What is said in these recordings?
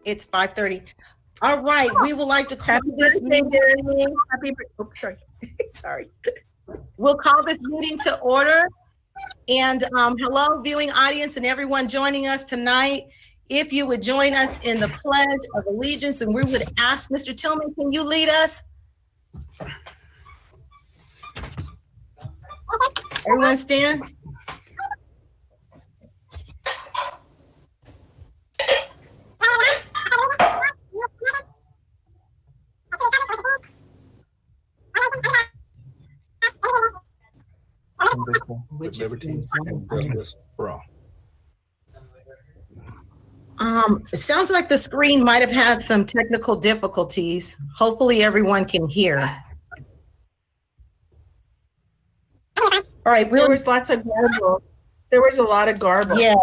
It's 5:30. All right, we would like to call this meeting. Happy birthday. Sorry. We'll call this meeting to order. And hello, viewing audience and everyone joining us tonight. If you would join us in the Pledge of Allegiance, and we would ask Mr. Tillman, can you lead us? Everyone stand. With liberty and justice for all. It sounds like the screen might have had some technical difficulties. Hopefully everyone can hear. All right, There was lots of garble. There was a lot of garble. Yeah.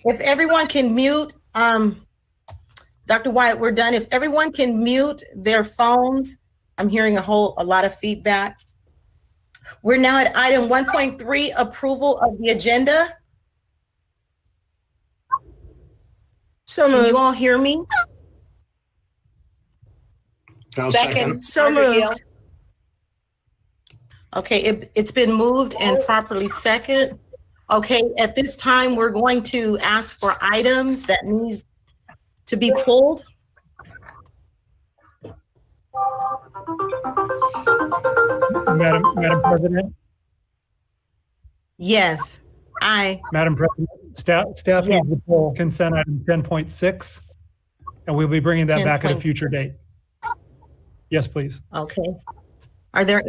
If everyone can mute, Dr. Wyatt, we're done. If everyone can mute their phones, I'm hearing a lot of feedback. We're now at item 1.3, approval of the agenda. So Can you moved. all hear me? Second. So moved. Okay, it's been moved and properly second. Okay, at this time, we're going to ask for items that need to be pulled. Madam President, Yes, Madam President, staff needs to pull consent item 10.6, and we'll be bringing that back at a 10.6. future date. Yes, please. Okay. Are there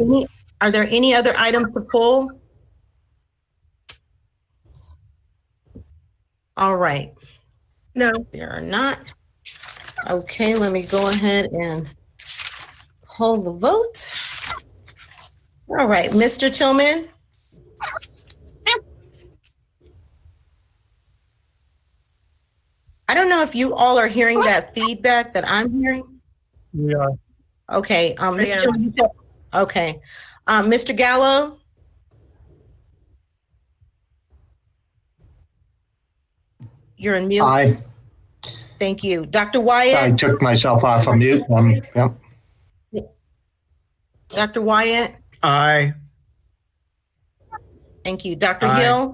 any other items to pull? All right. No. There are not. Okay, let me go ahead and pull the vote. All right, Mr. Tillman. I don't know if you all are hearing that feedback that I'm hearing. We are. Okay, Mr. am. Tillman, you said, okay. Mr. Gallo? You're in mute. Aye. Thank you. Dr. I Wyatt? took myself off of mute. Yep. Dr. Wyatt? Aye. Thank you. Dr. Aye. Hill?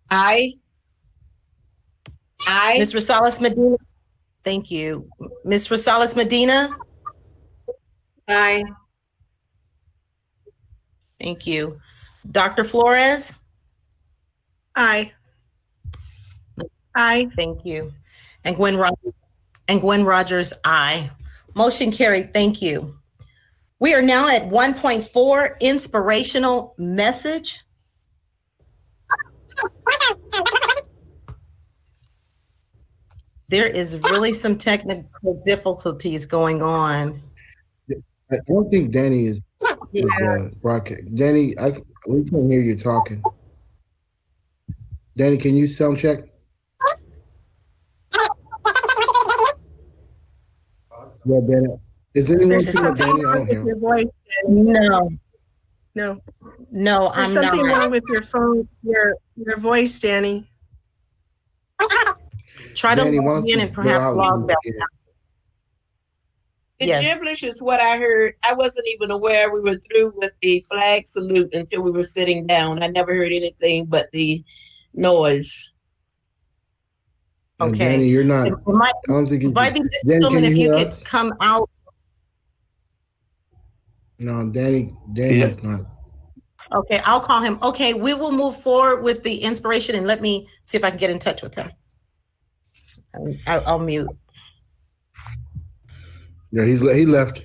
Aye. Aye. Ms. Rosales Medina? Thank you. Ms. Rosales Medina? Aye. Thank you. Dr. Flores? Aye. Aye. Thank you. And Gwen Rogers, aye. Motion carried. Thank you. We are now at 1.4, inspirational message. There is really some technical difficulties going on. I don't think Danny is broadcast. Danny, we can't hear you talking. Danny, can you sound check? Yeah, Danny. Is anyone There's seeing something Danny? I wrong don't with hear your him. voice. No, No. no, There's I'm something not. wrong with your phone, your voice, Danny. Try to Danny, why log don't in you and perhaps go out log and back. get it? The Yes. gibberish is what I heard. I wasn't even aware we were through with the flag salute until we were sitting down. I never heard anything but the noise. And Okay. Danny, you're not. It might, I don't think you. might be, Mr. Danny, Tillman, can if you you hear could us? come out. No, Danny is not. Okay, I'll call him. Okay, we will move forward with the inspiration and let me see if I can get in touch with him. I'll mute. Yeah, he left.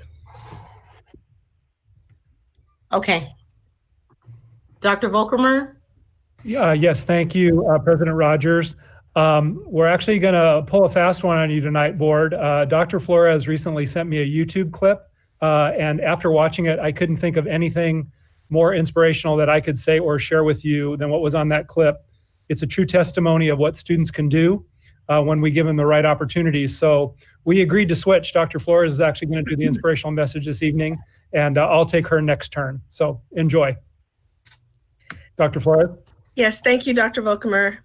Okay. Dr. Volkermer? Yes, thank you, President Rogers. We're actually going to pull a fast one on you tonight, board. Dr. Flores recently sent me a YouTube clip, and after watching it, I couldn't think of anything more inspirational that I could say or share with you than what was on that clip. It's a true testimony of what students can do when we give them the right opportunities. So we agreed to switch. Dr. Flores is actually going to do the inspirational message this evening, and I'll take her next turn. So enjoy. Dr. Flores? Yes, thank you, Dr. Volkemer.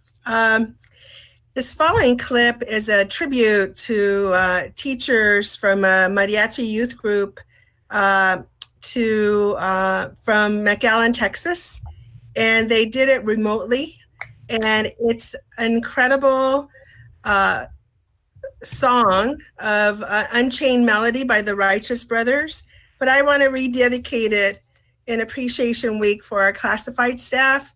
This following clip is a tribute to teachers from a mariachi youth group from McAllen, Texas, and they did it remotely. And it's an incredible song of Unchained Melody by the Righteous Brothers. But I want to rededicate it in Appreciation Week for our classified staff,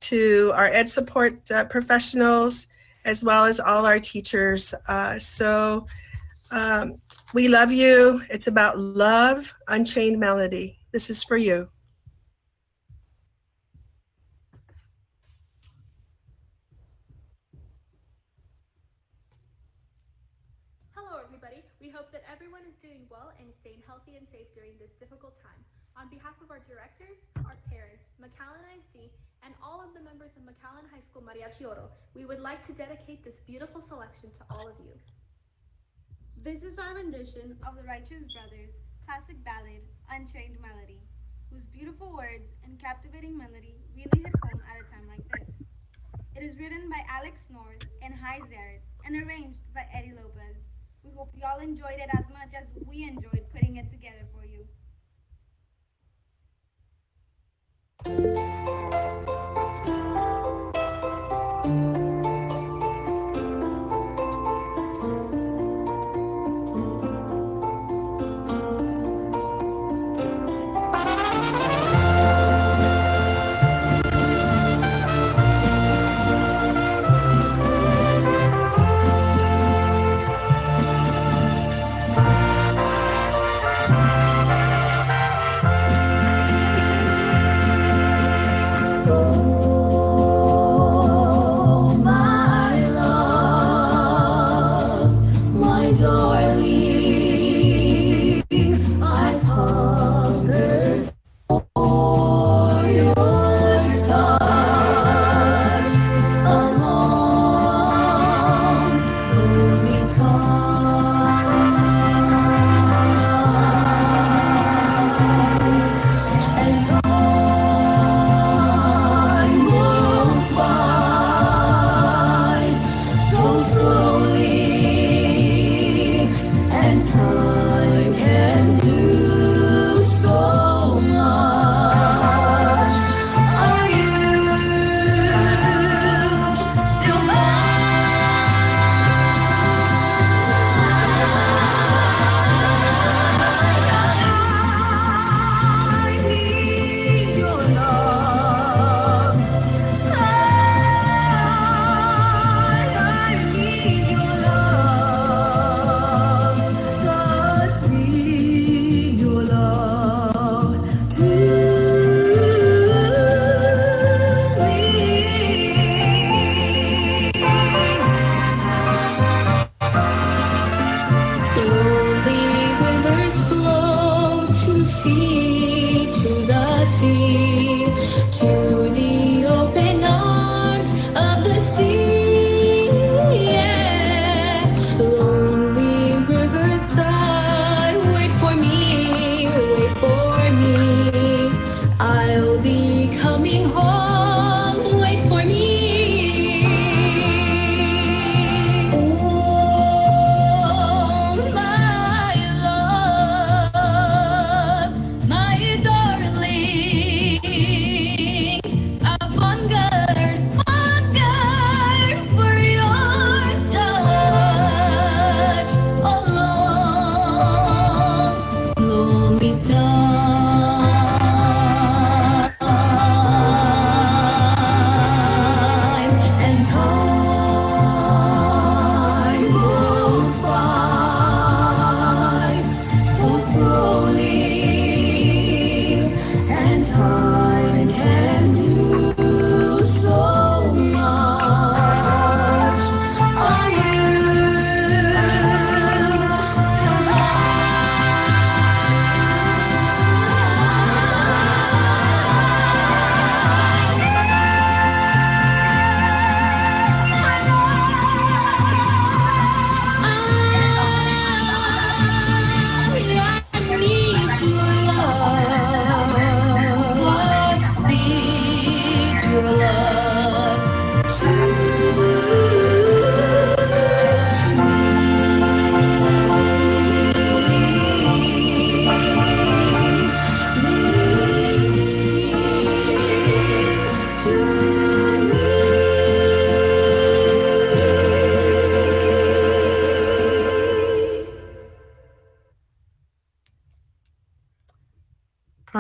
to our ed support professionals, as well as all our teachers. We love you. It's about love, Unchained Melody. This is for you. Hello, everybody. We hope that everyone is doing well and staying healthy and safe during this difficult time. On behalf of our directors, our parents, McAllen ISD, and all of the members of McAllen High School Mariachi Oro, we would like to dedicate this beautiful selection to all of you. This is our rendition of the Righteous Brothers' classic ballad, Unchained Melody, whose beautiful words and captivating melody really hit home at a time like this. It is written by Alex North and Hai Zaret and arranged by Eddie Lopez. We hope you all enjoyed it as much as we enjoyed putting it together for you.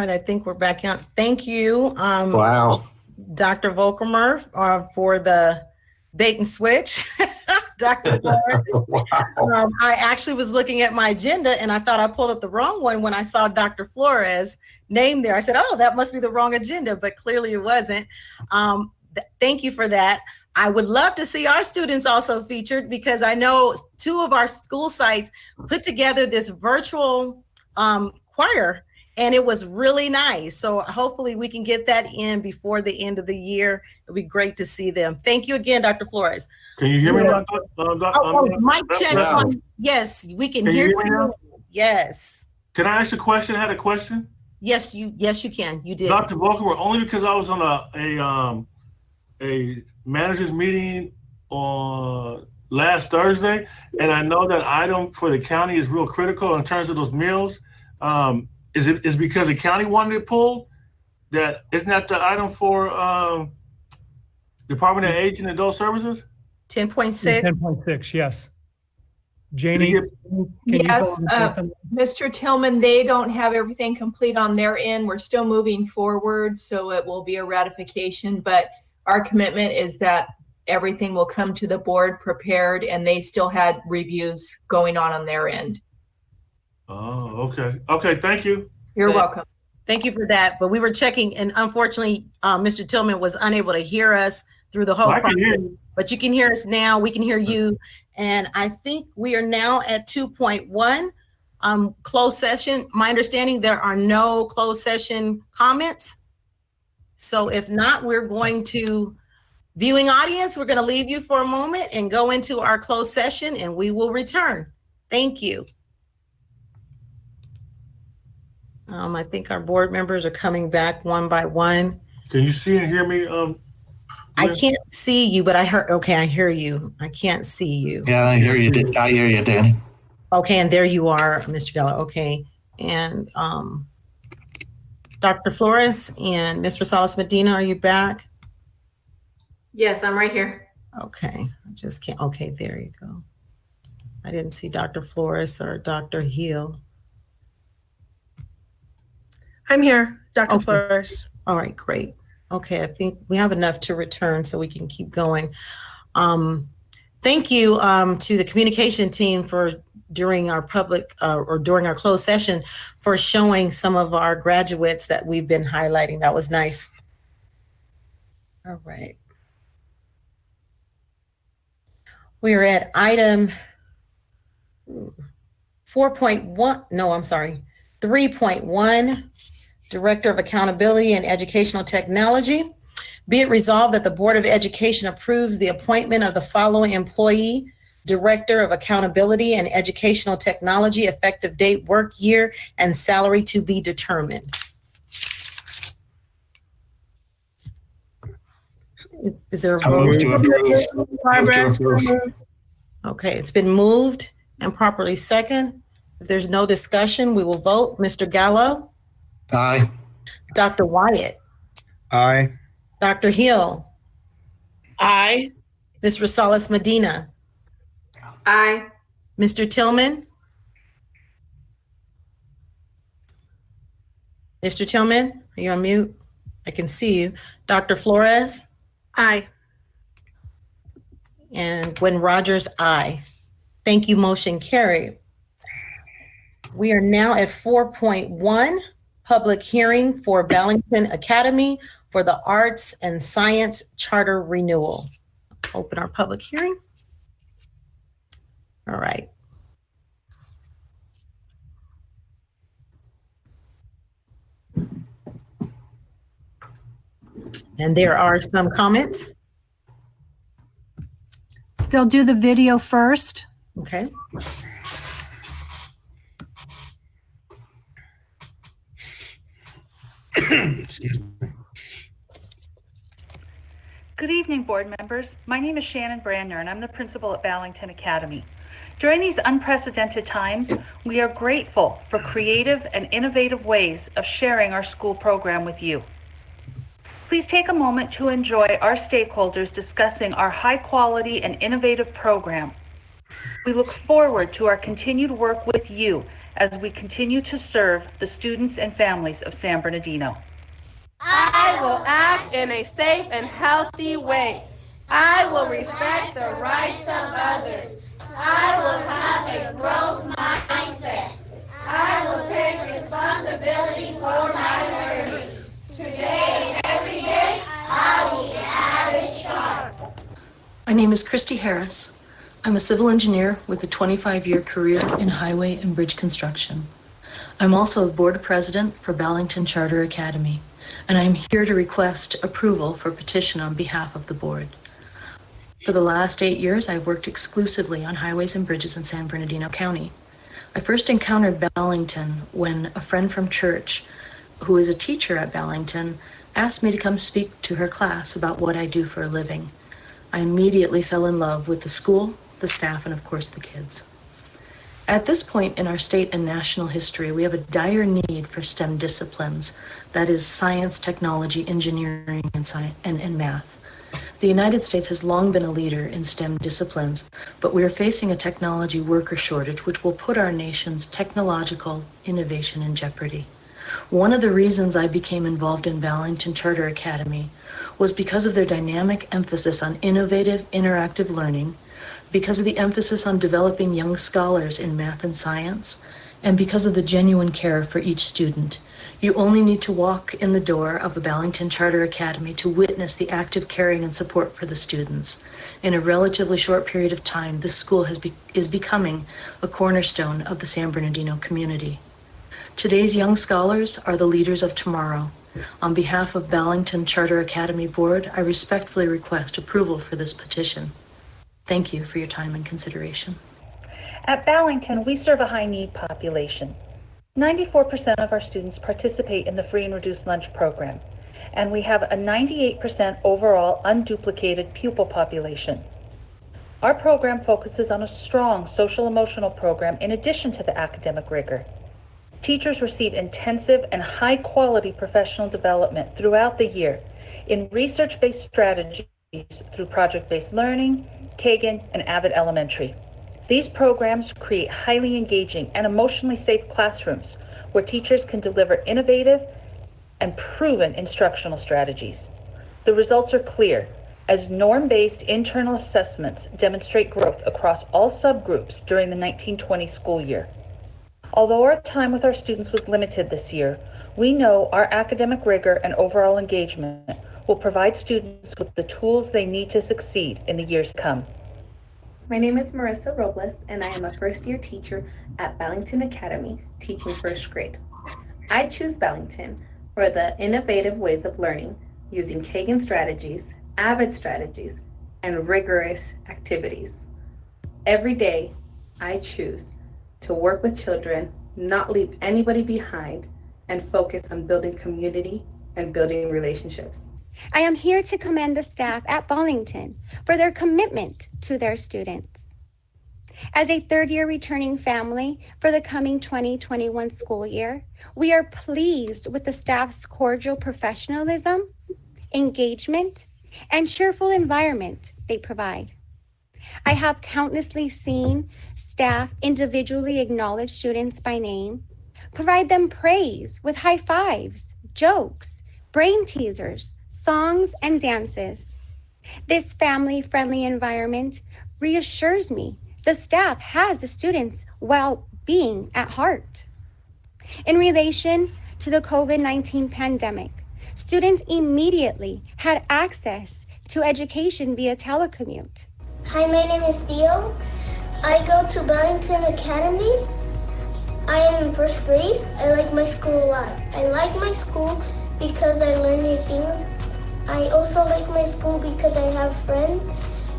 right, I think we're back on. Thank you, Wow. Dr. Volkermer, for the bait and switch. Dr. Flores. Wow. I actually was looking at my agenda and I thought I pulled up the wrong one when I saw Dr. Flores' name there. I said, oh, that must be the wrong agenda, but clearly it wasn't. Thank you for that. I would love to see our students also featured because I know 2 of our school sites put together this virtual choir and it was really nice. So hopefully we can get that in before the end of the year. It'll be great to see them. Thank you again, Dr. Flores. Can you hear me? Mic check. Yeah. Yes, we can Can you hear hear me you. now? Yes. Can I ask a question? I had a question. Yes, you can. You did. Dr. Volker, only because I was on a managers meeting on last Thursday, and I know that item for the county is real critical in terms of those meals. Is it because the county wanted it pulled? That isn't that the item for Department of Age and Adult Services? 10.6. 10.6, yes. Janie, can you Yes, fill in some- Mr. Tillman, they don't have everything complete on their end. We're still moving forward, so it will be a ratification, but our commitment is that everything will come to the board prepared, and they still had reviews going on their end. Oh, okay. Okay, thank you. You're Good. welcome. Thank you for that. But we were checking, and unfortunately, Mr. Tillman was unable to hear us through the whole I can process. hear you. But you can hear us now. We can hear you. And I think we are now at 2.1, closed session. My understanding, there are no closed session comments. So if not, we're going to, viewing audience, we're going to leave you for a moment and go into our closed session and we will return. Thank you. I think our board members are coming back one by one. Can you see and hear me? I Liz? can't see you, but I heard, okay, I hear you. I can't see you. Yeah, I hear you. I hear you, Danny. Okay, and there you are, Mr. Gallo. Okay. And Dr. Flores and Ms. Rosales Medina, are you back? Yes, I'm right here. Okay, I just can't. Okay, there you go. I didn't see Dr. Flores or Dr. Hill. I'm here, Dr. Okay. Flores. All right, great. Okay, I think we have enough to return so we can keep going. Thank you to the communication team for during our public or during our closed session for showing some of our graduates that we've been highlighting. That was nice. All right. We are at item 4.1, no, I'm sorry, 3.1, Director of Accountability and Educational Technology. Be it resolved that the Board of Education approves the appointment of the following employee, Director of Accountability and Educational Technology, effective date, work year, and salary to be determined. Is there a I move vote? to approve. Move to approve. Okay, it's been moved and properly second. If there's no discussion, we will vote. Mr. Gallo, Aye. Dr. Wyatt, Aye. Dr. Hill, Aye. Ms. Rosales Medina, Aye. Mr. Tillman. Mr. Tillman, are you on mute? I can see you. Dr. Flores Aye. and Gwen Rogers, aye. Thank you, motion carried. We are now at 4.1, public hearing for Ballington Academy for the Arts and Science Charter Renewal. Open our public hearing. All right. And there are some comments. They'll do the video first. Okay. Excuse me. Good evening, board members. My name is Shannon Brandner, and I'm the principal at Ballington Academy. During these unprecedented times, we are grateful for creative and innovative ways of sharing our school program with you. Please take a moment to enjoy our stakeholders discussing our high-quality and innovative program. We look forward to our continued work with you as we continue to serve the students and families of San Bernardino. I will act in a safe and healthy way. I will respect the rights of others. I will have a growth mindset. I will take responsibility for my learning. Today and every day, I will be at it sharp. My name is Christy Harris. I'm a civil engineer with a 25-year career in highway and bridge construction. I'm also the board president for Ballington Charter Academy, and I'm here to request approval for petition on behalf of the board. For the last 8 years, I've worked exclusively on highways and bridges in San Bernardino County. I first encountered Ballington when a friend from church, who is a teacher at Ballington, asked me to come speak to her class about what I do for a living. I immediately fell in love with the school, the staff, and of course the kids. At this point in our state and national history, we have a dire need for STEM disciplines, that is science, technology, engineering, and math. The United States has long been a leader in STEM disciplines, but we are facing a technology worker shortage which will put our nation's technological innovation in jeopardy. One of the reasons I became involved in Ballington Charter Academy was because of their dynamic emphasis on innovative, interactive learning, because of the emphasis on developing young scholars in math and science, and because of the genuine care for each student. You only need to walk in the door of the Ballington Charter Academy to witness the active caring and support for the students. In a relatively short period of time, this school is becoming a cornerstone of the San Bernardino community. Today's young scholars are the leaders of tomorrow. On behalf of Ballington Charter Academy Board, I respectfully request approval for this petition. Thank you for your time and consideration. At Ballington, we serve a high-need population. 94% of our students participate in the free and reduced lunch program, and we have a 98% overall unduplicated pupil population. Our program focuses on a strong social-emotional program in addition to the academic rigor. Teachers receive intensive and high-quality professional development throughout the year in research-based strategies through project-based learning, Kagan, and Avid Elementary. These programs create highly engaging and emotionally safe classrooms where teachers can deliver innovative and proven instructional strategies. The results are clear, as norm-based internal assessments demonstrate growth across all subgroups during the 1920 school year. Although our time with our students was limited this year, we know our academic rigor and overall engagement will provide students with the tools they need to succeed in the years to come. My name is Marissa Robles, and I am a first-year teacher at Ballington Academy, teaching first grade. I choose Ballington for the innovative ways of learning using Kagan strategies, Avid strategies, and rigorous activities. Every day, I choose to work with children, not leave anybody behind, and focus on building community and building relationships. I am here to commend the staff at Ballington for their commitment to their students. As a third-year returning family for the coming 2021 school year, we are pleased with the staff's cordial professionalism, engagement, and cheerful environment they provide. I have countlessly seen staff individually acknowledge students by name, provide them praise with high fives, jokes, brain teasers, songs, and dances. This family-friendly environment reassures me the staff has the students' well-being at heart. In relation to the COVID-19 pandemic, students immediately had access to education via telecommute. Hi, my name is Theo. I go to Ballington Academy. I am in first grade. I like my school a lot. I like my school because I learn new things. I also like my school because I have friends,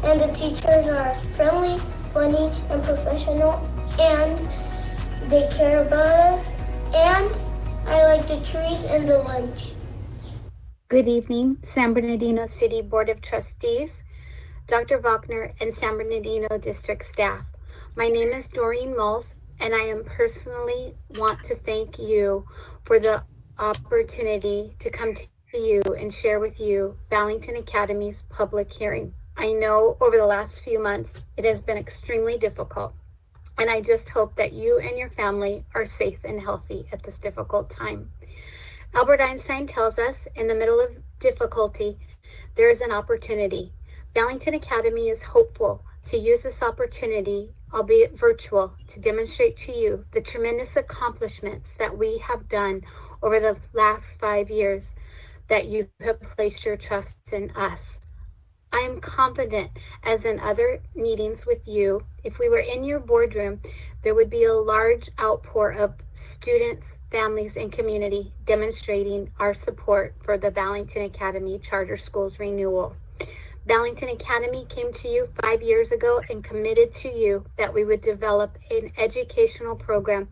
and the teachers are friendly, funny, and professional, and they care about us, and I like the trees and the lunch. Good evening, San Bernardino City Board of Trustees, Dr. Wagner, and San Bernardino District staff. My name is Doreen Mills, and I am personally want to thank you for the opportunity to come to you and share with you Ballington Academy's public hearing. I know over the last few months, it has been extremely difficult. And I just hope that you and your family are safe and healthy at this difficult time. Albert Einstein tells us, in the middle of difficulty, there is an opportunity. Ballington Academy is hopeful to use this opportunity, albeit virtual, to demonstrate to you the tremendous accomplishments that we have done over the last 5 years that you have placed your trust in us. I am confident, as in other meetings with you, if we were in your boardroom, there would be a large outpour of students, families, and community demonstrating our support for the Ballington Academy Charter Schools renewal. Ballington Academy came to you 5 years ago and committed to you that we would develop an educational program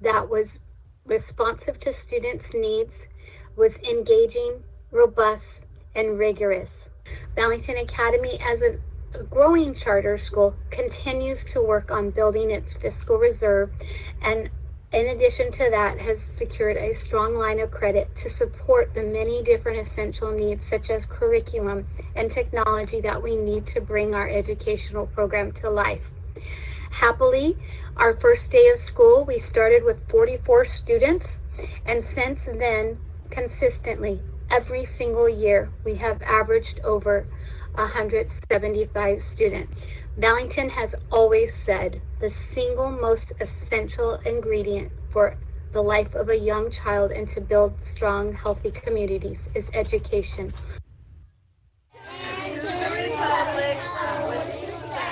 that was responsive to students' needs, was engaging, robust, and rigorous. Ballington Academy, as a growing charter school, continues to work on building its fiscal reserve, and in addition to that, has secured a strong line of credit to support the many different essential needs, such as curriculum and technology, that we need to bring our educational program to life. Happily, our first day of school, we started with 44 students, and since then, consistently, every single year, we have averaged over 175 students. Ballington has always said the single most essential ingredient for the life of a young child and to build strong, healthy communities is education.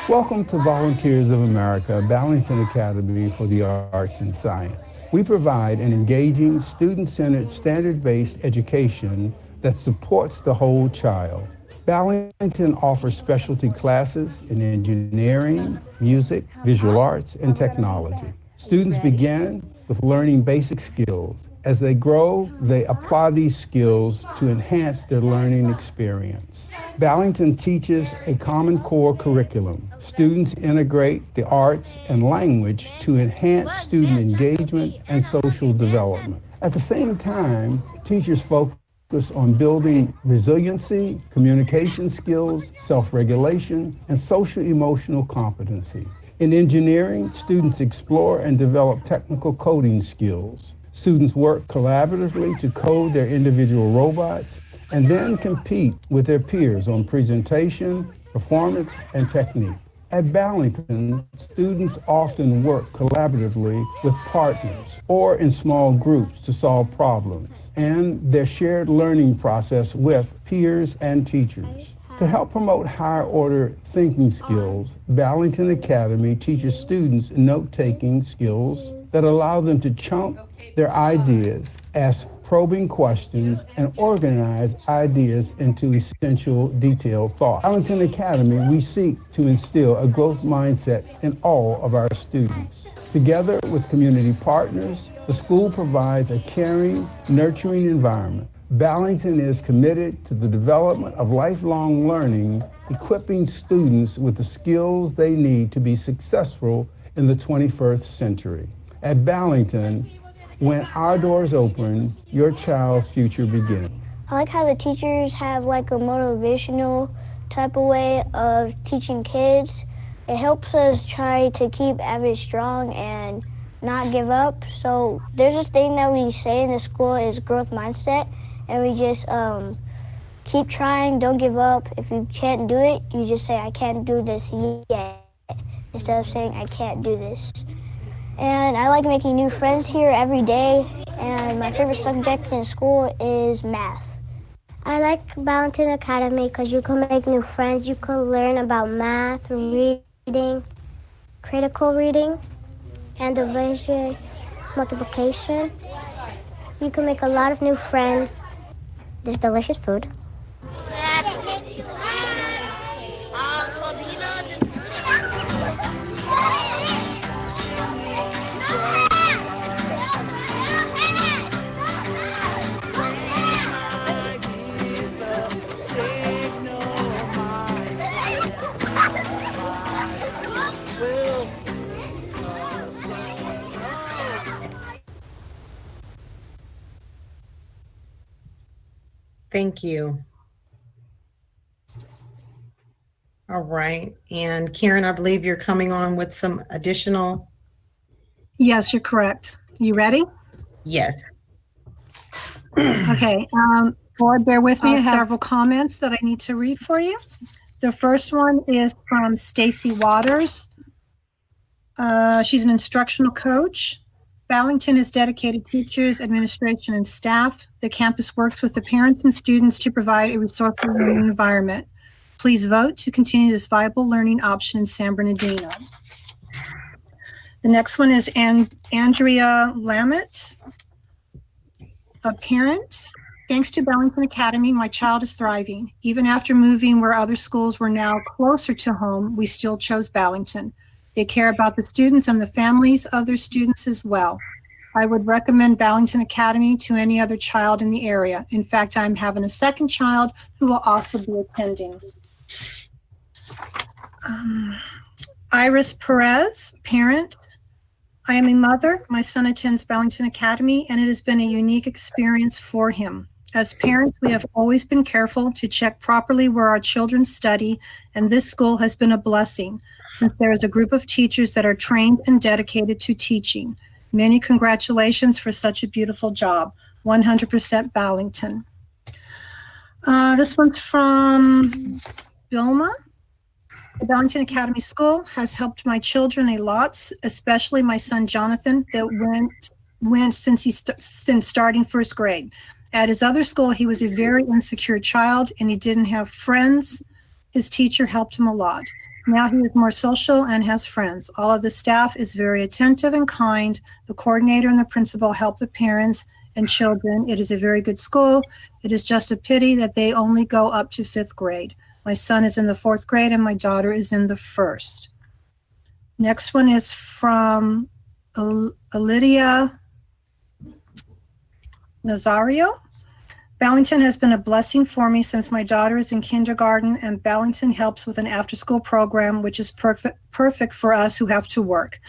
Welcome to Volunteers of America, Ballington Academy for the Arts and Science. We provide an engaging, student-centered, standard-based education that supports the whole child. Ballington offers specialty classes in engineering, music, visual arts, and technology. Students begin with learning basic skills. As they grow, they apply these skills to enhance their learning experience. Ballington teaches a Common Core curriculum. Students integrate the arts and language to enhance student engagement and social development. At the same time, teachers focus on building resiliency, communication skills, self-regulation, and social-emotional competencies. In engineering, students explore and develop technical coding skills. Students work collaboratively to code their individual robots and then compete with their peers on presentation, performance, and technique. At Ballington, students often work collaboratively with partners or in small groups to solve problems, and their shared learning process with peers and teachers. To help promote higher order thinking skills, Ballington Academy teaches students note-taking skills that allow them to chunk their ideas, ask probing questions, and organize ideas into essential detailed thought. Ballington Academy, we seek to instill a growth mindset in all of our students. Together with community partners, the school provides a caring, nurturing environment. Ballington is committed to the development of lifelong learning, equipping students with the skills they need to be successful in the 21st century. At Ballington, when our doors open, your child's future begins. I like how the teachers have like a motivational type of way of teaching kids. It helps us try to keep everything strong and not give up. So there's this thing that we say in the school is growth mindset, and we just keep trying, don't give up. If you can't do it, you just say, I can't do this yet, instead of saying, I can't do this. And I like making new friends here every day, and my favorite subject in school is math. I like Ballington Academy because you can make new friends. You can learn about math, reading, critical reading, and division, multiplication. You can make a lot of new friends. There's delicious food. Thank you. All right. And Karen, I believe you're coming on with some additional. Yes, you're correct. You ready? Yes. Okay. Board, bear with me. I have several comments that I need to read for you. The first one is from Stacy Waters. She's an instructional coach. Ballington has dedicated teachers, administration, and staff. The campus works with the parents and students to provide a resourceful learning environment. Please vote to continue this viable learning option in San Bernardino. The next one is Andrea Lamett, a parent. Thanks to Ballington Academy, my child is thriving. Even after moving where other schools were now closer to home, we still chose Ballington. They care about the students and the families of their students as well. I would recommend Ballington Academy to any other child in the area. In fact, I'm having a second child who will also be attending. Iris Perez, parent. I am a mother. My son attends Ballington Academy, and it has been a unique experience for him. As parents, we have always been careful to check properly where our children study, and this school has been a blessing since there is a group of teachers that are trained and dedicated to teaching. Many congratulations for such a beautiful job. 100% Ballington. This one's from Bilma. The Ballington Academy School has helped my children a lot, especially my son Jonathan, that went since starting first grade. At his other school, he was a very insecure child and he didn't have friends. His teacher helped him a lot. Now he is more social and has friends. All of the staff is very attentive and kind. The coordinator and the principal help the parents and children. It is a very good school. It is just a pity that they only go up to 5th grade. My son is in the 4th grade and my daughter is in the 1st. Next one is from Lydia Nazario. Ballington has been a blessing for me since my daughter is in kindergarten, and Ballington helps with an after-school program, which is perfect for us who have to work,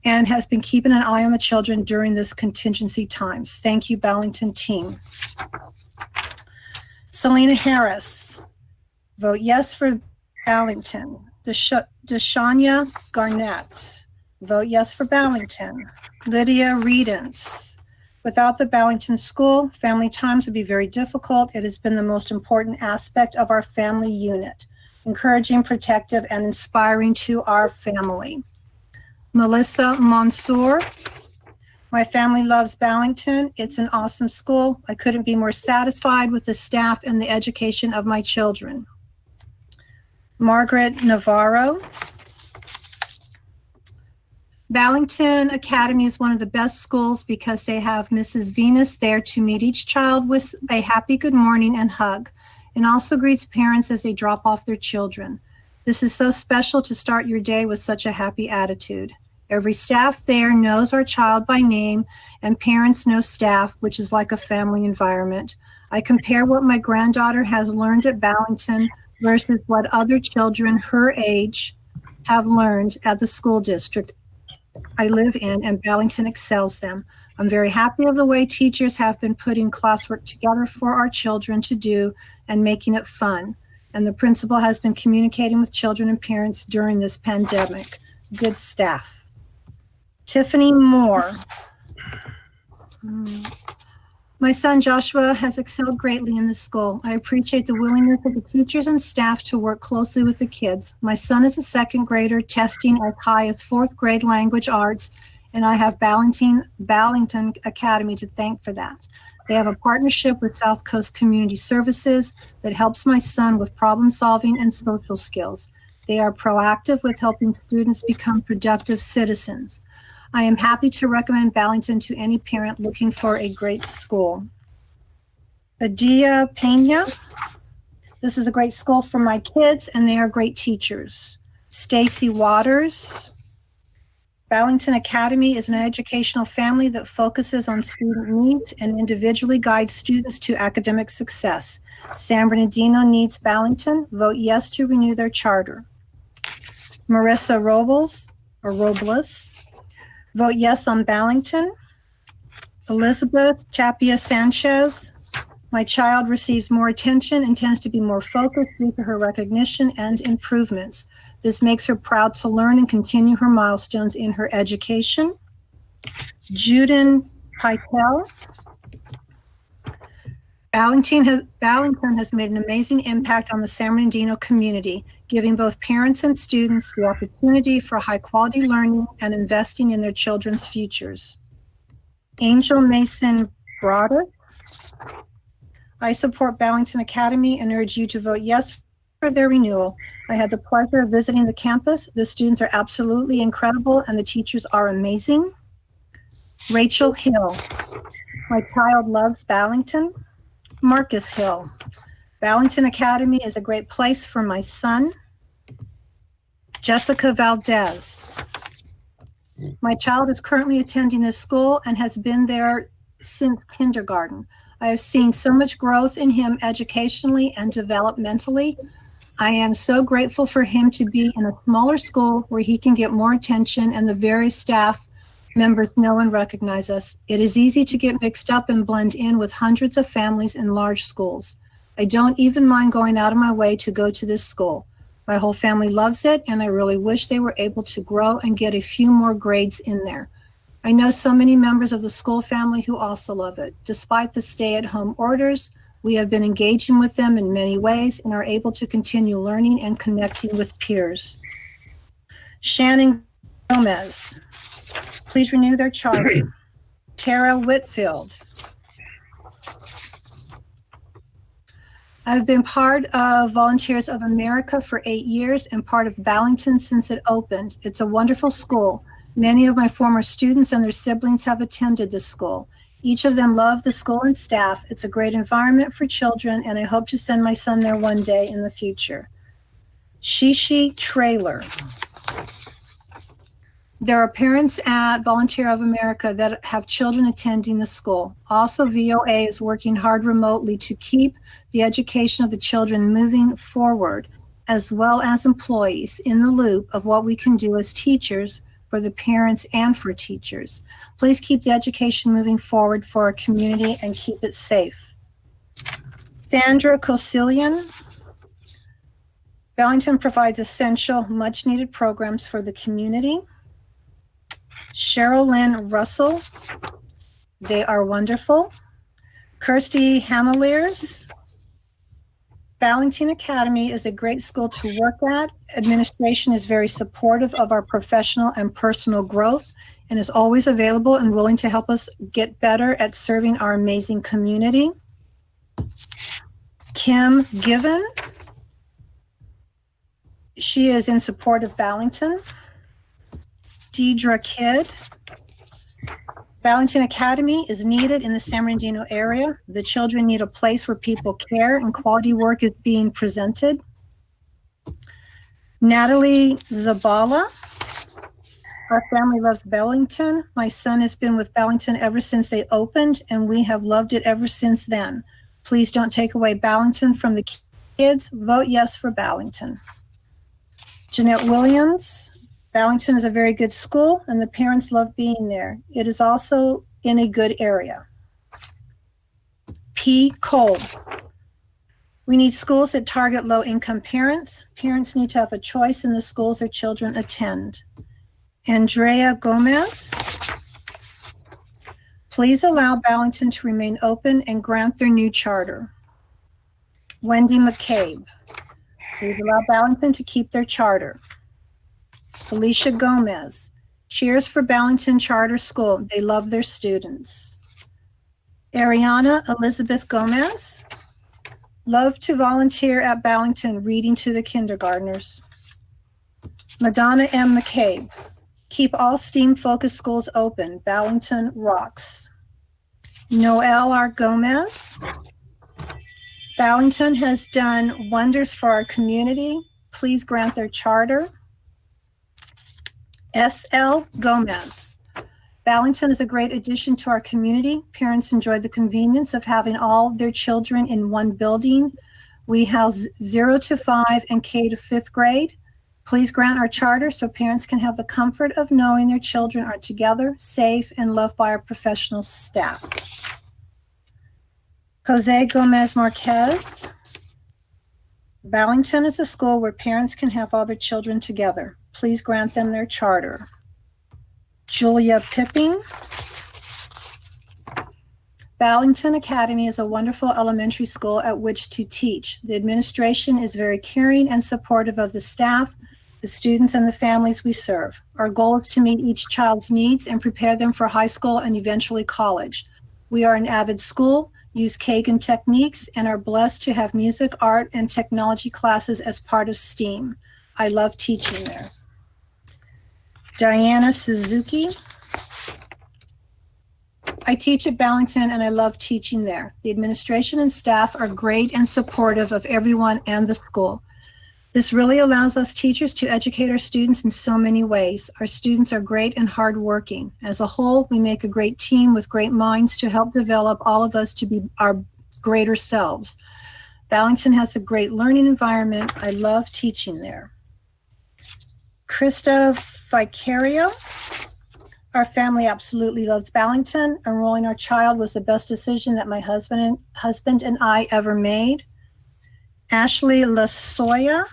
and has been keeping an eye on the children during this contingency times. Thank you, Ballington team. Selena Harris. Vote yes for Ballington. Deshania Garnett. Vote yes for Ballington. Lydia Redens. Without the Ballington School, family times would be very difficult. It has been the most important aspect of our family unit, encouraging, protective, and inspiring to our family. Melissa Mansour. My family loves Ballington. It's an awesome school. I couldn't be more satisfied with the staff and the education of my children. Margaret Navarro. Ballington Academy is one of the best schools because they have Mrs. Venus there to meet each child with a happy good morning and hug, and also greets parents as they drop off their children. This is so special to start your day with such a happy attitude. Every staff there knows our child by name, and parents know staff, which is like a family environment. I compare what my granddaughter has learned at Ballington versus what other children her age have learned at the school district I live in, and Ballington excels them. I'm very happy of the way teachers have been putting classwork together for our children to do and making it fun. And the principal has been communicating with children and parents during this pandemic. Good staff. Tiffany Moore. My son Joshua has excelled greatly in this school. I appreciate the willingness of the teachers and staff to work closely with the kids. My son is a 2nd grader testing as high as 4th grade language arts, and I have Ballington Academy to thank for that. They have a partnership with South Coast Community Services that helps my son with problem solving and social skills. They are proactive with helping students become productive citizens. I am happy to recommend Ballington to any parent looking for a great school. Adia Pena. This is a great school for my kids, and they are great teachers. Stacy Waters. Ballington Academy is an educational family that focuses on student needs and individually guides students to academic success. San Bernardino needs Ballington. Vote yes to renew their charter. Marissa Robles. Vote yes on Ballington. Elizabeth Tapia Sanchez. My child receives more attention and tends to be more focused due to her recognition and improvements. This makes her proud to learn and continue her milestones in her education. Juden Keitel. Ballington has made an amazing impact on the San Bernardino community, giving both parents and students the opportunity for high-quality learning and investing in their children's futures. Angel Mason Broder. I support Ballington Academy and urge you to vote yes for their renewal. I had the pleasure of visiting the campus. The students are absolutely incredible and the teachers are amazing. Rachel Hill. My child loves Ballington. Marcus Hill. Ballington Academy is a great place for my son. Jessica Valdez. My child is currently attending this school and has been there since kindergarten. I have seen so much growth in him educationally and developmentally. I am so grateful for him to be in a smaller school where he can get more attention and the various staff members know and recognize us. It is easy to get mixed up and blend in with hundreds of families in large schools. I don't even mind going out of my way to go to this school. My whole family loves it, and I really wish they were able to grow and get a few more grades in there. I know so many members of the school family who also love it. Despite the stay-at-home orders, we have been engaging with them in many ways and are able to continue learning and connecting with peers. Shannon Gomez. Please renew their charter. Tara Whitfield. I've been part of Volunteers of America for 8 years and part of Ballington since it opened. It's a wonderful school. Many of my former students and their siblings have attended this school. Each of them love the school and staff. It's a great environment for children, and I hope to send my son there one day in the future. Shishi Trailer. There are parents at Volunteer of America that have children attending the school. Also, VOA is working hard remotely to keep the education of the children moving forward, as well as employees in the loop of what we can do as teachers for the parents and for teachers. Please keep the education moving forward for our community and keep it safe. Sandra Kosilian. Ballington provides essential, much-needed programs for the community. Cheryl Lynn Russell. They are wonderful. Kirsty Hameliers. Ballington Academy is a great school to work at. Administration is very supportive of our professional and personal growth and is always available and willing to help us get better at serving our amazing community. Kim Given. She is in support of Ballington. Deidre Kidd. Ballington Academy is needed in the San Bernardino area. The children need a place where people care and quality work is being presented. Natalie Zabala. Our family loves Ballington. My son has been with Ballington ever since they opened, and we have loved it ever since then. Please don't take away Ballington from the kids. Vote yes for Ballington. Jeanette Williams. Ballington is a very good school, and the parents love being there. It is also in a good area. P. Cole. We need schools that target low-income parents. Parents need to have a choice in the schools their children attend. Andrea Gomez. Please allow Ballington to remain open and grant their new charter. Wendy McCabe. Please allow Ballington to keep their charter. Alicia Gomez. Cheers for Ballington Charter School. They love their students. Ariana Elizabeth Gomez. Love to volunteer at Ballington, reading to the kindergartners. Madonna M. McCabe. Keep all STEAM-focused schools open. Ballington rocks. Noelle R. Gomez. Ballington has done wonders for our community. Please grant their charter. S.L. Gomez. Ballington is a great addition to our community. Parents enjoy the convenience of having all their children in one building. We house 0 to 5 and K to 5th grade. Please grant our charter so parents can have the comfort of knowing their children are together, safe, and loved by our professional staff. Jose Gomez Marquez. Ballington is a school where parents can have all their children together. Please grant them their charter. Julia Pipping. Ballington Academy is a wonderful elementary school at which to teach. The administration is very caring and supportive of the staff, the students, and the families we serve. Our goal is to meet each child's needs and prepare them for high school and eventually college. We are an avid school, use Kagan techniques, and are blessed to have music, art, and technology classes as part of STEAM. I love teaching there. Diana Suzuki. I teach at Ballington and I love teaching there. The administration and staff are great and supportive of everyone and the school. This really allows us teachers to educate our students in so many ways. Our students are great and hardworking. As a whole, we make a great team with great minds to help develop all of us to be our greater selves. Ballington has a great learning environment. I love teaching there. Krista Vicario. Our family absolutely loves Ballington. Enrolling our child was the best decision that my husband and I ever made. Ashley Lasoya.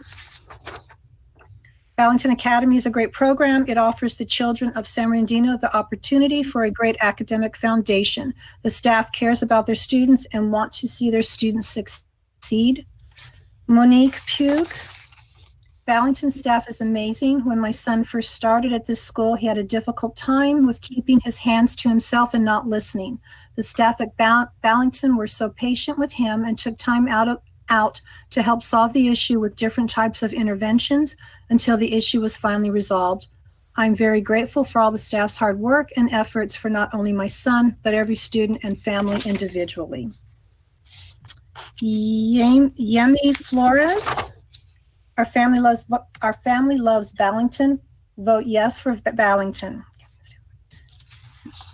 Ballington Academy is a great program. It offers the children of San Bernardino the opportunity for a great academic foundation. The staff cares about their students and want to see their students succeed. Monique Pugh. Ballington staff is amazing. When my son first started at this school, he had a difficult time with keeping his hands to himself and not listening. The staff at Ballington were so patient with him and took time out to help solve the issue with different types of interventions until the issue was finally resolved. I'm very grateful for all the staff's hard work and efforts for not only my son, but every student and family individually. Yemi Flores. Our family loves Ballington. Vote yes for Ballington.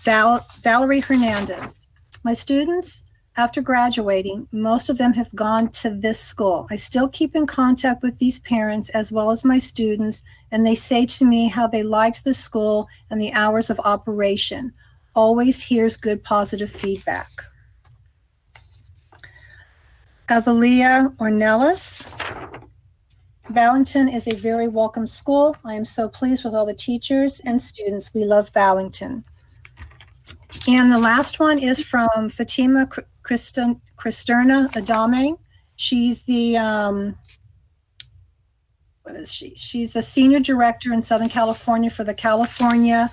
Valerie Hernandez. My students, after graduating, most of them have gone to this school. I still keep in contact with these parents as well as my students, and they say to me how they liked the school and the hours of operation. Always hears good positive feedback. Evelia Ornelas. Ballington is a very welcome school. I am so pleased with all the teachers and students. We love Ballington. And the last one is from Fatima Cristerna Adame. She's the, what is she? She's the Senior Director in Southern California for the California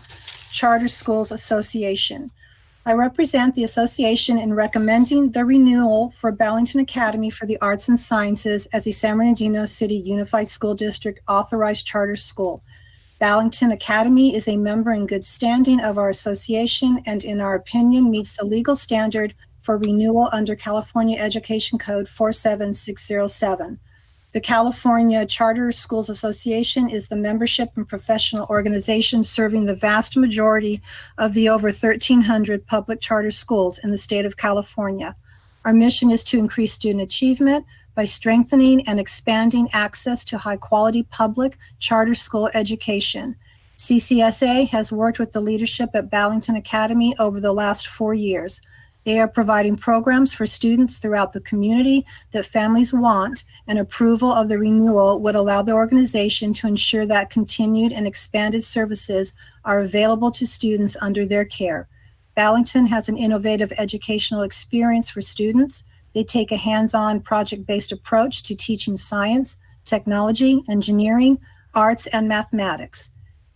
Charter Schools Association. I represent the association in recommending the renewal for Ballington Academy for the Arts and Sciences as a San Bernardino City Unified School District authorized charter school. Ballington Academy is a member in good standing of our association and in our opinion meets the legal standard for renewal under California Education Code 47607. The California Charter Schools Association is the membership and professional organization serving the vast majority of the over 1,300 public charter schools in the state of California. Our mission is to increase student achievement by strengthening and expanding access to high-quality public charter school education. CCSA has worked with the leadership at Ballington Academy over the last 4 years. They are providing programs for students throughout the community that families want, and approval of the renewal would allow the organization to ensure that continued and expanded services are available to students under their care. Ballington has an innovative educational experience for students. They take a hands-on project-based approach to teaching science, technology, engineering, arts, and mathematics.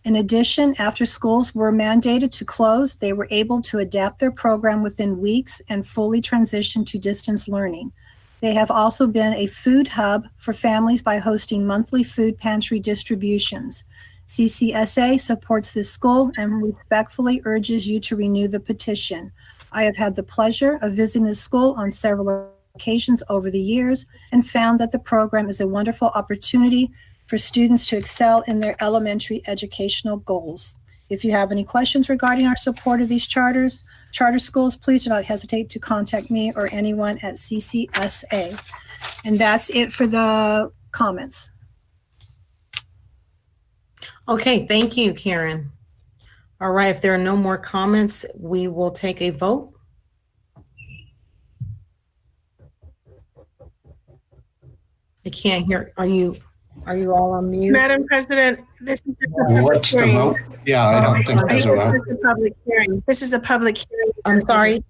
In addition, after schools were mandated to close, they were able to adapt their program within weeks and fully transition to distance learning. They have also been a food hub for families by hosting monthly food pantry distributions. CCSA supports this school and respectfully urges you to renew the petition. I have had the pleasure of visiting the school on several occasions over the years and found that the program is a wonderful opportunity for students to excel in their elementary educational goals. If you have any questions regarding our support of these charter schools, please do not hesitate to contact me or anyone at CCSA. And that's it for the comments. Okay, thank you, Karen. All right, if there are no more comments, we will take a vote. I can't hear. Are you all on mute? Madam President, this is just a public What's the hearing. vote? Yeah, I don't think This there's a vote. is a public hearing. This is a public hearing. I'm sorry.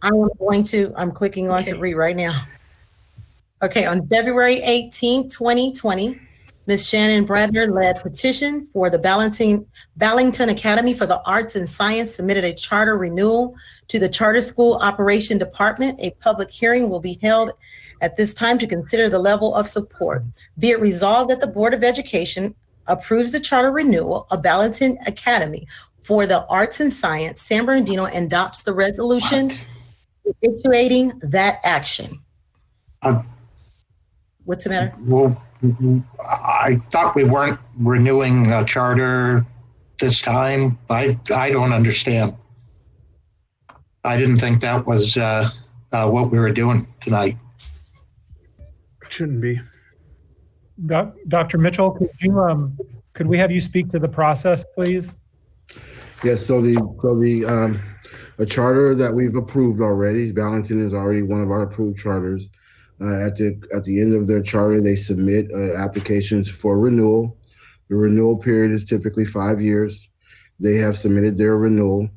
I'm clicking on to read right now. Okay, on February 18, 2020, Ms. Shannon Bradner led petition for the Ballington Academy for the Arts and Science submitted a charter renewal to the Charter School Operation Department. A public hearing will be held at this time to consider the level of support. Be it resolved that the Board of Education approves the charter renewal of Ballington Academy for the Arts and Science, San Bernardino, and adopts the resolution effectuating that action. What's the matter? Well, I thought we weren't renewing a charter this time. I don't understand. I didn't think that was what we were doing tonight. Shouldn't be. Dr. Mitchell, could we have you speak to the process, please? Yes, so the a charter that we've approved already, Ballington is already one of our approved charters. At the end of their charter, they submit applications for renewal. The renewal period is typically 5 years. They have submitted their renewal.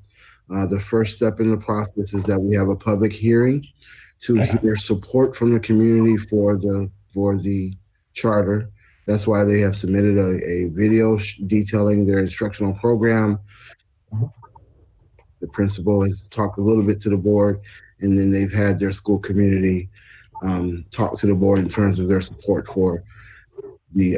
The first step in the process is that we have a public hearing to hear support from the community for the charter. That's why they have submitted a video detailing their instructional program. The principal has talked a little bit to the board, and then they've had their school community talk to the board in terms of their support for the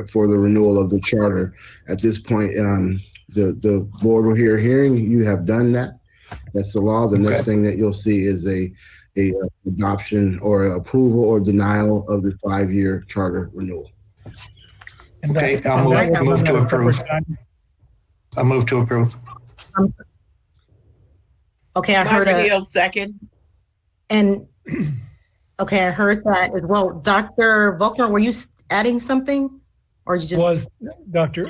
for the renewal of the charter. At this point, the board will hear a hearing. You have done that. That's the law. The next thing that you'll see is a adoption or approval or denial of the 5-year charter renewal. Okay, I'll move to approve. I'll move to approve. Okay, I heard Dr. Hill, second. And okay, I heard that as well. Dr. Volkner, were you adding something, or you just?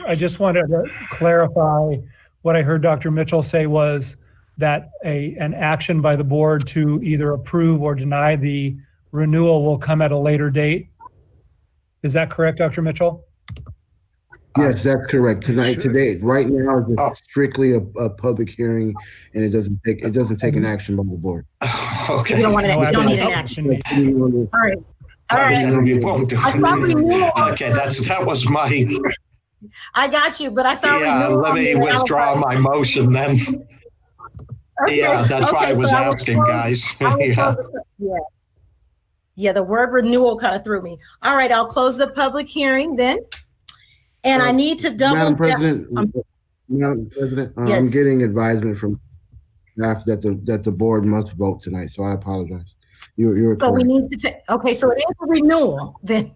I just wanted to clarify what I heard Dr. Mitchell say was that an action by the board to either approve or deny the renewal will come at a later date. Is that correct, Dr. Mitchell? Yes, that's correct. Today, right now, it's strictly a public hearing, and it doesn't take an action by the board. Okay. You don't need an action. All right. All right. Okay, that was my. I got you, but I saw. Yeah, let me withdraw my motion then. Okay. Yeah, that's why I was asking, guys. Yeah, the word renewal kind of threw me. All right, I'll close the public hearing then. And I need to double. Madam President, Yes. I'm getting advisement from staff that the board must vote tonight, so I apologize. You're So we correct. need to take. Okay, so it is a renewal then.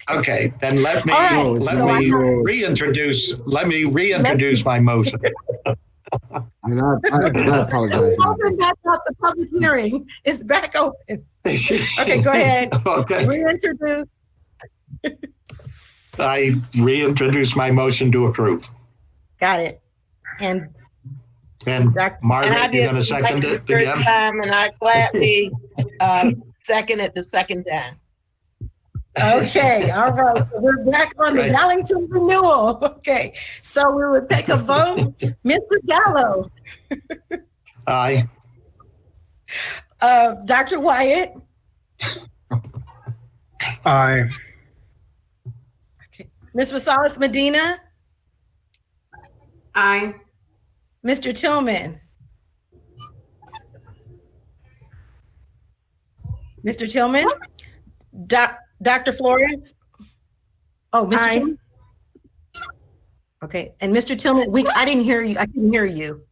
Okay, then let me All right, reintroduce my motion. And I apologize. Open back up the public hearing. It's back open. Okay, go ahead. Okay. Reintroduce. I reintroduce my motion to approve. Got it. And Margaret, you're going to second it again? First time, and I gladly second it the second time. Okay, all right. So we're back on the Right. Ballington renewal. Okay, so we will take a vote. Mr. Gallo, Aye. Dr. Wyatt, Aye. Ms. Rosales Medina, Aye. Mr. Tillman. Mr. Tillman? Dr. Flores? Oh, Mr. Aye. Tillman? Okay, and Mr. Tillman, I didn't hear you. I couldn't hear you.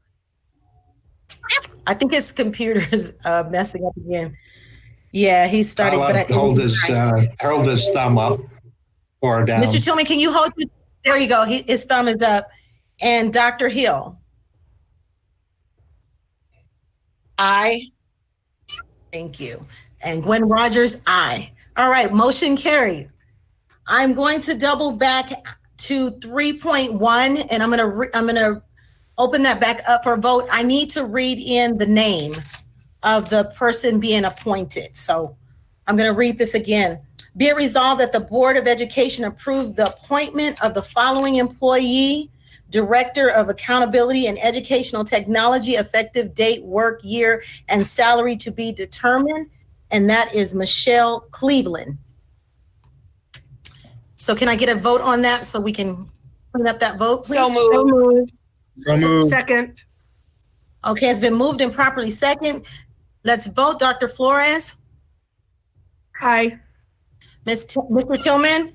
I think his computer is messing up again. Yeah, he's starting. I'll hold his thumb up or down. Mr. Tillman, can you hold it? There you go. His thumb is up. And Dr. Hill? Aye. Thank you. And Gwen Rogers, aye. All right, motion carried. I'm going to double back to 3.1, and I'm gonna open that back up for a vote. I need to read in the name of the person being appointed. So I'm going to read this again. Be it resolved that the Board of Education approve the appointment of the following employee, Director of Accountability and Educational Technology, effective date, work year, and salary to be determined, and that is Michelle Cleveland. So can I get a vote on that so we can clean up that vote, please? So moved. So moved. Second. Okay, it's been moved and properly second. Let's vote. Dr. Flores? Aye. Mr. Tillman?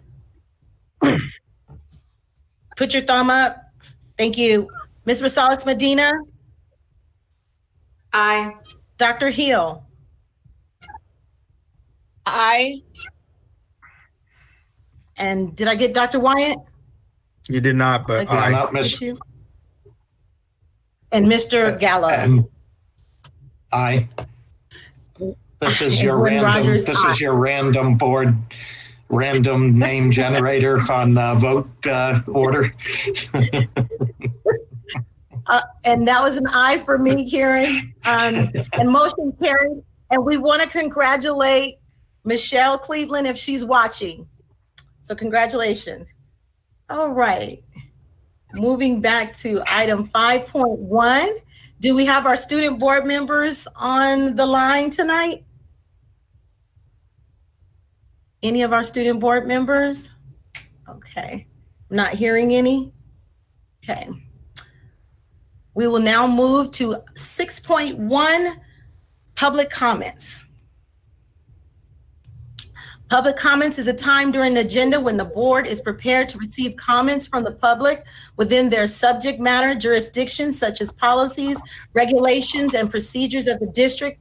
Put your thumb up. Thank you. Ms. Rosales Medina? Aye. Dr. Hill? Aye. And did I get Dr. Wyatt? You did not, but Okay. I. Not Did you? And Mr. Gallo? Aye. This is your Gwen random, Rogers, this aye. is your random board, random name generator on vote order. And that was an aye for me, Karen. And motion carried. And we want to congratulate Michelle Cleveland if she's watching. So congratulations. All right. Moving back to item 5.1. Do we have our student board members on the line tonight? Any of our student board members? Okay. I'm not hearing any. Okay. We will now move to 6.1, public comments. Public comments is a time during the agenda when the board is prepared to receive comments from the public within their subject matter jurisdiction, such as policies, regulations, and procedures of the district,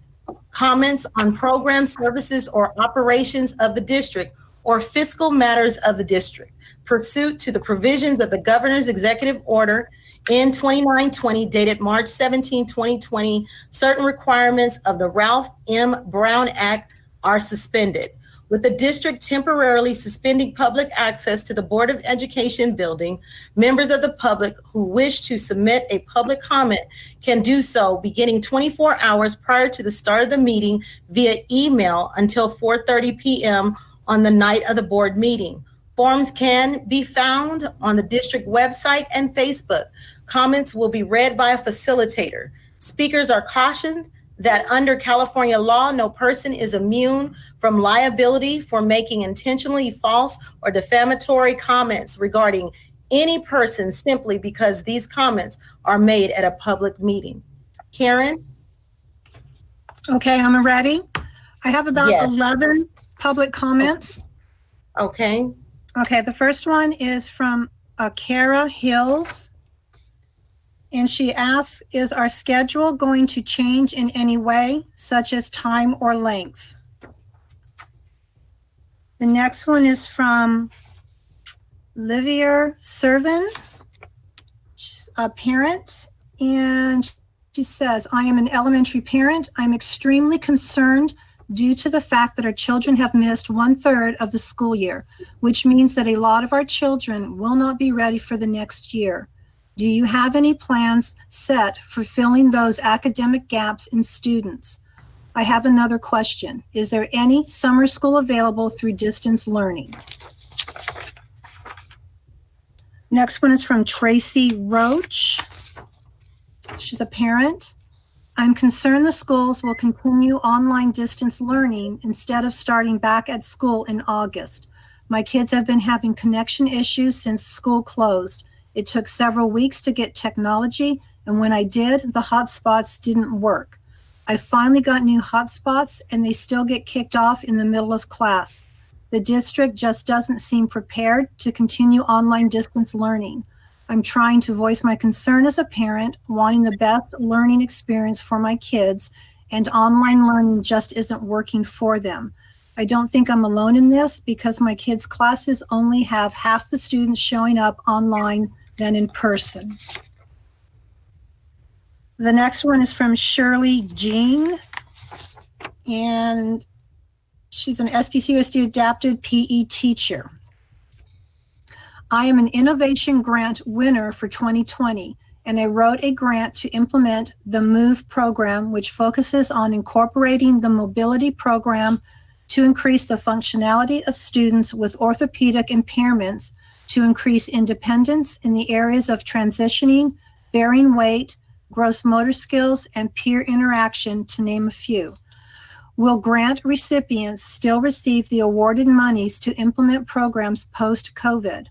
comments on programs, services, or operations of the district, or fiscal matters of the district, pursuant to the provisions of the governor's executive order in 2920 dated March 17, 2020, certain requirements of the Ralph M. Brown Act are suspended. With the district temporarily suspending public access to the Board of Education building, members of the public who wish to submit a public comment can do so beginning 24 hours prior to the start of the meeting via email until 4:30 p.m. on the night of the board meeting. Forms can be found on the district website and Facebook. Comments will be read by a facilitator. Speakers are cautioned that under California law, no person is immune from liability for making intentionally false or defamatory comments regarding any person simply because these comments are made at a public meeting. Karen? Okay, I'm ready. I have about Yes. 11 public comments. Okay. Okay, the first one is from Kara Hills. And she asks, is our schedule going to change in any way, such as time or length? The next one is from Livia Servin, a parent, and she says, I am an elementary parent. I'm extremely concerned due to the fact that our children have missed 1/3 of the school year, which means that a lot of our children will not be ready for the next year. Do you have any plans set for filling those academic gaps in students? I have another question. Is there any summer school available through distance learning? Next one is from Tracy Roach. She's a parent. I'm concerned the schools will continue online distance learning instead of starting back at school in August. My kids have been having connection issues since school closed. It took several weeks to get technology, and when I did, the hotspots didn't work. I finally got new hotspots, and they still get kicked off in the middle of class. The district just doesn't seem prepared to continue online distance learning. I'm trying to voice my concern as a parent, wanting the best learning experience for my kids, and online learning just isn't working for them. I don't think I'm alone in this because my kids' classes only have half the students showing up online than in person. The next one is from Shirley Jean, and she's an SPCUSD adapted PE teacher. I am an innovation grant winner for 2020, and I wrote a grant to implement the MOVE program, which focuses on incorporating the mobility program to increase the functionality of students with orthopedic impairments, to increase independence in the areas of transitioning, bearing weight, gross motor skills, and peer interaction, to name a few. Will grant recipients still receive the awarded monies to implement programs post-COVID?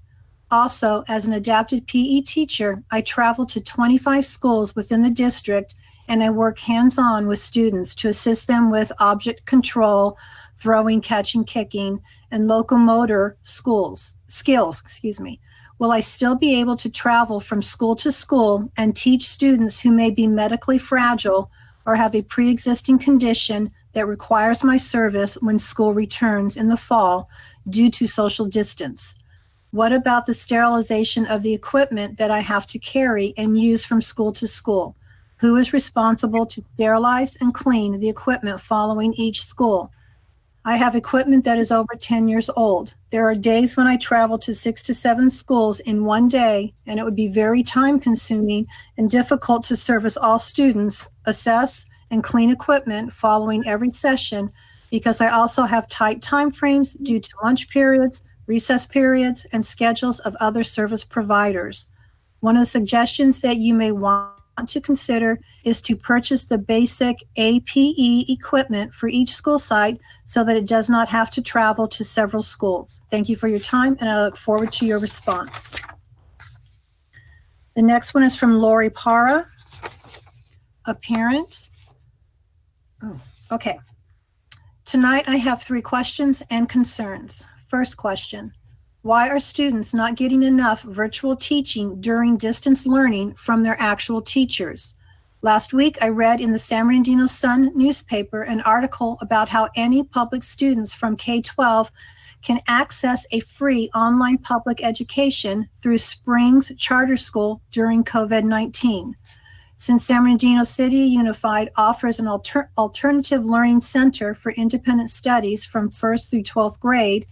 Also, as an adapted PE teacher, I travel to 25 schools within the district, and I work hands-on with students to assist them with object control, throwing, catching, kicking, and locomotor skills. Will I still be able to travel from school to school and teach students who may be medically fragile or have a pre-existing condition that requires my service when school returns in the fall due to social distance? What about the sterilization of the equipment that I have to carry and use from school to school? Who is responsible to sterilize and clean the equipment following each school? I have equipment that is over 10 years old. There are days when I travel to 6 to 7 schools in one day, and it would be very time-consuming and difficult to service all students, assess, and clean equipment following every session, because I also have tight time frames due to lunch periods, recess periods, and schedules of other service providers. One of the suggestions that you may want to consider is to purchase the basic APE equipment for each school site so that it does not have to travel to several schools. Thank you for your time, and I look forward to your response. The next one is from Lori Para, a parent. Oh, okay. Tonight I have 3 questions and concerns. First question, why are students not getting enough virtual teaching during distance learning from their actual teachers? Last week, I read in the San Bernardino Sun newspaper an article about how any public students from K-12 can access a free online public education through Springs Charter School during COVID-19. Since San Bernardino City Unified offers an alternative learning center for independent studies from 1st through 12th grade,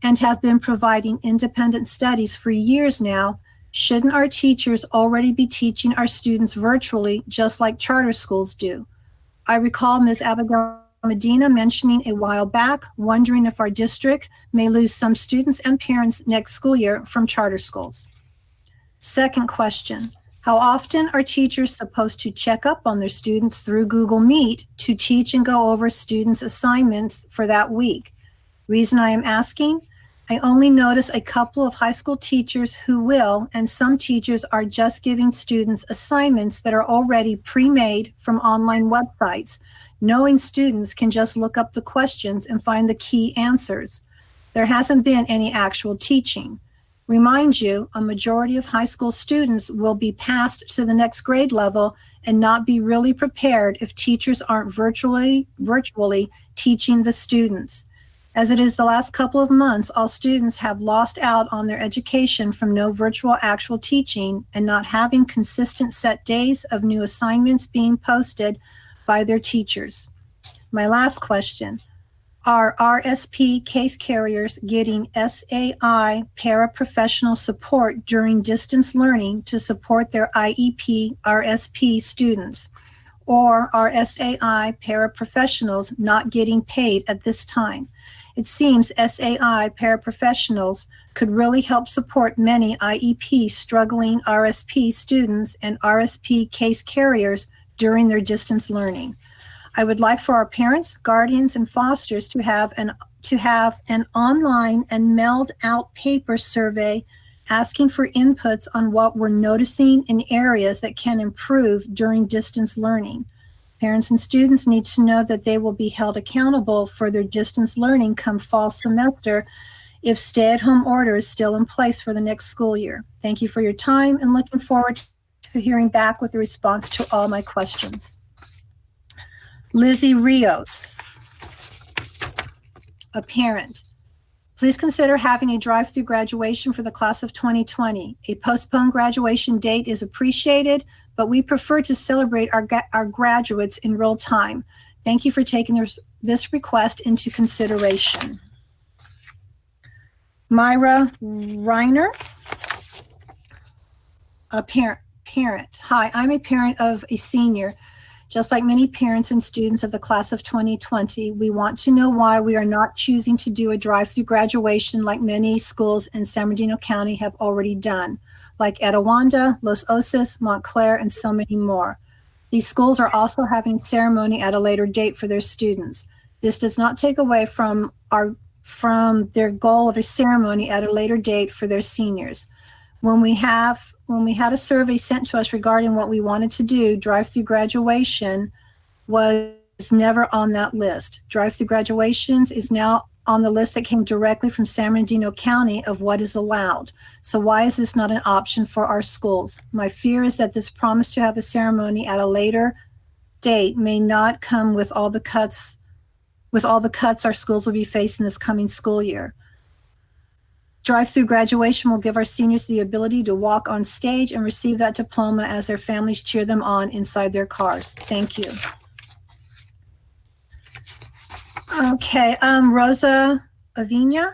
and have been providing independent studies for years now, shouldn't our teachers already be teaching our students virtually just like charter schools do? I recall Ms. Abigail Medina mentioning a while back, wondering if our district may lose some students and parents next school year from charter schools. Second question, how often are teachers supposed to check up on their students through Google Meet to teach and go over students' assignments for that week? Reason I am asking, I only notice a couple of high school teachers who will, and some teachers are just giving students assignments that are already pre-made from online websites, knowing students can just look up the questions and find the key answers. There hasn't been any actual teaching. Remind you, a majority of high school students will be passed to the next grade level and not be really prepared if teachers aren't virtually teaching the students. As it is the last couple of months, all students have lost out on their education from no virtual actual teaching and not having consistent set days of new assignments being posted by their teachers. My last question, are RSP case carriers getting SAI paraprofessional support during distance learning to support their IEP RSP students? Or are SAI paraprofessionals not getting paid at this time? It seems SAI paraprofessionals could really help support many IEP struggling RSP students and RSP case carriers during their distance learning. I would like for our parents, guardians, and fosters to have an online and mailed out paper survey asking for inputs on what we're noticing in areas that can improve during distance learning. Parents and students need to know that they will be held accountable for their distance learning come fall semester if stay-at-home order is still in place for the next school year. Thank you for your time and looking forward to hearing back with a response to all my questions. Lizzie Rios, a parent. Please consider having a drive-through graduation for the class of 2020. A postponed graduation date is appreciated, but we prefer to celebrate our graduates in real time. Thank you for taking this request into consideration. Myra Reiner, a parent. Hi, I'm a parent of a senior. Just like many parents and students of the class of 2020, we want to know why we are not choosing to do a drive-through graduation like many schools in San Bernardino County have already done, like Etiwanda, Los Osos, Montclair, and so many more. These schools are also having ceremony at a later date for their students. This does not take away from their goal of a ceremony at a later date for their seniors. When we had a survey sent to us regarding what we wanted to do, drive-through graduation was never on that list. Drive-through graduations is now on the list that came directly from San Bernardino County of what is allowed. So why is this not an option for our schools? My fear is that this promise to have a ceremony at a later date may not come with all the cuts our schools will be facing this coming school year. Drive-through graduation will give our seniors the ability to walk on stage and receive that diploma as their families cheer them on inside their cars. Thank you. Okay, Rosa Avina,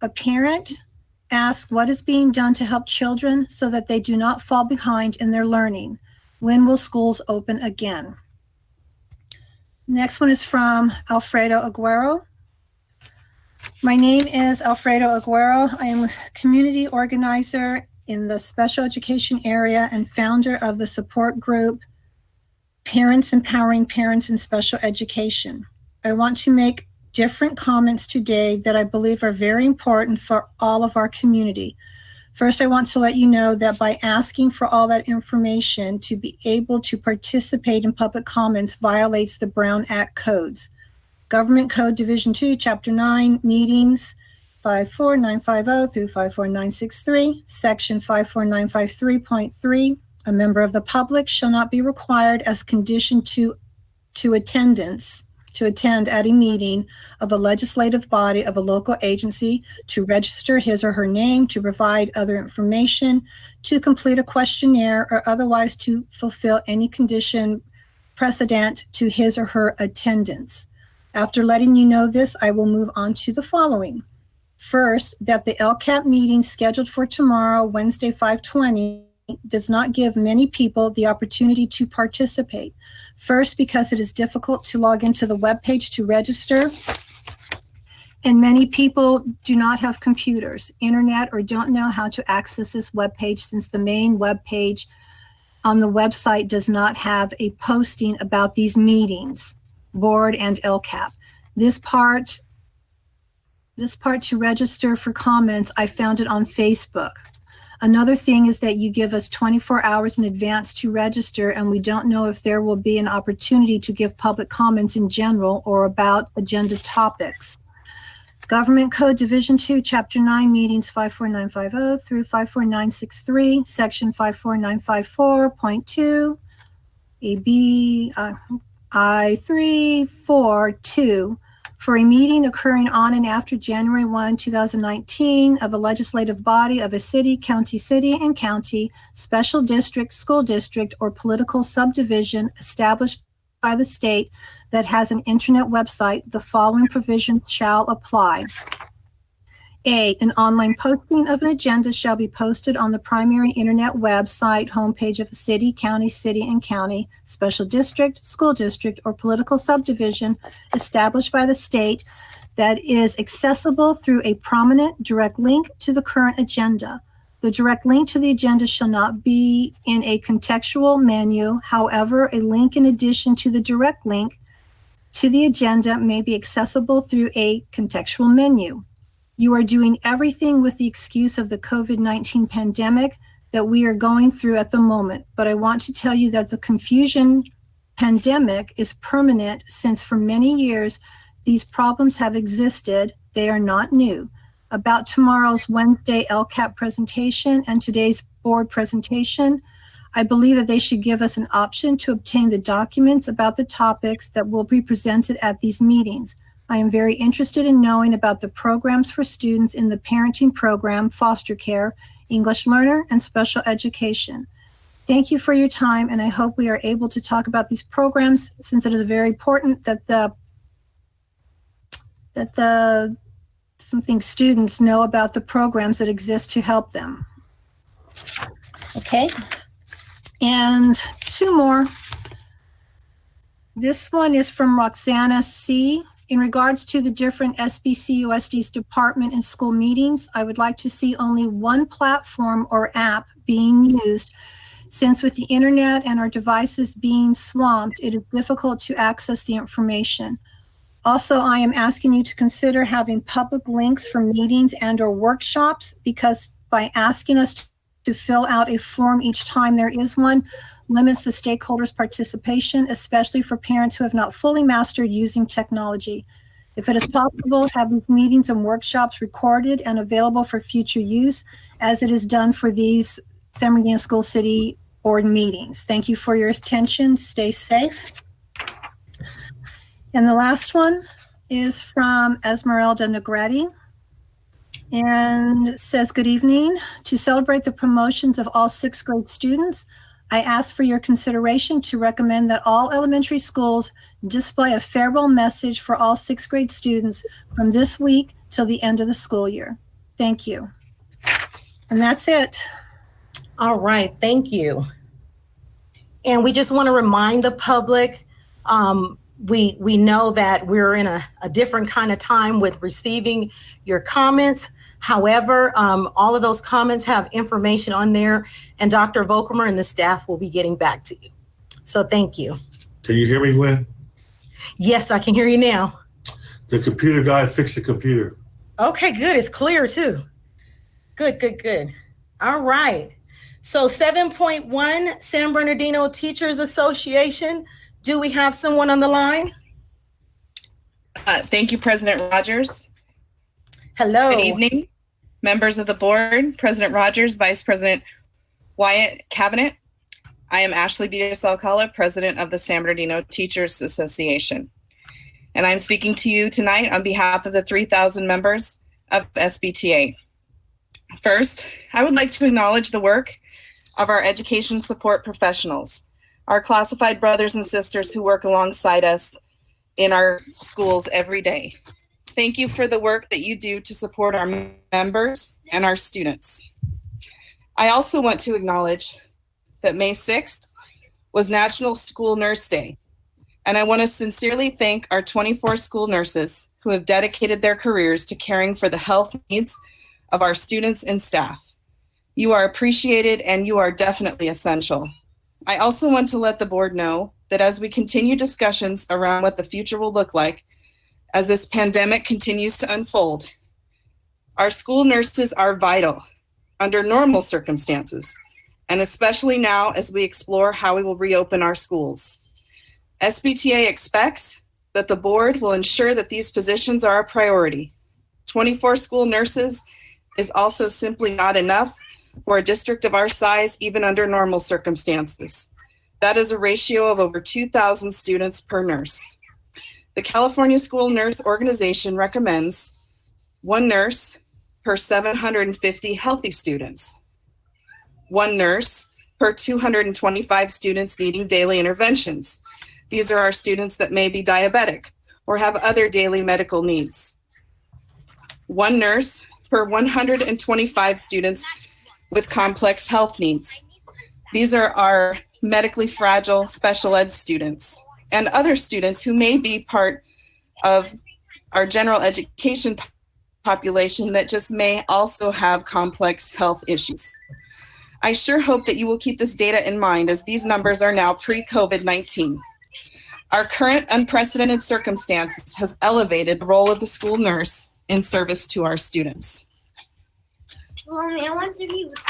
a parent, asked what is being done to help children so that they do not fall behind in their learning. When will schools open again? Next one is from Alfredo Aguero. My name is Alfredo Aguero. I am a community organizer in the special education area and founder of the support group Parents Empowering Parents in Special Education. I want to make different comments today that I believe are very important for all of our community. First, I want to let you know that by asking for all that information to be able to participate in public comments violates the Brown Act codes. Government Code Division 2, Chapter 9, meetings 54950 through 54963, Section 54953.3, a member of the public shall not be required as condition to attend at a meeting of a legislative body of a local agency to register his or her name, to provide other information, to complete a questionnaire, or otherwise to fulfill any condition precedent to his or her attendance. After letting you know this, I will move on to the following. First, that the LCAP meeting scheduled for tomorrow, Wednesday, 5/20, does not give many people the opportunity to participate. First, because it is difficult to log into the webpage to register, and many people do not have computers, internet, or don't know how to access this webpage since the main webpage on the website does not have a posting about these meetings, board and LCAP. This part to register for comments, I found it on Facebook. Another thing is that you give us 24 hours in advance to register, and we don't know if there will be an opportunity to give public comments in general or about agenda topics. Government Code Division 2, Chapter 9, meetings 54950 through 54963, Section 54954.2, AB I342, for a meeting occurring on and after January 1, 2019 of a legislative body of a city, county, special district, school district, or political subdivision established by the state that has an internet website, the following provisions shall apply. A, an online posting of an agenda shall be posted on the primary internet website homepage of a city, county, special district, school district, or political subdivision established by the state that is accessible through a prominent direct link to the current agenda. The direct link to the agenda shall not be in a contextual menu. However, a link in addition to the direct link to the agenda may be accessible through a contextual menu. You are doing everything with the excuse of the COVID-19 pandemic that we are going through at the moment. But I want to tell you that the confusion pandemic is permanent, since for many years these problems have existed. They are not new. About tomorrow's Wednesday LCAP presentation and today's board presentation, I believe that they should give us an option to obtain the documents about the topics that will be presented at these meetings. I am very interested in knowing about the programs for students in the parenting program, foster care, English learner, and special education. Thank you for your time, and I hope we are able to talk about these programs, since it is very important that students know about the programs that exist to help them. Okay, and two more. This one is from Roxana C. In regards to the different SBCUSD's department and school meetings, I would like to see only one platform or app being used, since with the internet and our devices being swamped, it is difficult to access the information. Also, I am asking you to consider having public links for meetings and or workshops, because by asking us to fill out a form each time there is one, limits the stakeholders' participation, especially for parents who have not fully mastered using technology. If it is possible, have these meetings and workshops recorded and available for future use, as it is done for these San Bernardino School City Board meetings. Thank you for your attention. Stay safe. And the last one is from Esmeralda Negrete. And it says, good evening. To celebrate the promotions of all 6th grade students, I ask for your consideration to recommend that all elementary schools display a farewell message for all 6th grade students from this week till the end of the school year. Thank you. And that's it. All right, thank you. And we just want to remind the public, we know that we're in a different kind of time with receiving your comments. However, all of those comments have information on there, and Dr. Volkmer and the staff will be getting back to you. So thank you. Can you hear me, Gwen? Yes, I can hear you now. The computer guy fixed the computer. Okay, good. It's clear too. Good, good, good. All right. So 7.1, San Bernardino Teachers Association. Do we have someone on the line? Thank you, President Rogers. Hello. Good evening, members of the board, President Rogers, Vice President Wyatt, Cabinet. I am Ashley Beatis Alcala, President of the San Bernardino Teachers Association. And I'm speaking to you tonight on behalf of the 3,000 members of SBTA. First, I would like to acknowledge the work of our education support professionals, our classified brothers and sisters who work alongside us in our schools every day. Thank you for the work that you do to support our members and our students. I also want to acknowledge that May 6th was National School Nurse Day, and I want to sincerely thank our 24 school nurses who have dedicated their careers to caring for the health needs of our students and staff. You are appreciated and you are definitely essential. I also want to let the board know that as we continue discussions around what the future will look like as this pandemic continues to unfold, our school nurses are vital under normal circumstances, and especially now as we explore how we will reopen our schools. SBTA expects that the board will ensure that these positions are a priority. 24 school nurses is also simply not enough for a district of our size, even under normal circumstances. That is a ratio of over 2,000 students per nurse. The California School Nurse Organization recommends 1 nurse per 750 healthy students, 1 nurse per 225 students needing daily interventions. These are our students that may be diabetic or have other daily medical needs. 1 nurse per 125 students with complex health needs. These are our medically fragile special ed students and other students who may be part of our general education population that just may also have complex health issues. I sure hope that you will keep this data in mind as these numbers are now pre-COVID-19. Our current unprecedented circumstances has elevated the role of the school nurse in service to our students.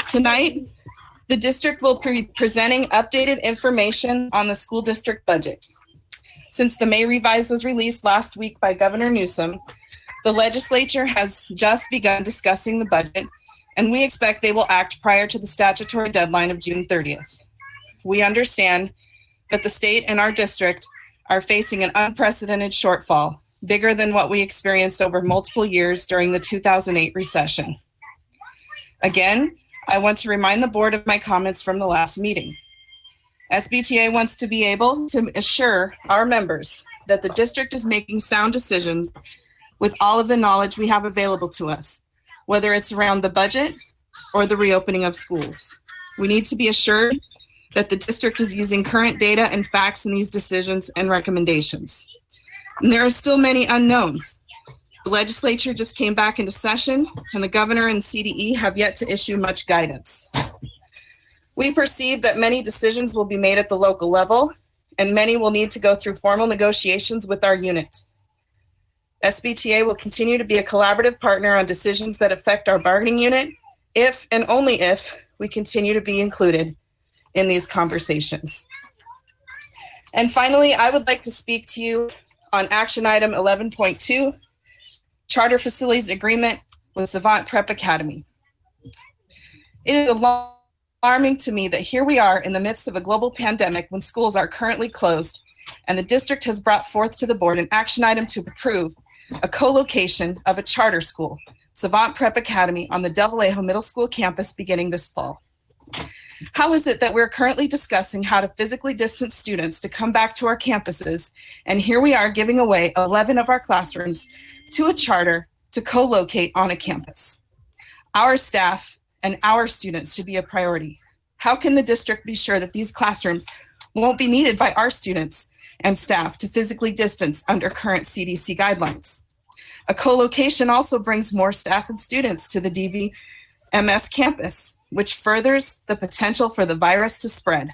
Tonight, the district will be presenting updated information on the school district budget. Since the May revise was released last week by Governor Newsom, the legislature has just begun discussing the budget, and we expect they will act prior to the statutory deadline of June 30th. We understand that the state and our district are facing an unprecedented shortfall, bigger than what we experienced over multiple years during the 2008 recession. Again, I want to remind the board of my comments from the last meeting. SBTA wants to be able to assure our members that the district is making sound decisions with all of the knowledge we have available to us, whether it's around the budget or the reopening of schools. We need to be assured that the district is using current data and facts in these decisions and recommendations. And there are still many unknowns. The legislature just came back into session, and the governor and CDE have yet to issue much guidance. We perceive that many decisions will be made at the local level, and many will need to go through formal negotiations with our unit. SBTA will continue to be a collaborative partner on decisions that affect our bargaining unit, if and only if we continue to be included in these conversations. And finally, I would like to speak to you on action item 11.2, Charter Facilities Agreement with Savant Prep Academy. It is alarming to me that here we are in the midst of a global pandemic when schools are currently closed, and the district has brought forth to the board an action item to approve a co-location of a charter school, Savant Prep Academy, on the Del Vallejo Middle School campus beginning this fall. How is it that we're currently discussing how to physically distance students to come back to our campuses, and here we are giving away 11 of our classrooms to a charter to co-locate on a campus? Our staff and our students should be a priority. How can the district be sure that these classrooms won't be needed by our students and staff to physically distance under current CDC guidelines? A co-location also brings more staff and students to the DVMS campus, which furthers the potential for the virus to spread.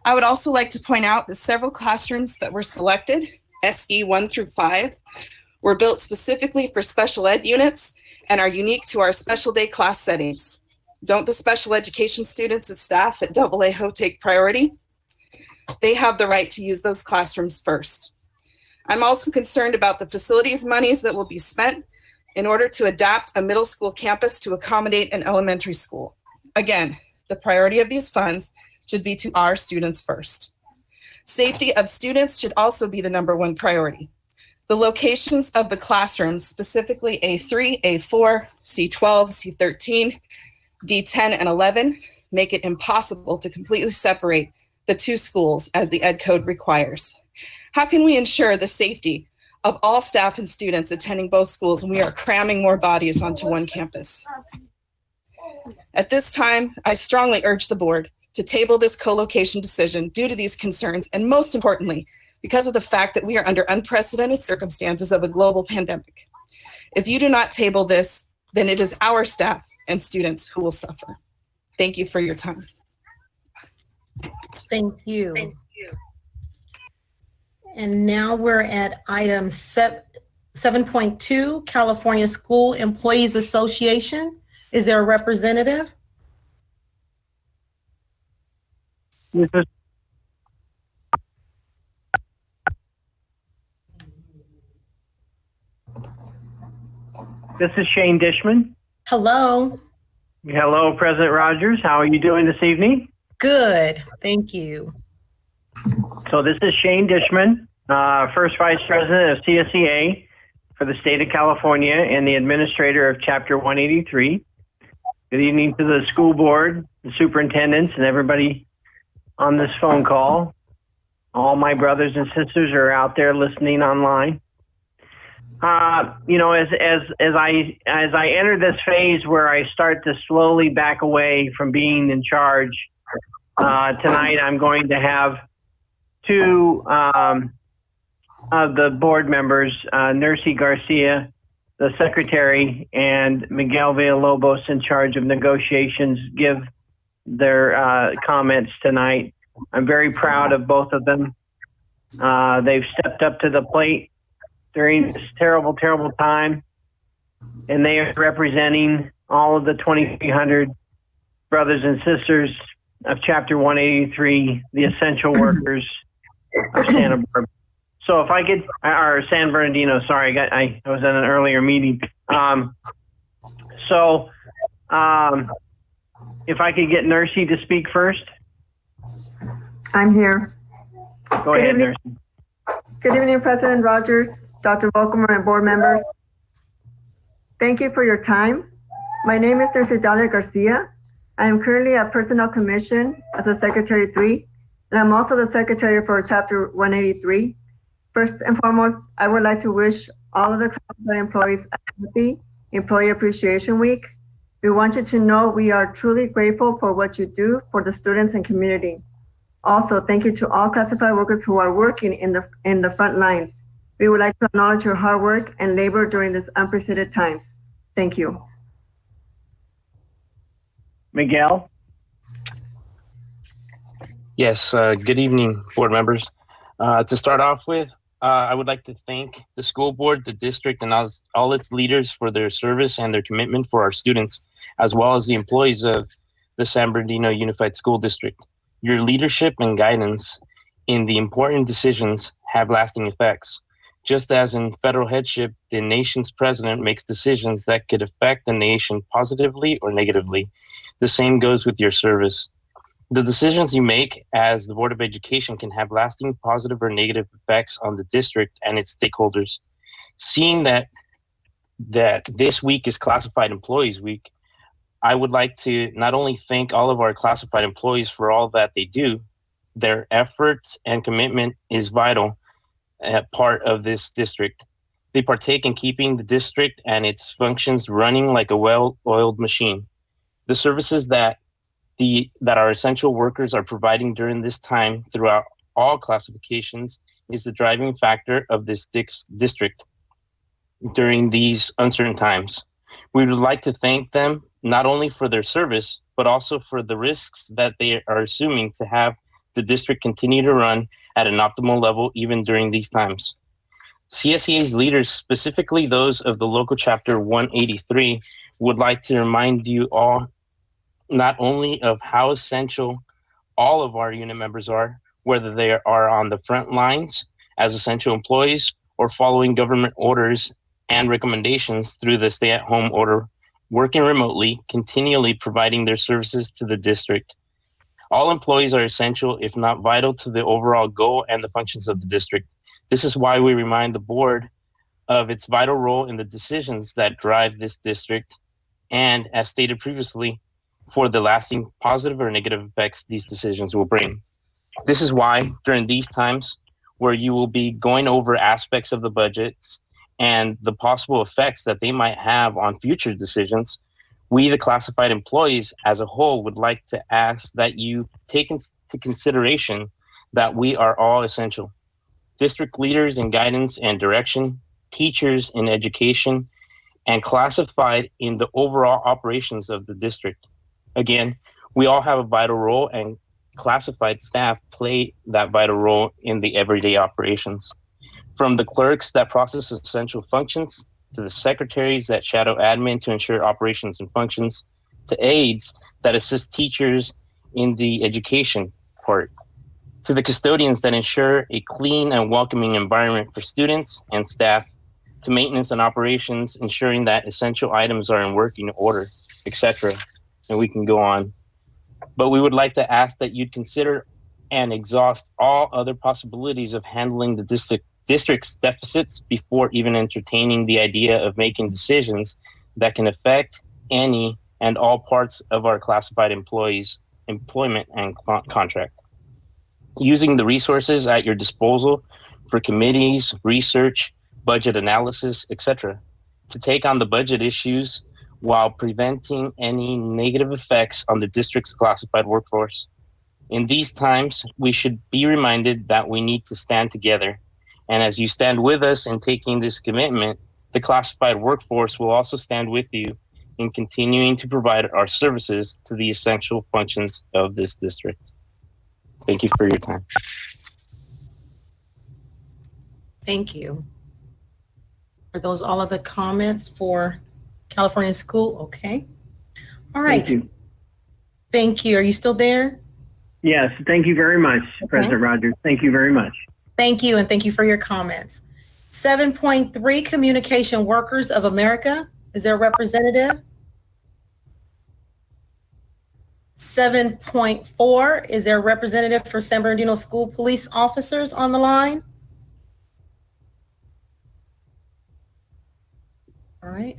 I would also like to point out that several classrooms that were selected, SE 1 through 5, were built specifically for special ed units and are unique to our special day class settings. Don't the special education students and staff at Del Vallejo take priority? They have the right to use those classrooms first. I'm also concerned about the facilities monies that will be spent in order to adapt a middle school campus to accommodate an elementary school. Again, the priority of these funds should be to our students first. Safety of students should also be the #1 priority. The locations of the classrooms, specifically A3, A4, C12, C13, D10, and 11, make it impossible to completely separate the two schools as the Ed Code requires. How can we ensure the safety of all staff and students attending both schools when we are cramming more bodies onto one campus? At this time, I strongly urge the board to table this co-location decision due to these concerns, and most importantly, because of the fact that we are under unprecedented circumstances of a global pandemic. If you do not table this, then it is our staff and students who will suffer. Thank you for your time. Thank you. And now we're at item 7.2, California School Employees Association. Is there a representative? This is Shane Dishman. Hello. Hello, President Rogers. How are you doing this evening? Good, thank you. So this is Shane Dishman, First Vice President of CSEA for the state of California and the administrator of Chapter 183. Good evening to the school board, the superintendents, and everybody on this phone call. All my brothers and sisters are out there listening online. You know, as I enter this phase where I start to slowly back away from being in charge, tonight I'm going to have two of the board members, Nercy Garcia, the secretary, and Miguel Villalobos, in charge of negotiations, give their comments tonight. I'm very proud of both of them. They've stepped up to the plate during this terrible, terrible time, and they are representing all of the 2,300 brothers and sisters of Chapter 183, the essential workers of Santa Barbara. So if I could, or San Bernardino, sorry, I was in an earlier meeting. If I could get Nercy to speak first. I'm here. Go ahead, Nercy. Good evening, President Rogers, Dr. Volkmer, and board members. Thank you for your time. My name is Nercy Dalia Garcia. I am currently at Personnel Commission as a Secretary 3, and I'm also the Secretary for Chapter 183. First and foremost, I would like to wish all of the classified employees a happy Employee Appreciation Week. We want you to know we are truly grateful for what you do for the students and community. Also, thank you to all classified workers who are working in the front lines. We would like to acknowledge your hard work and labor during this unprecedented times. Thank you. Miguel? Yes, good evening, board members. To start off with, I would like to thank the school board, the district, and all its leaders for their service and their commitment for our students, as well as the employees of the San Bernardino Unified School District. Your leadership and guidance in the important decisions have lasting effects. Just as in federal headship, the nation's president makes decisions that could affect the nation positively or negatively. The same goes with your service. The decisions you make as the Board of Education can have lasting positive or negative effects on the district and its stakeholders. Seeing that this week is Classified Employees Week, I would like to not only thank all of our classified employees for all that they do, their efforts and commitment is vital part of this district. They partake in keeping the district and its functions running like a well-oiled machine. The services that our essential workers are providing during this time throughout all classifications is the driving factor of this district during these uncertain times. We would like to thank them not only for their service, but also for the risks that they are assuming to have the district continue to run at an optimal level even during these times. CSEA's leaders, specifically those of the local chapter 183, would like to remind you all not only of how essential all of our unit members are, whether they are on the front lines as essential employees or following government orders and recommendations through the stay-at-home order, working remotely, continually providing their services to the district. All employees are essential, if not vital, to the overall goal and the functions of the district. This is why we remind the board of its vital role in the decisions that drive this district, and as stated previously, for the lasting positive or negative effects these decisions will bring. This is why during these times where you will be going over aspects of the budgets and the possible effects that they might have on future decisions, we, the classified employees as a whole, would like to ask that you take into consideration that we are all essential. District leaders in guidance and direction, teachers in education, and classified in the overall operations of the district. Again, we all have a vital role, and classified staff play that vital role in the everyday operations. From the clerks that process essential functions, to the secretaries that shadow admin to ensure operations and functions, to aides that assist teachers in the education part, to the custodians that ensure a clean and welcoming environment for students and staff, to maintenance and operations, ensuring that essential items are in working order, etc. And we can go on. But we would like to ask that you'd consider and exhaust all other possibilities of handling the district's deficits before even entertaining the idea of making decisions that can affect any and all parts of our classified employees' employment and contract. Using the resources at your disposal for committees, research, budget analysis, etc., to take on the budget issues while preventing any negative effects on the district's classified workforce. In these times, we should be reminded that we need to stand together. And as you stand with us in taking this commitment, the classified workforce will also stand with you in continuing to provide our services to the essential functions of this district. Thank you for your time. Thank you. Are those all of the comments for California School? Okay. All right. Thank you. Thank you. Are you still there? Yes, thank you very much, President Rogers. Thank you very much. Thank you, and thank you for your comments. 7.3, Communication Workers of America. Is there a representative? 7.4, is there a representative for San Bernardino School Police Officers on the line? All right.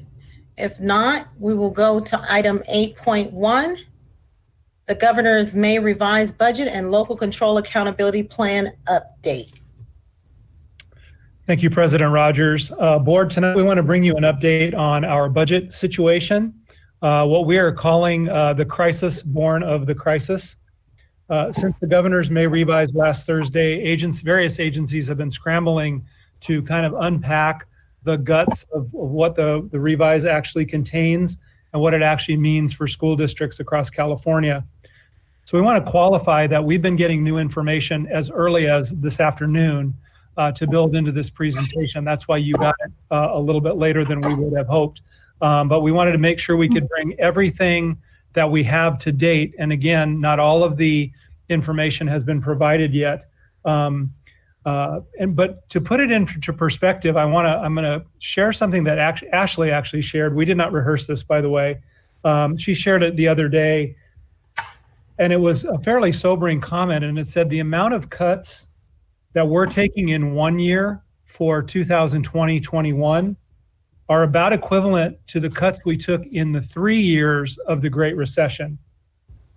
If not, we will go to item 8.1. The governor's May revised budget and local control accountability plan update. Thank you, President Rogers. Board, tonight we want to bring you an update on our budget situation. what we are calling the crisis born of the crisis. Since the governor's May revise last Thursday, various agencies have been scrambling to kind of unpack the guts of what the revise actually contains and what it actually means for school districts across California. So we want to qualify that we've been getting new information as early as this afternoon to build into this presentation. That's why you got it a little bit later than we would have hoped. But we wanted to make sure we could bring everything that we have to date. And again, not all of the information has been provided yet. But to put it into perspective, I'm going to share something that Ashley actually shared. We did not rehearse this, by the way. She shared it the other day, and it was a fairly sobering comment. And it said the amount of cuts that we're taking in 1 year for 2020-21 are about equivalent to the cuts we took in the 3 years of the Great Recession.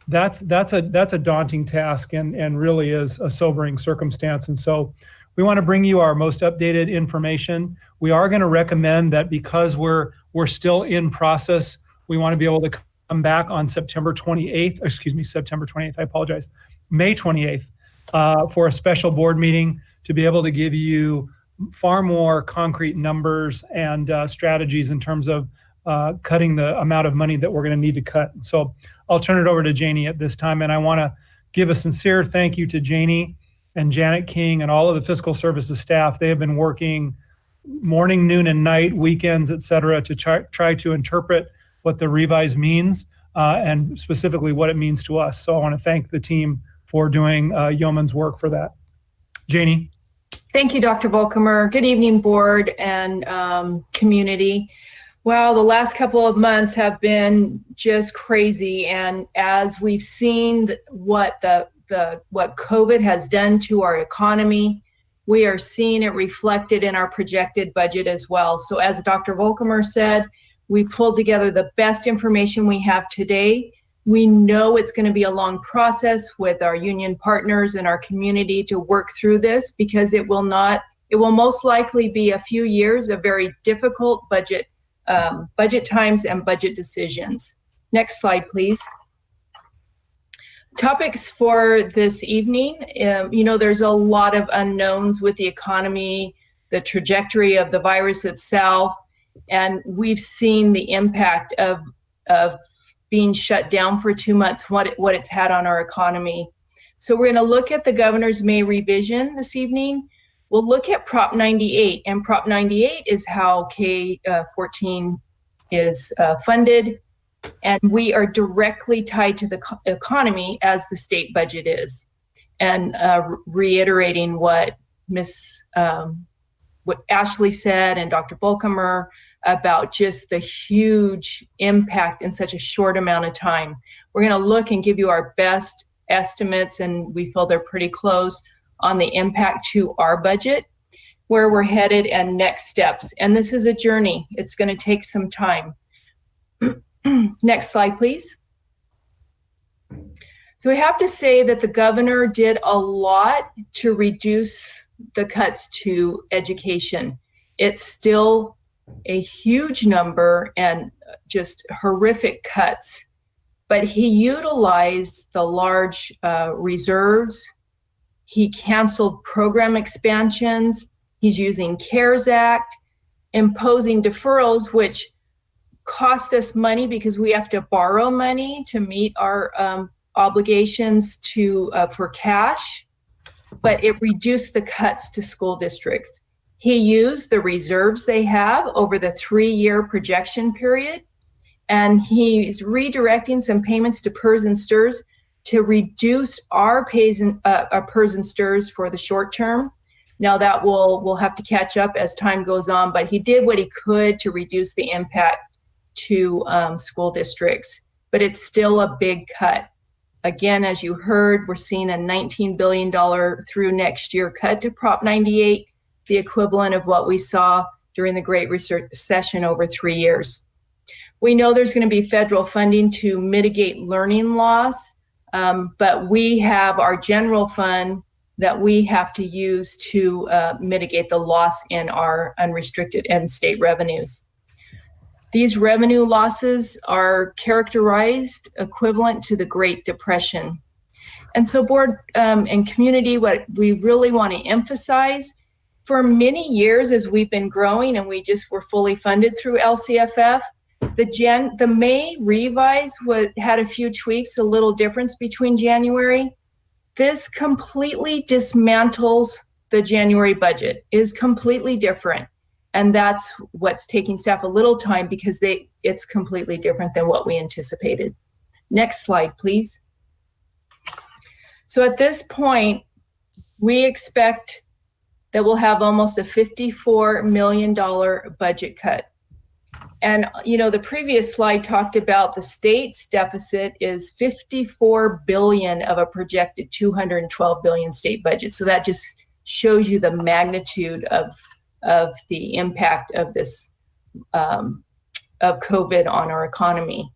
That's a daunting task and really is a sobering circumstance. And so we want to bring you our most updated information. We are going to recommend that because we're still in process, we want to be able to come back on September 28th, I apologize, May 28th for a special board meeting to be able to give you far more concrete numbers and strategies in terms of cutting the amount of money that we're going to need to cut. So I'll turn it over to Janie at this time. And I want to give a sincere thank you to Janie and Janet King and all of the fiscal services staff. They have been working morning, noon, and night, weekends, et cetera, to try to interpret what the revise means and specifically what it means to us. So I want to thank the team for doing yeoman's work for that. Janie. Thank you, Dr. Volkemer. Good evening, board and community. Well, the last couple of months have been just crazy, and as we've seen what what COVID has done to our economy, we are seeing it reflected in our projected budget as well. So as Dr. Volkemer said, we pulled together the best information we have today. We know it's going to be a long process with our union partners and our community to work through this, because it will most likely be a few years of very difficult budget times and budget decisions. Next slide, please. Topics for this evening. There's a lot of unknowns with the economy, the trajectory of the virus itself, and we've seen the impact of being shut down for 2 months, what it's had on our economy. So we're going to look at the governor's May revision this evening. We'll look at Prop 98, and Prop 98 is how K-14 is funded, and we are directly tied to the economy as the state budget is. And reiterating what Ashley said and Dr. Volkemer about just the huge impact in such a short amount of time. We're going to look and give you our best estimates, and we feel they're pretty close on the impact to our budget, where we're headed, and next steps. And this is a journey. It's going to take some time. Next slide, please. So we have to say that the governor did a lot to reduce the cuts to education. It's still a huge number and just horrific cuts, but he utilized the large reserves. He canceled program expansions. He's using CARES Act, imposing deferrals, which cost us money because we have to borrow money to meet our obligations for cash, but it reduced the cuts to school districts. He used the reserves they have over the 3-year projection period, and he's redirecting some payments to PERS and STIRS to reduce our PERS and STIRS for the short term. Now that we'll have to catch up as time goes on, but he did what he could to reduce the impact to school districts, but it's still a big cut. Again, as you heard, we're seeing a $19 billion through next year cut to Prop 98, the equivalent of what we saw during the Great Recession over 3 years. We know there's going to be federal funding to mitigate learning loss, but we have our general fund that we have to use to mitigate the loss in our unrestricted and state revenues. These revenue losses are characterized equivalent to the Great Depression. And so board and community, what we really want to emphasize, for many years as we've been growing and we just were fully funded through LCFF, the May revise had a few tweaks, a little difference between January. This completely dismantles the January budget, is completely different. And that's what's taking staff a little time because it's completely different than what we anticipated. Next slide, please. So at this point, we expect that we'll have almost a $54 million budget cut. And, you know, the previous slide talked about the state's deficit is $54 billion of a projected $212 billion state budget. So that just shows you the magnitude of the impact of this, of COVID on our economy.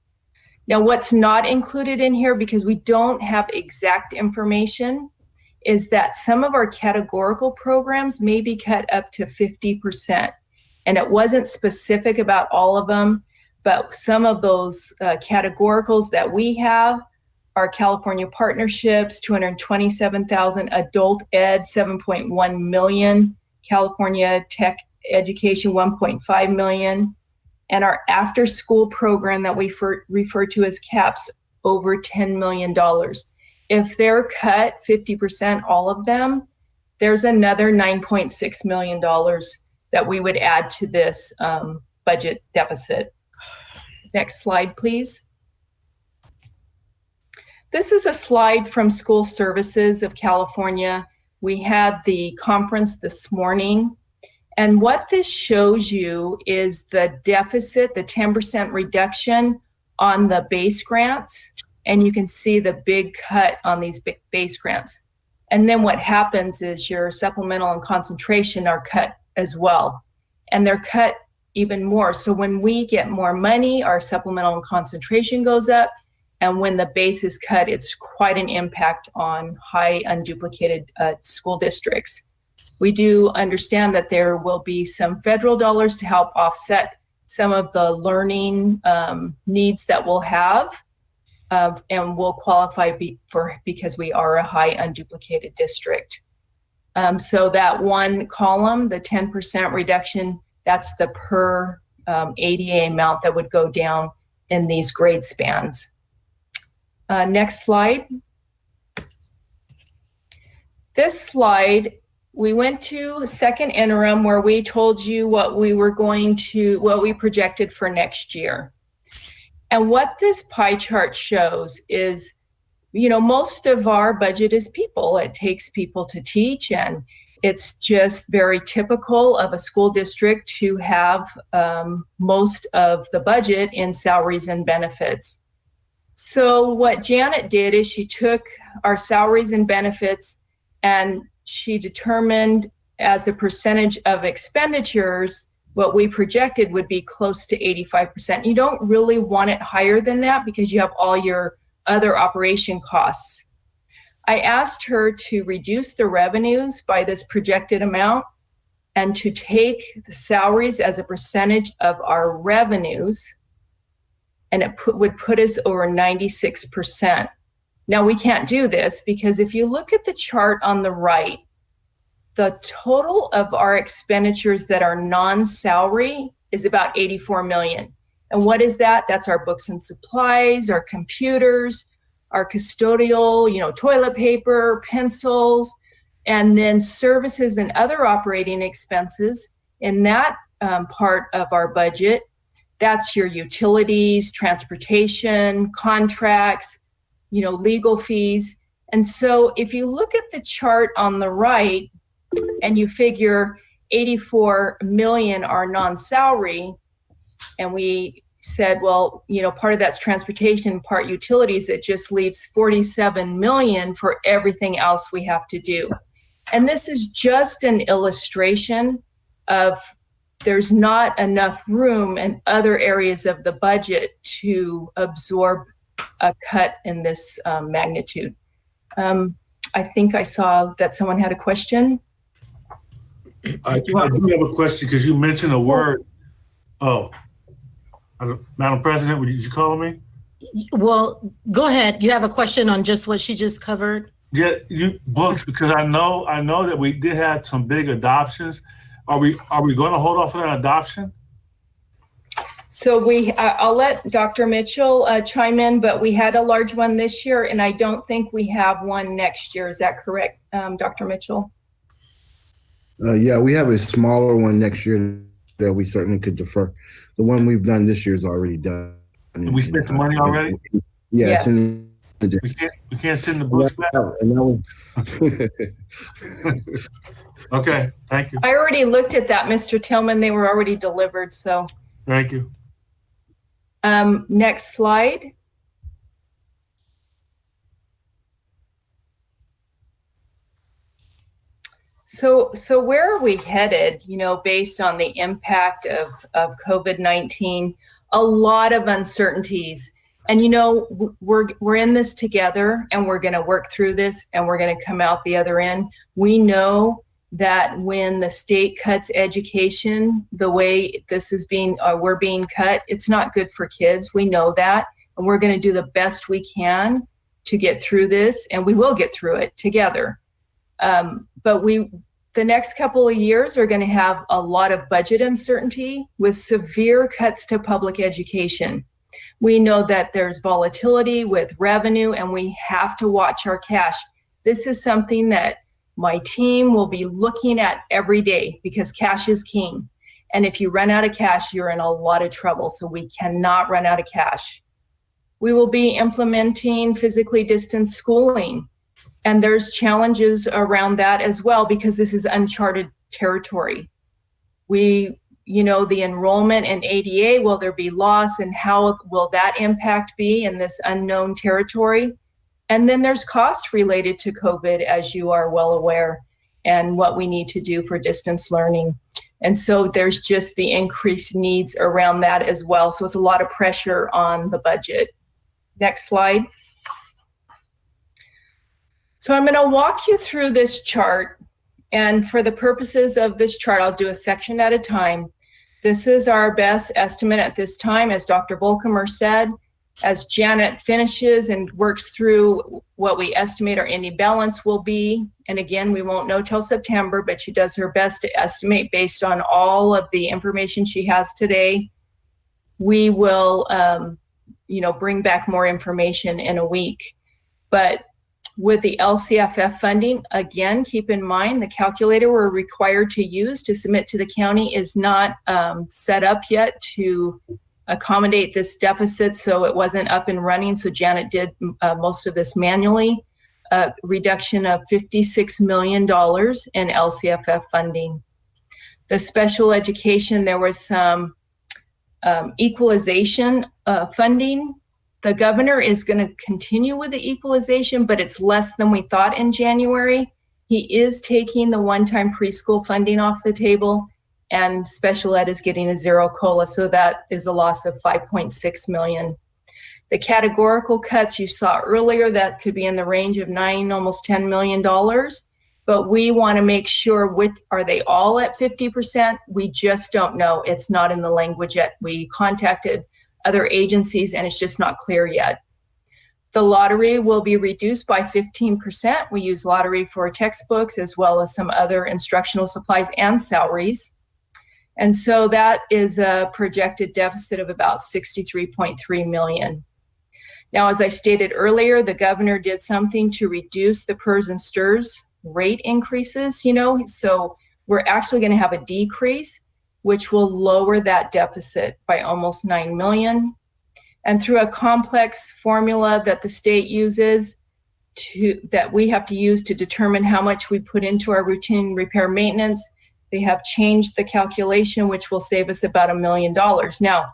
Now, what's not included in here, because we don't have exact information, is that some of our categorical programs may be cut up to 50%. And it wasn't specific about all of them, but some of those categoricals that we have are California Partnerships, $227,000, Adult Ed, $7.1 million, California Tech Education, $1.5 million, and our after-school program that we refer to as CAPS, over $10 million. If they're cut 50%, all of them, there's another $9.6 million that we would add to this budget deficit. Next slide, please. This is a slide from School Services of California. We had the conference this morning. And what this shows you is the deficit, the 10% reduction on the base grants. And you can see the big cut on these big base grants. And then what happens is your supplemental and concentration are cut as well. And they're cut even more. So when we get more money, our supplemental and concentration goes up. And when the base is cut, it's quite an impact on high unduplicated school districts. We do understand that there will be some federal dollars to help offset some of the learning needs that we'll have, and will qualify because we are a high unduplicated district. So that one column, the 10% reduction, that's the per ADA amount that would go down in these grade spans. Next slide. This slide, we went to second interim where we told you what we projected for next year. And what this pie chart shows is, you know, most of our budget is people. It takes people to teach, and it's just very typical of a school district to have most of the budget in salaries and benefits. So what Janet did is she took our salaries and benefits and she determined as a percentage of expenditures, what we projected would be close to 85%. You don't really want it higher than that because you have all your other operation costs. I asked her to reduce the revenues by this projected amount and to take the salaries as a percentage of our revenues, and it would put us over 96%. Now we can't do this because if you look at the chart on the right, the total of our expenditures that are non-salary is about 84 million. And what is that? That's our books and supplies, our computers, our custodial, you know, toilet paper, pencils, and then services and other operating expenses. In that part of our budget, that's your utilities, transportation, contracts, you know, legal fees. And so if you look at the chart on the right and you figure 84 million are non-salary, and we said, well, you know, part of that's transportation, part utilities, it just leaves 47 million for everything else we have to do. And this is just an illustration of there's not enough room in other areas of the budget to absorb a cut in this magnitude. I think I saw that someone had a question. I do have a question because you mentioned a word. Oh, Madam President, would you call me? Well, go ahead. You have a question on just what she just covered? Yeah, you books, because I know that we did have some big adoptions. Are we going to hold off on that adoption? So I'll let Dr. Mitchell chime in, but we had a large one this year, and I don't think we have one next year. Is that correct, Dr. Mitchell? Yeah, we have a smaller one next year that we certainly could defer. The one we've done this year is already done. And we spent the money already? Yeah, Yeah. it's in the We can't send the books back? and that one, Okay, thank you. I already looked at that, Mr. Tillman. They were already delivered, so. Thank you. Next slide. So where are we headed, based on the impact of COVID-19? A lot of uncertainties. And, we're in this together, and we're going to work through this, and we're going to come out the other end. We know that when the state cuts education the way this is we're being cut, it's not good for kids. We know that, and we're going to do the best we can to get through this, and we will get through it together. But the next couple of years are going to have a lot of budget uncertainty with severe cuts to public education. We know that there's volatility with revenue, and we have to watch our cash. This is something that my team will be looking at every day, because cash is king. And if you run out of cash, you're in a lot of trouble. So we cannot run out of cash. We will be implementing physically distanced schooling. And there's challenges around that as well, because this is uncharted territory. The enrollment in ADA, will there be loss, and how will that impact be in this unknown territory? And then there's costs related to COVID, as you are well aware, and what we need to do for distance learning. And so there's just the increased needs around that as well. So it's a lot of pressure on the budget. Next slide. So I'm going to walk you through this chart. And for the purposes of this chart, I'll do a section at a time. This is our best estimate at this time, as Dr. Volkamer said. As Janet finishes and works through what we estimate our ending balance will be, and again, we won't know till September, but she does her best to estimate based on all of the information she has today. We will, bring back more information in a week. But with the LCFF funding, again, keep in mind the calculator we're required to use to submit to the county is not set up yet to accommodate this deficit, so it wasn't up and running. So Janet did most of this manually. A reduction of $56 million in LCFF funding. The special education, there was some equalization funding. The governor is going to continue with the equalization, but it's less than we thought in January. He is taking the one-time preschool funding off the table, and special ed is getting a zero COLA, so that is a loss of $5.6 million. The categorical cuts you saw earlier, that could be in the range of almost $10 million, but we want to make sure, are they all at 50%? We just don't know. It's not in the language yet. We contacted other agencies, and it's just not clear yet. The lottery will be reduced by 15%. We use lottery for textbooks as well as some other instructional supplies and salaries. And so that is a projected deficit of about $63.3 million. Now, as I stated earlier, the governor did something to reduce the PERS and STIRS rate increases, so we're actually going to have a decrease, which will lower that deficit by almost $9 million. And through a complex formula that the state uses that we have to use to determine how much we put into our routine repair maintenance, they have changed the calculation, which will save us about $1 million. Now,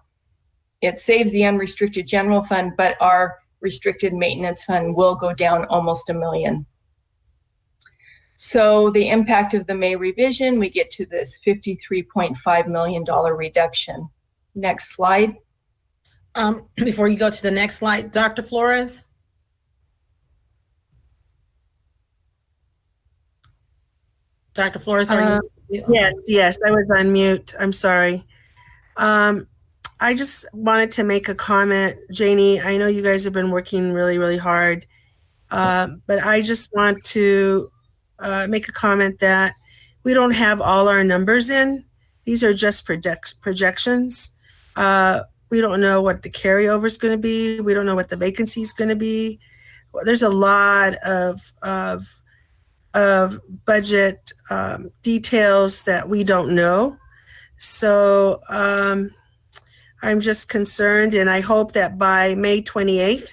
it saves the unrestricted general fund, but our restricted maintenance fund will go down almost $1 million. So the impact of the May revision, we get to this $53.5 million reduction. Next slide. Before you go to the next slide, Dr. Flores. Dr. Flores, are you? Yes, I was on mute. I'm sorry. I just wanted to make a comment, Janie. I know you guys have been working really, really hard, but I just want to make a comment that we don't have all our numbers in. These are just projections. We don't know what the carryover is going to be. We don't know what the vacancy is going to be. There's a lot of budget details that we don't know. So I'm just concerned, and I hope that by May 28th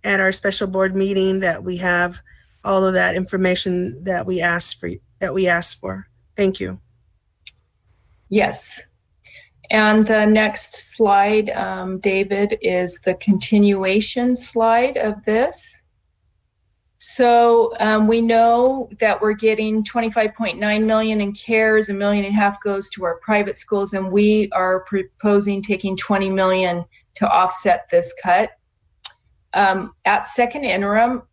at our special board meeting that we have all of that information that we asked for. Thank you. Yes. And the next slide, David, is the continuation slide of this. So we know that we're getting 25.9 million in CARES, $1.5 million goes to our private schools, and we are proposing taking 20 million to offset this cut. At second interim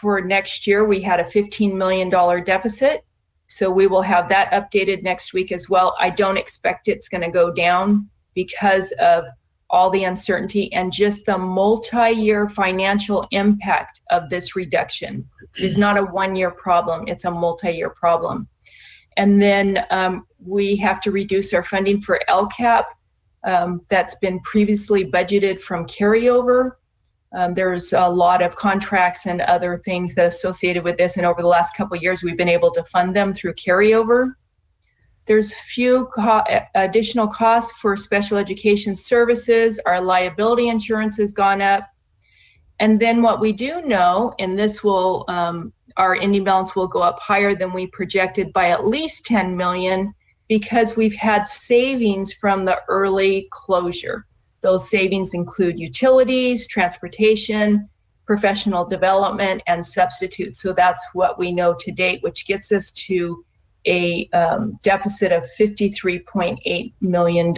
for next year, we had a $15 million deficit. So we will have that updated next week as well. I don't expect it's going to go down because of all the uncertainty and just the multi-year financial impact of this reduction. It is not a one-year problem, it's a multi-year problem. And then we have to reduce our funding for LCAP that's been previously budgeted from carryover. There's a lot of contracts and other things that are associated with this, and over the last couple of years, we've been able to fund them through carryover. There's few additional costs for special education services. Our liability insurance has gone up. And then what we do know, and this will, our ending balance will go up higher than we projected by at least 10 million because we've had savings from the early closure. Those savings include utilities, transportation, professional development, and substitutes. So that's what we know to date, which gets us to a deficit of $53.8 million.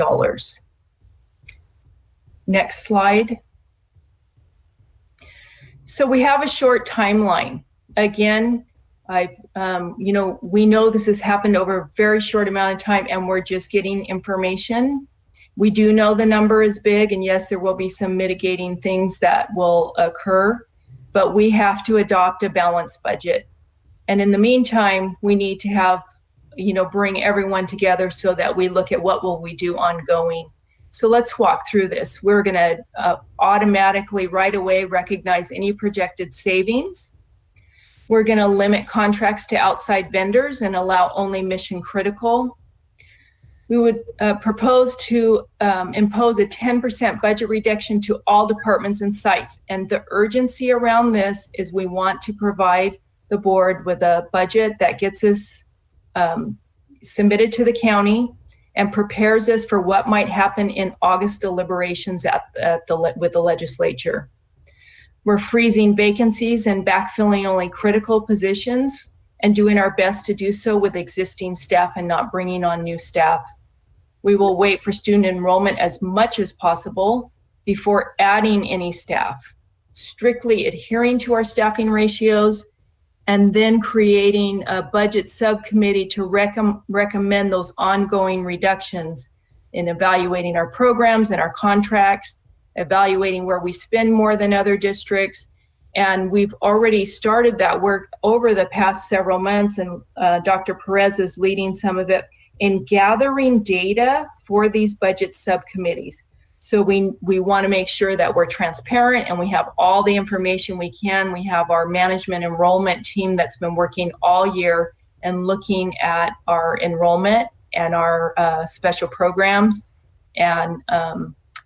Next slide. So we have a short timeline. Again, we know this has happened over a very short amount of time, and we're just getting information. We do know the number is big, and yes, there will be some mitigating things that will occur, but we have to adopt a balanced budget. And in the meantime, we need to have, bring everyone together so that we look at what will we do ongoing. So let's walk through this. We're going to automatically right away recognize any projected savings. We're going to limit contracts to outside vendors and allow only mission critical. We would propose to impose a 10% budget reduction to all departments and sites. And the urgency around this is we want to provide the board with a budget that gets us submitted to the county and prepares us for what might happen in August deliberations with the legislature. We're freezing vacancies and backfilling only critical positions and doing our best to do so with existing staff and not bringing on new staff. We will wait for student enrollment as much as possible before adding any staff, strictly adhering to our staffing ratios, and then creating a budget subcommittee to recommend those ongoing reductions in evaluating our programs and our contracts, evaluating where we spend more than other districts. And we've already started that work over the past several months, and Dr. Perez is leading some of it in gathering data for these budget subcommittees. So we want to make sure that we're transparent and we have all the information we can. We have our management enrollment team that's been working all year and looking at our enrollment and our special programs. And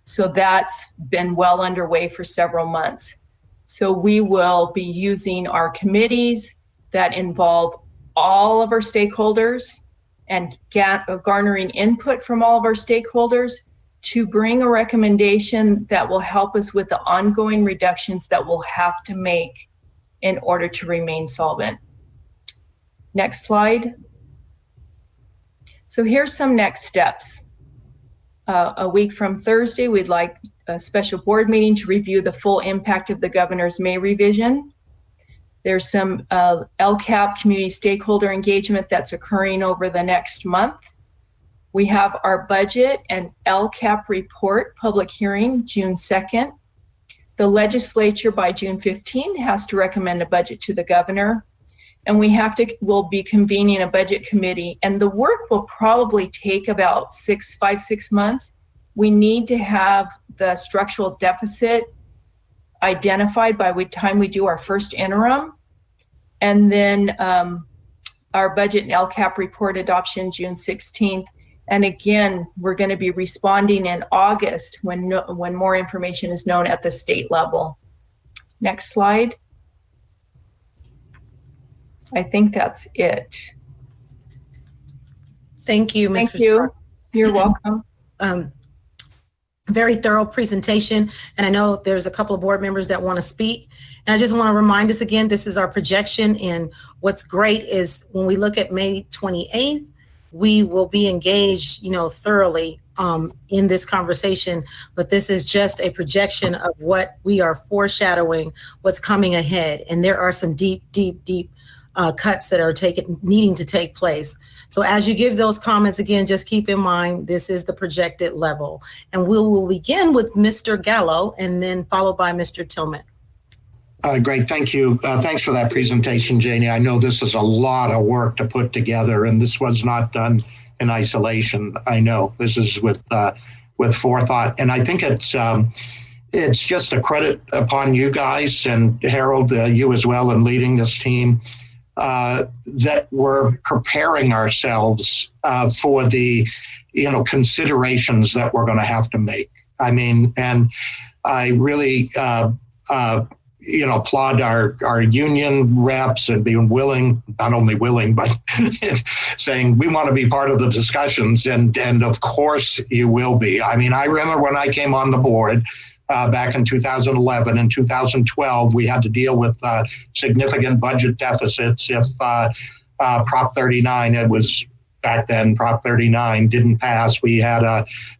so that's been well underway for several months. So we will be using our committees that involve all of our stakeholders and garnering input from all of our stakeholders to bring a recommendation that will help us with the ongoing reductions that we'll have to make in order to remain solvent. Next slide. So here's some next steps. A week from Thursday, we'd like a special board meeting to review the full impact of the governor's May revision. There's some LCAP community stakeholder engagement that's occurring over the next month. We have our budget and LCAP report public hearing June 2nd. The legislature by June 15th has to recommend a budget to the governor. And we'll be convening a budget committee, and the work will probably take about 6 months. We need to have the structural deficit identified by the time we do our first interim. And then our budget and LCAP report adoption June 16th. And again, we're going to be responding in August when more information is known at the state level. Next slide. I think that's it. Thank you, Ms. Thank you. You're welcome. Very thorough presentation. And I know there's a couple of board members that want to speak. And I just want to remind us again, this is our projection. And what's great is when we look at May 28th, we will be engaged, thoroughly in this conversation. But this is just a projection of what we are foreshadowing, what's coming ahead. And there are some deep cuts that are needing to take place. So as you give those comments, again, just keep in mind, this is the projected level. And we will begin with Mr. Gallo and then followed by Mr. Tillman. Great, thank you. Thanks for that presentation, Janie. I know this is a lot of work to put together, and this was not done in isolation. I know this is with forethought, and I think it's just a credit upon you guys and Harold, you as well, in leading this team, that we're preparing ourselves for the considerations that we're going to have to make. I mean, and I really applaud our union reps and being willing, not only willing, but saying we want to be part of the discussions. And of course you will be. I mean, I remember when I came on the board back in 2011 and 2012, we had to deal with significant budget deficits if Prop 39, it was back then, Prop 39 didn't pass. We had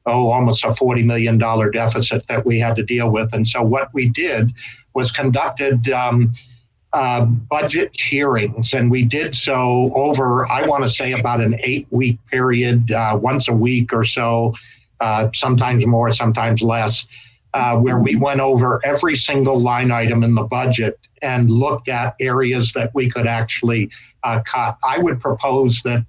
almost a $40 million deficit that we had to deal with. And so what we did was conducted budget hearings, and we did so over, I want to say, about an 8-week period, once a week or so, sometimes more, sometimes less, where we went over every single line item in the budget and looked at areas that we could actually cut. I would propose that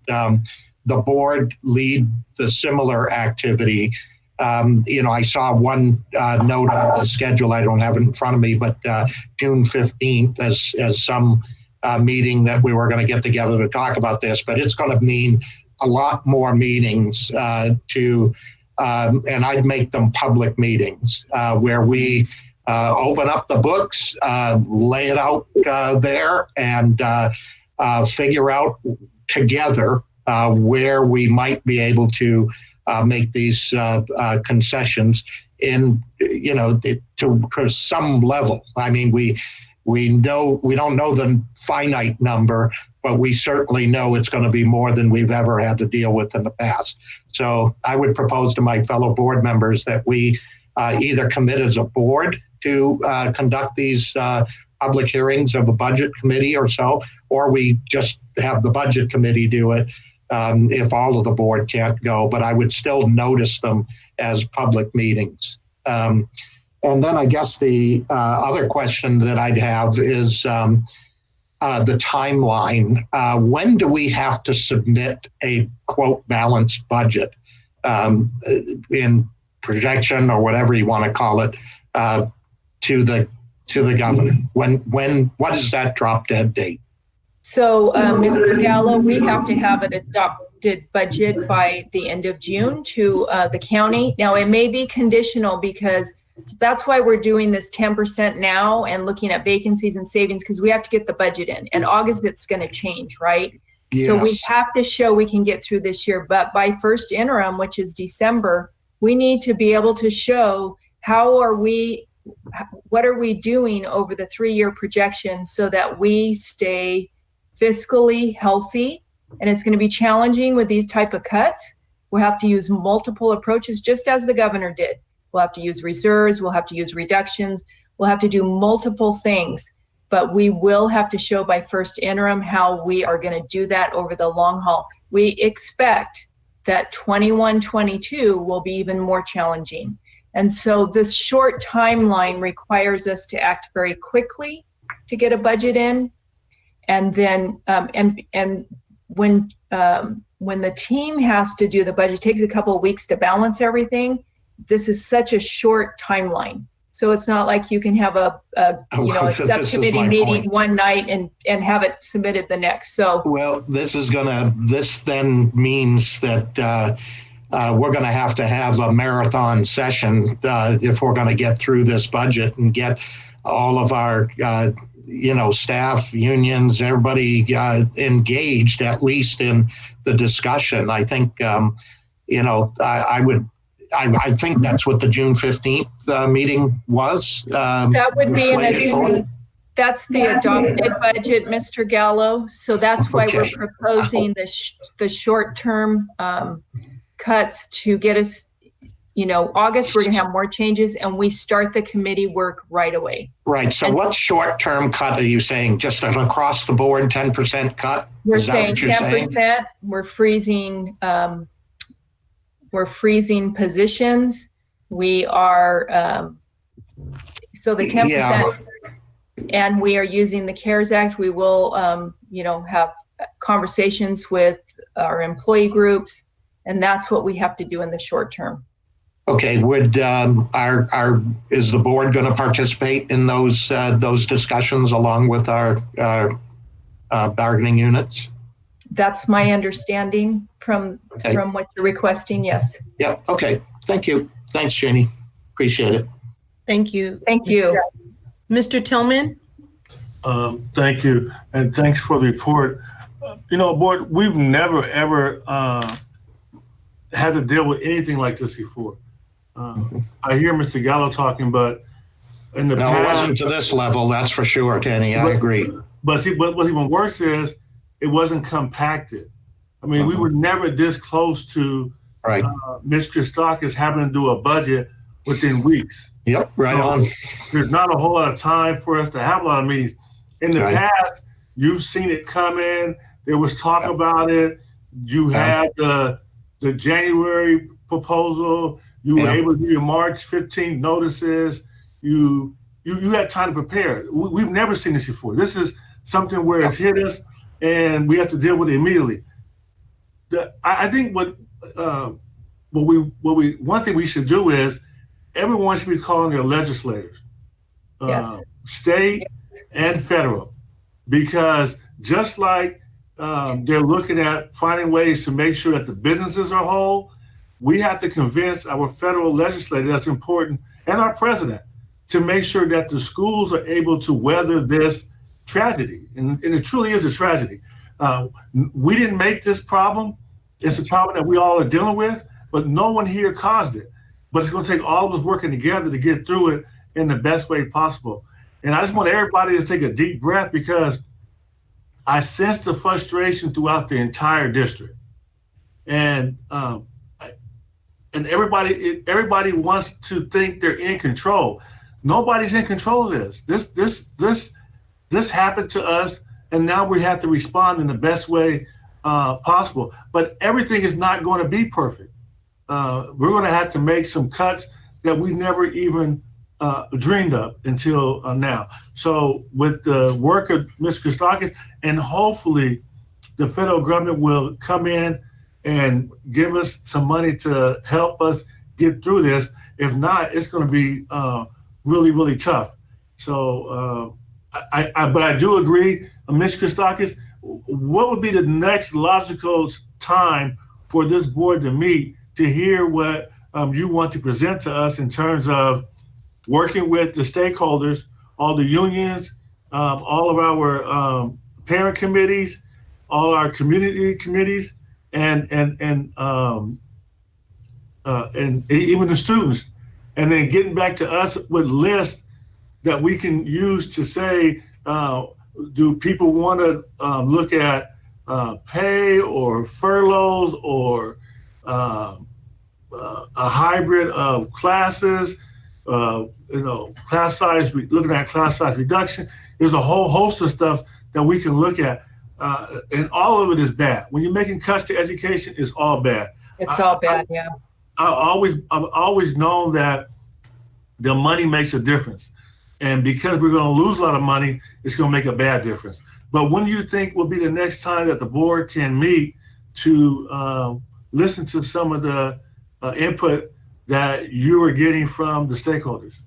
the board lead the similar activity. I saw one note on the schedule. I don't have it in front of me, but June 15th as some meeting that we were going to get together to talk about this. But it's going to mean a lot more meetings and I'd make them public meetings where we open up the books, lay it out there, and figure out together where we might be able to make these concessions in, to some level. I mean, we don't know the finite number, but we certainly know it's going to be more than we've ever had to deal with in the past. So I would propose to my fellow board members that we either commit as a board to conduct these public hearings of a budget committee or so, or we just have the budget committee do it if all of the board can't go, but I would still notice them as public meetings. And then I guess the other question that I'd have is the timeline. When do we have to submit a quote balanced budget in projection or whatever you want to call it to the governor? What is that drop dead date? So, Mr. Gallo, we have to have an adopted budget by the end of June to the county. Now, it may be conditional because that's why we're doing this 10% now and looking at vacancies and savings, because we have to get the budget in. And August, it's going to change, right? Yes. So we have to show we can get through this year. But by first interim, which is December, we need to be able to show what are we doing over the 3-year projection so that we stay fiscally healthy. And it's going to be challenging with these type of cuts. We'll have to use multiple approaches, just as the governor did. We'll have to use reserves, we'll have to use reductions, we'll have to do multiple things, but we will have to show by first interim how we are going to do that over the long haul. We expect that 21-22 will be even more challenging. And so this short timeline requires us to act very quickly to get a budget in. And then, and when the team has to do the budget, it takes a couple of weeks to balance everything. This is such a short timeline. So it's not like you can have a subcommittee meeting one night and have it submitted the next. So well, this then means that we're going to have a marathon session if we're going to get through this budget and get all of our staff, unions, everybody engaged at least in the discussion. I think I think that's what the June 15th meeting was. That would be that's the adopted budget, Mr. Gallo. So that's why we're proposing the short-term cuts to get us, August, we're going to have more changes and we start the committee work right away. Right. So what short-term cut are you saying? Just an across the board 10% cut? We're saying 10%. We're freezing positions. We are, so the 10%, yeah. And we are using the CARES Act. We will, have conversations with our employee groups, and that's what we have to do in the short term. Okay, would is the board going to participate in those discussions along with our bargaining units? That's my understanding from what you're requesting. Yes. Yeah. Okay. Thank you. Thanks, Jenny. Appreciate it. Thank you. Thank you. Mr. Tillman? Thank you. And thanks for the report. Board, we've never, ever had to deal with anything like this before. I hear Mr. Gallo talking, but in the past, it wasn't to this level, that's for sure, Kenny. I agree. But see, what's even worse is it wasn't compacted. I mean, we were never this close to Ms. Christakis having to do a budget within weeks. Yep, right on. There's not a whole lot of time for us to have a lot of meetings. In the past, you've seen it come in. There was talk about it. You had the January proposal. You were able to do your March 15th notices. You had time to prepare. We've never seen this before. This is something where it's hit us and we have to deal with it immediately. I think one thing we should do is everyone should be calling their legislators, state and federal, because just like they're looking at finding ways to make sure that the businesses are whole, we have to convince our federal legislator that's important and our president to make sure that the schools are able to weather this tragedy. And it truly is a tragedy. We didn't make this problem. It's a problem that we all are dealing with, but no one here caused it. But it's going to take all of us working together to get through it in the best way possible. And I just want everybody to take a deep breath, because I sense the frustration throughout the entire district. And everybody wants to think they're in control. Nobody's in control of this. This happened to us, and now we have to respond in the best way possible. But everything is not going to be perfect. We're going to have to make some cuts that we never even dreamed of until now. So with the work of Ms. Christakis, and hopefully the federal government will come in and give us some money to help us get through this. If not, it's going to be really, really tough. So, but I do agree, Ms. Christakis, what would be the next logical time for this board to meet to hear what you want to present to us in terms of working with the stakeholders, all the unions, all of our parent committees, all our community committees, and even the students, and then getting back to us with lists that we can use to say, do people want to look at pay or furloughs or a hybrid of classes, class size, looking at class size reduction. There's a whole host of stuff that we can look at, and all of it is bad. When you're making cuts to education, it's all bad. It's all bad, yeah. I've always known that the money makes a difference. And because we're going to lose a lot of money, it's going to make a bad difference. But when do you think will be the next time that the board can meet to listen to some of the input that you are getting from the stakeholders?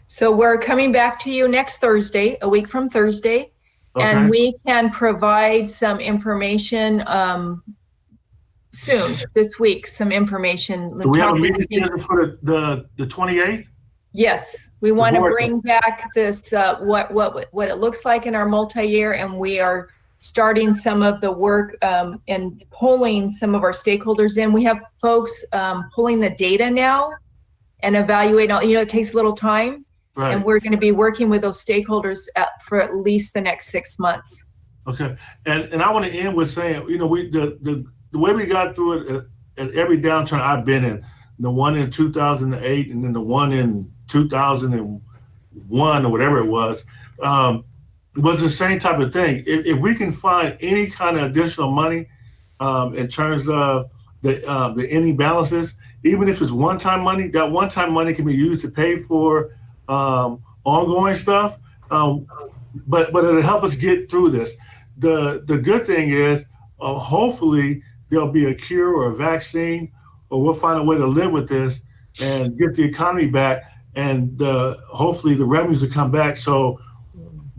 So we're coming back to you next Thursday, a week from Thursday, and we can provide some information soon, this week, some information. Do we have a meeting scheduled for the 28th? Yes, we want to bring back this, what it looks like in our multi-year, and we are starting some of the work and pulling some of our stakeholders in. We have folks pulling the data now and evaluating, it takes a little time. Right. And we're going to be working with those stakeholders for at least the next 6 months. Okay. And I want to end with saying, the way we got through it at every downturn I've been in, the one in 2008 and then the one in 2001 or whatever it was the same type of thing. If we can find any kind of additional money in terms of the ending balances, even if it's one-time money, that one-time money can be used to pay for ongoing stuff, but it'll help us get through this. The good thing is, hopefully there'll be a cure or a vaccine, or we'll find a way to live with this and get the economy back, and hopefully the revenues will come back, so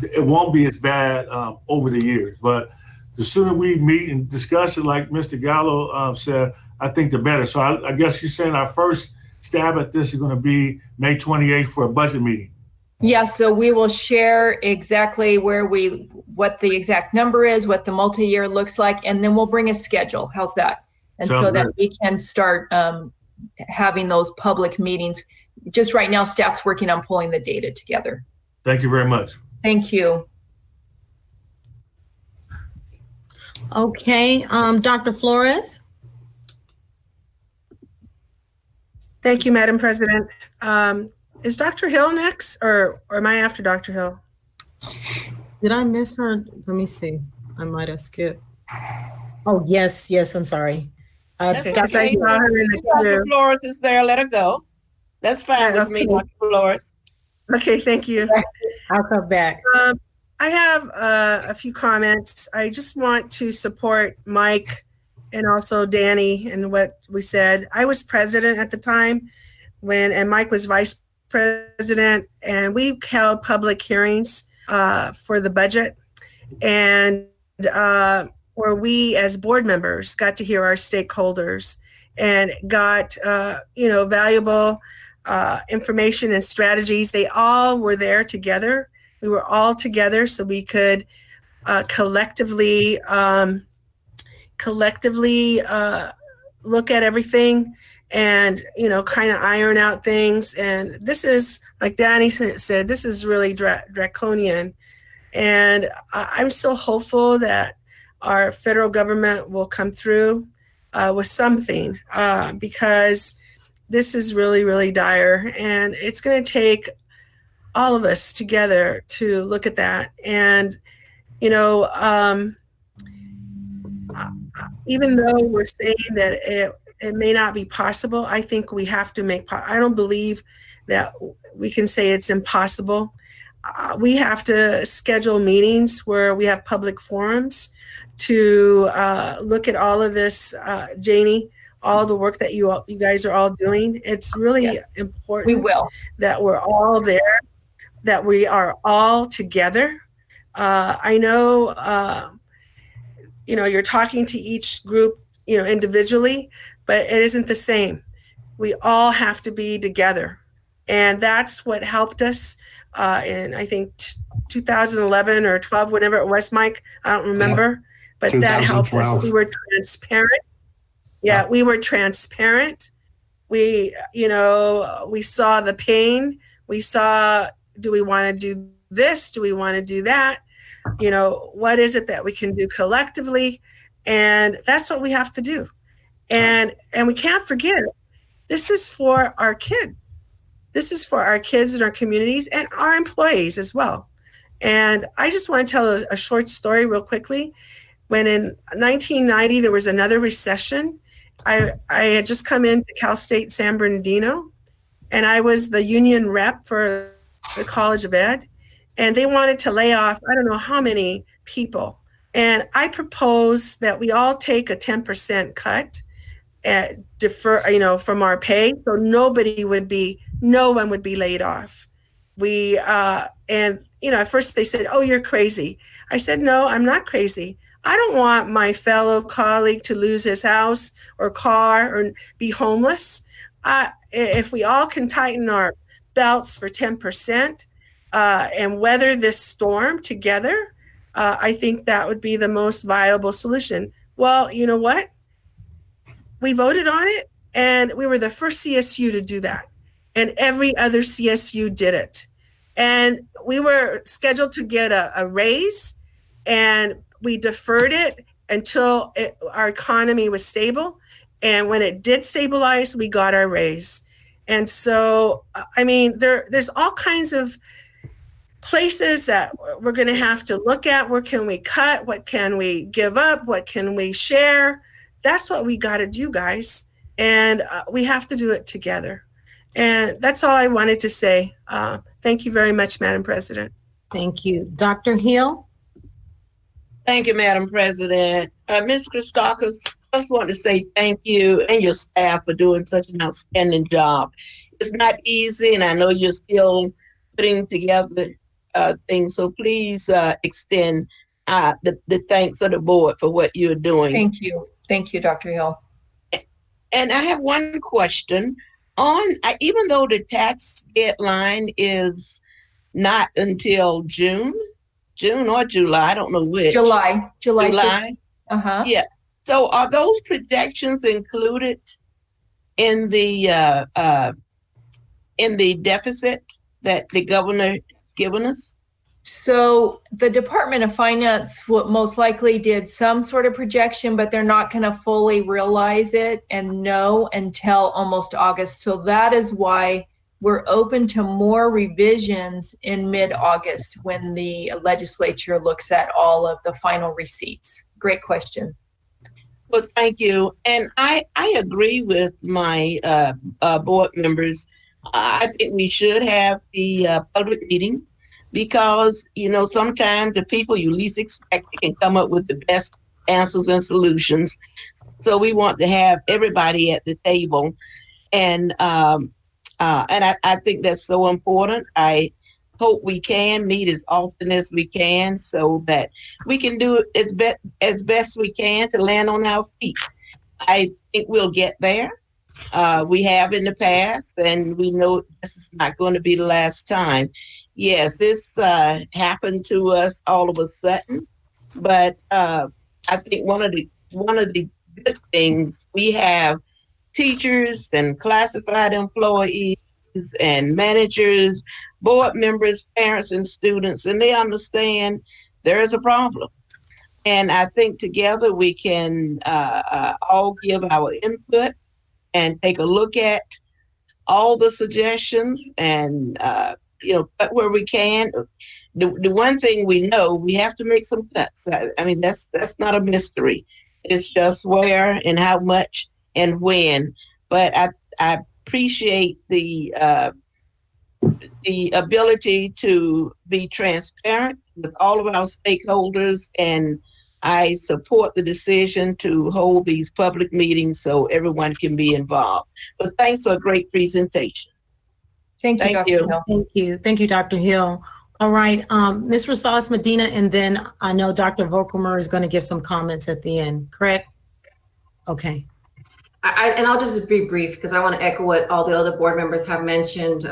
it won't be as bad over the years. But the sooner we meet and discuss it, like Mr. Gallo said, I think the better. So I guess you're saying our first stab at this is going to be May 28th for a budget meeting. Yeah, so we will share exactly what the exact number is, what the multi-year looks like, and then we'll bring a schedule. How's that? And Sounds so good. That we can start having those public meetings. Just right now, staff's working on pulling the data together. Thank you very much. Thank you. Okay, Dr. Flores. Thank you, Madam President. Is Dr. Hill next, or am I after Dr. Hill? Did I miss her? Let me see. I might have skipped. Oh, yes, I'm sorry. Dr. Flores is there. Let her go. That's fine with me, Dr. Flores. Okay, thank you. I'll come back. I have a few comments. I just want to support Mike and also Danny and what we said. I was president at the time and Mike was vice president, and we held public hearings for the budget, and where we as board members got to hear our stakeholders and got valuable information and strategies. They all were there together. We were all together so we could collectively look at everything and kind of iron out things. And this is, like Danny said, this is really draconian, and I'm so hopeful that our federal government will come through with something, because this is really, really dire, and it's going to take all of us together to look at that. And even though we're saying that it may not be possible, I think we have to I don't believe that we can say it's impossible. We have to schedule meetings where we have public forums to look at all of this, Janie, all the work that you guys are all doing. It's really important that we're all there, that we are all together. I know, you're talking to each group, individually, but it isn't the same. We all have to be together. And that's what helped us in, I think, 2011 or 12, whatever it was, Mike. I don't remember, but that helped us. We were transparent. Yeah, we were transparent. We saw the pain. We saw, do we want to do this? Do we want to do that? What is it that we can do collectively? And that's what we have to do. And we can't forget, this is for our kids. This is for our kids and our communities and our employees as well. And I just want to tell a short story real quickly. When in 1990, there was another recession, I had just come into Cal State San Bernardino, and I was the union rep for the College of Ed, and they wanted to lay off I don't know how many people. And I proposed that we all take a 10% cut and defer, from our pay, so no one would be laid off. At first they said, "Oh, you're crazy." I said, "No, I'm not crazy. I don't want my fellow colleague to lose his house or car or be homeless. If we all can tighten our belts for 10% and weather this storm together, I think that would be the most viable solution." Well, you know what? We voted on it, and we were the first CSU to do that. And every other CSU did it. And we were scheduled to get a raise, and we deferred it until our economy was stable. And when it did stabilize, we got our raise. And so, there's all kinds of places that we're going to have to look at. Where can we cut? What can we give up? What can we share? That's what we got to do, guys. And we have to do it together. And that's all I wanted to say. Thank you very much, Madam President. Thank you. Dr. Hill? Thank you, Madam President. Ms. Christakis, I just want to say thank you and your staff for doing such an outstanding job. It's not easy, and I know you're still putting together things, so please extend the thanks of the board for what you're doing. Thank you. Thank you, Dr. Hill. And I have one question. Even though the tax deadline is not until June or July, I don't know which. July. Uh-huh. Yeah. So are those projections included in the deficit that the governor has given us? So the Department of Finance most likely did some sort of projection, but they're not going to fully realize it and know until almost August. So that is why we're open to more revisions in mid-August when the legislature looks at all of the final receipts. Great question. Well, thank you. And I agree with my board members. I think we should have the public meeting, because, sometimes the people you least expect can come up with the best answers and solutions. So we want to have everybody at the table. And I think that's so important. I hope we can meet as often as we can so that we can do it as best we can to land on our feet. I think we'll get there. We have in the past, and we know this is not going to be the last time. Yes, this happened to us all of a sudden, but I think one of the good things, we have teachers and classified employees and managers, board members, parents, and students, and they understand there is a problem. And I think together we can all give our input and take a look at all the suggestions and cut where we can. The one thing we know, we have to make some cuts. That's not a mystery. It's just where and how much and when. But I appreciate the ability to be transparent with all of our stakeholders, and I support the decision to hold these public meetings so everyone can be involved. But thanks for a great presentation. Thank you, Dr. Hill. Thank you. Thank you, Dr. Hill. All right, Ms. Rosales Medina, and then I know Dr. Volkemer is going to give some comments at the end, correct? Okay. And I'll just be brief because I want to echo what all the other board members have mentioned.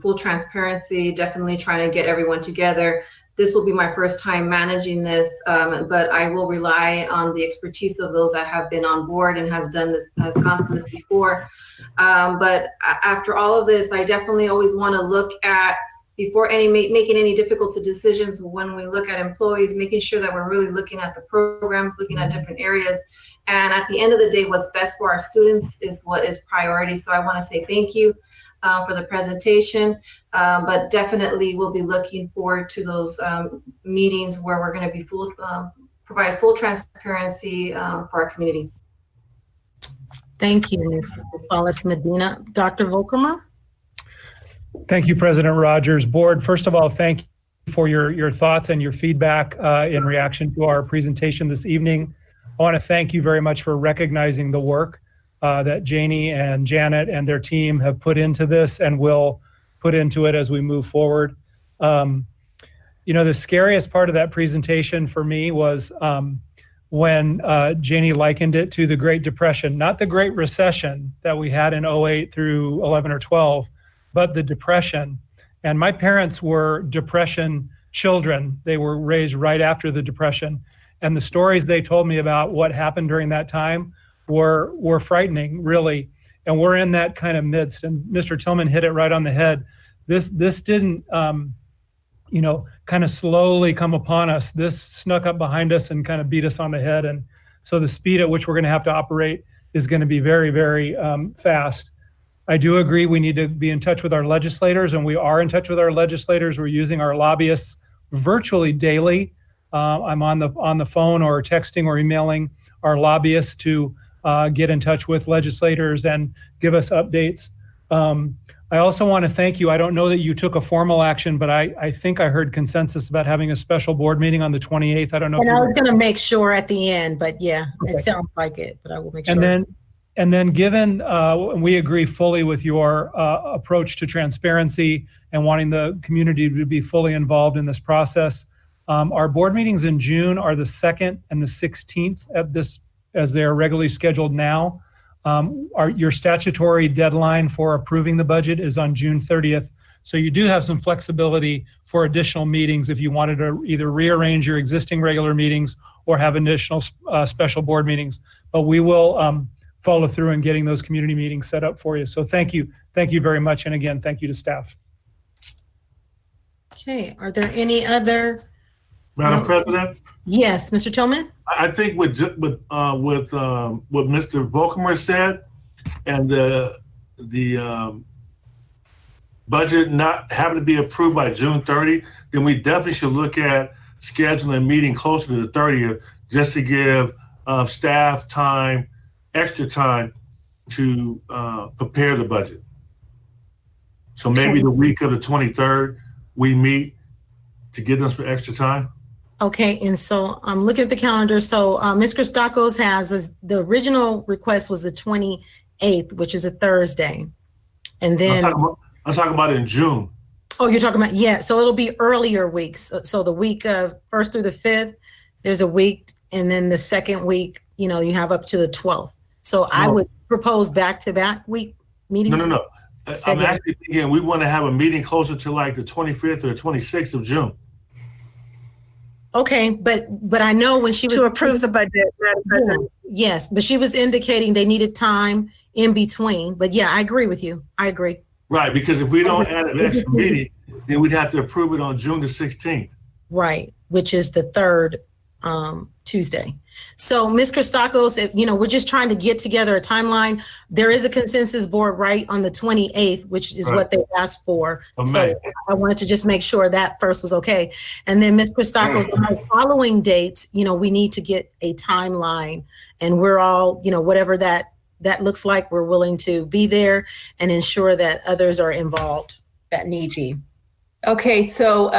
Full transparency, definitely trying to get everyone together. This will be my first time managing this, but I will rely on the expertise of those that have been on board and has gone through this before. But after all of this, I definitely always want to look at, before making any difficult decisions, when we look at employees, making sure that we're really looking at the programs, looking at different areas. And at the end of the day, what's best for our students is what is priority. So I want to say thank you for the presentation, but definitely we'll be looking forward to those meetings where we're going to be provide full transparency for our community. Thank you, Ms. Rosales Medina. Dr. Volkermer? Thank you, President Rogers. Board, first of all, thank you for your thoughts and your feedback in reaction to our presentation this evening. I want to thank you very much for recognizing the work that Janie and Janet and their team have put into this and will put into it as we move forward. You know, the scariest part of that presentation for me was when Janie likened it to the Great Depression, not the Great Recession that we had in 08 through 11 or 12, but the Depression. And my parents were Depression children. They were raised right after the Depression. And the stories they told me about what happened during that time were frightening, really. And we're in that kind of midst. And Mr. Tillman hit it right on the head. This didn't, you know, kind of slowly come upon us. This snuck up behind us and kind of beat us on the head. And so the speed at which we're going to have to operate is going to be very, very fast. I do agree we need to be in touch with our legislators, and we are in touch with our legislators. We're using our lobbyists virtually daily. I'm on the phone or texting or emailing our lobbyists to get in touch with legislators and give us updates. I also want to thank you. I don't know that you took a formal action, but I think I heard consensus about having a special board meeting on the 28th. I don't know. And I was going to make sure at the end, but yeah, okay. It sounds like it, but I will make sure. And then given we agree fully with your approach to transparency and wanting the community to be fully involved in this process, our board meetings in June are the 2nd and the 16th at this, as they're regularly scheduled now. Your statutory deadline for approving the budget is on June 30th. So you do have some flexibility for additional meetings if you wanted to either rearrange your existing regular meetings or have additional special board meetings. But we will follow through in getting those community meetings set up for you. So thank you very much. And again, thank you to staff. Okay, are there any other? Madam President? Yes, Mr. Tillman? I think with what Mr. Volkermer said and the budget not having to be approved by June 30, then we definitely should look at scheduling a meeting closer to the 30th just to give staff time, extra time to prepare the budget. So maybe the week of the 23rd, we meet to give them some extra time. Okay, and so I'm looking at the calendar. So Ms. Christakos has, the original request was the 28th, which is a Thursday. And then- I'm talking about in June. Oh, you're talking about, yeah, so it'll be earlier weeks. So the week of 1st through the 5th, there's a week, and then the second week, you know, you have up to the 12th. So I would propose back-to-back week meetings. No. I'm actually thinking we want to have a meeting closer to like the 25th or the 26th of June. Okay, but I know when she was to approve the budget, Madam President. Yes, but she was indicating they needed time in between. But yeah, I agree with you. I agree. Right, because if we don't add an extra meeting, then we'd have to approve it on June the 16th. Right, which is the third Tuesday. So Ms. Christakos, if, you know, we're just trying to get together a timeline. There is a consensus board right on the 28th, which is what they asked for. So I wanted to just make sure that first was okay. And then Ms. Christakos, on the following dates, you know, we need to get a timeline, and we're all, you know, whatever that looks like, we're willing to be there and ensure that others are involved that need be. Okay, so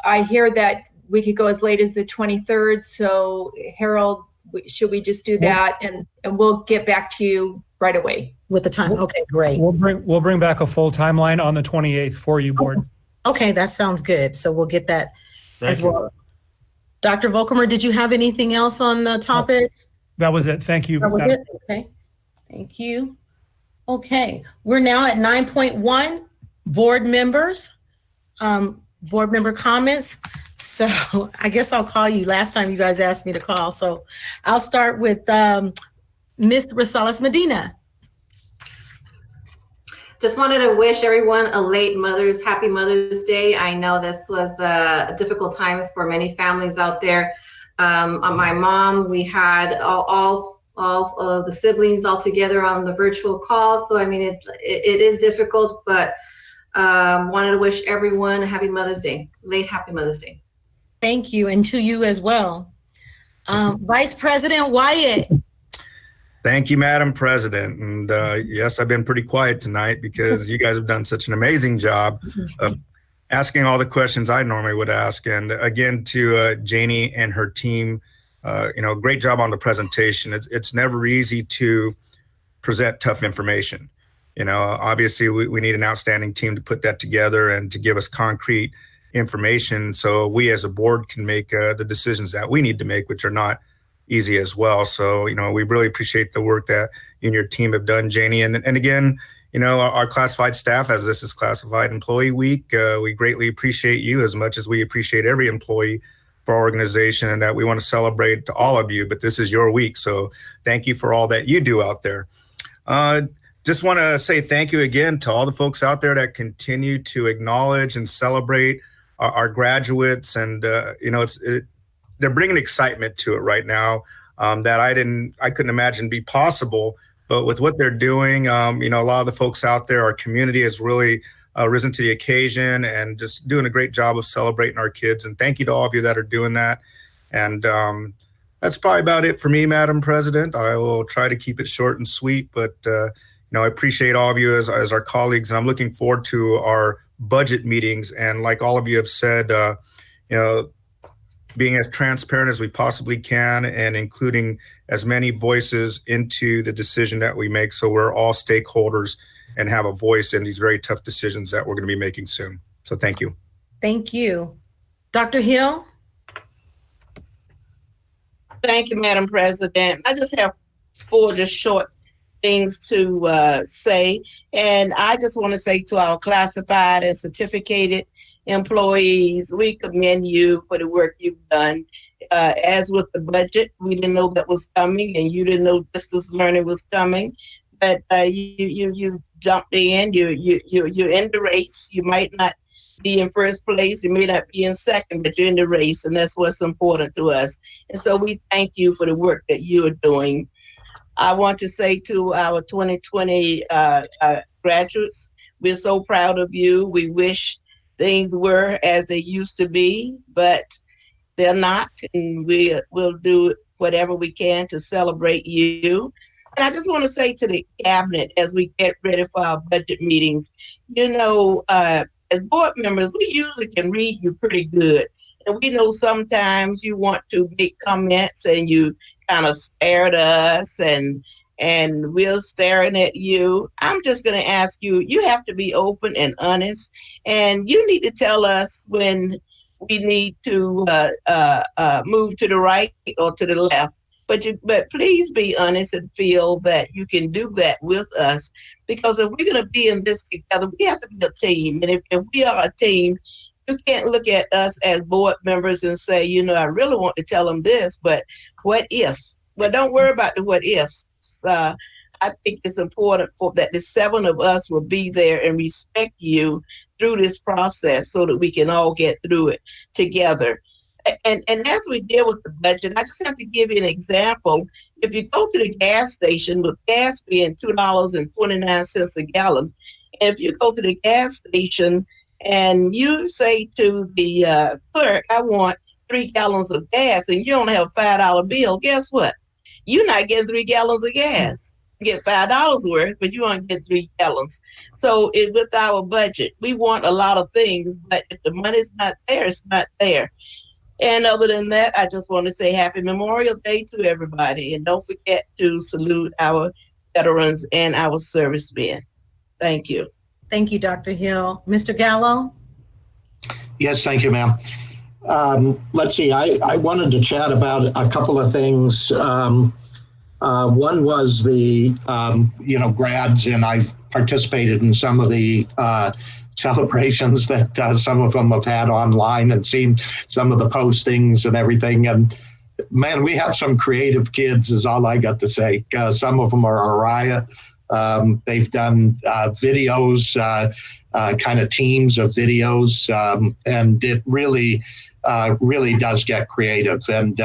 I hear that we could go as late as the 23rd. So Harold, should we just do that, and we'll get back to you right away with the time? Okay, great. We'll bring back a full timeline on the 28th for you, board. Okay, that sounds good. So we'll get that as well. Dr. Volkermer, did you have anything else on the topic? That was it. Thank you. That was it? Okay. Thank you. Okay, we're now at 9.1, board members, board member comments. So I guess I'll call you. Last time you guys asked me to call. So I'll start with Ms. Rosales Medina. Just wanted to wish everyone a late Happy Mother's Day. I know this was difficult times for many families out there. My mom, we had all of the siblings all together on the virtual call. So I mean, it is difficult, but wanted to wish everyone a Happy Mother's Day, late Happy Mother's Day. Thank you, and to you as well. Vice President Wyatt. Thank you, Madam President. And yes, I've been pretty quiet tonight because you guys have done such an amazing job of asking all the questions I normally would ask. And again, to Janie and her team, great job on the presentation. It's never easy to present tough information. Obviously we need an outstanding team to put that together and to give us concrete information so we as a board can make the decisions that we need to make, which are not easy as well. So, we really appreciate the work that you and your team have done, Janie. And again, our classified staff, as this is Classified Employee Week, we greatly appreciate you as much as we appreciate every employee for our organization, and that we want to celebrate to all of you, but this is your week. So thank you for all that you do out there. Just want to say thank you again to all the folks out there that continue to acknowledge and celebrate our graduates. And, they're bringing excitement to it right now that I couldn't imagine be possible. But with what they're doing, a lot of the folks out there, our community has really risen to the occasion and just doing a great job of celebrating our kids. And thank you to all of you that are doing that. And that's probably about it for me, Madam President. I will try to keep it short and sweet, but I appreciate all of you as our colleagues, and I'm looking forward to our budget meetings. And like all of you have said, being as transparent as we possibly can and including as many voices into the decision that we make, so we're all stakeholders and have a voice in these very tough decisions that we're going to be making soon. So thank you. Thank you. Dr. Hill? Thank you, Madam President. I just have 4 just short things to say. And I just want to say to our classified and certificated employees, we commend you for the work you've done. As with the budget, we didn't know that was coming, and you didn't know distance learning was coming. But you jumped in. You're in the race. You might not be in first place. You may not be in second, but you're in the race, and that's what's important to us. And so we thank you for the work that you are doing. I want to say to our 2020 graduates, we're so proud of you. We wish things were as they used to be, but they're not, and we'll do whatever we can to celebrate you. And I just want to say to the cabinet, as we get ready for our budget meetings, as board members, we usually can read you pretty good. And we know sometimes you want to make comments and you kind of stare at us and we're staring at you. I'm just going to ask you, you have to be open and honest, and you need to tell us when we need to move to the right or to the left. But please be honest and feel that you can do that with us, because if we're going to be in this together, we have to be a team. And if we are a team, you can't look at us as board members and say, I really want to tell them this, but what if? Well, don't worry about the what ifs. I think it's important that the 7 of us will be there and respect you through this process so that we can all get through it together. And as we deal with the budget, I just have to give you an example. If you go to the gas station, with gas being $2.29 a gallon, and if you go to the gas station and you say to the clerk, I want 3 gallons of gas, and you only have a $5 bill, guess what? You're not getting 3 gallons of gas. You get $5 worth, but you aren't getting 3 gallons. So with our budget, we want a lot of things, but if the money's not there, it's not there. And other than that, I just want to say Happy Memorial Day to everybody. And don't forget to salute our veterans and our servicemen. Thank you. Thank you, Dr. Hill. Mr. Gallo? Yes, thank you, ma'am. Let's see, I wanted to chat about a couple of things. One was the, grads, and I participated in some of the celebrations that some of them have had online and seen some of the postings and everything. And man, we have some creative kids is all I got to say. Some of them are a riot. They've done videos, kind of teams of videos, and it really does get creative. And,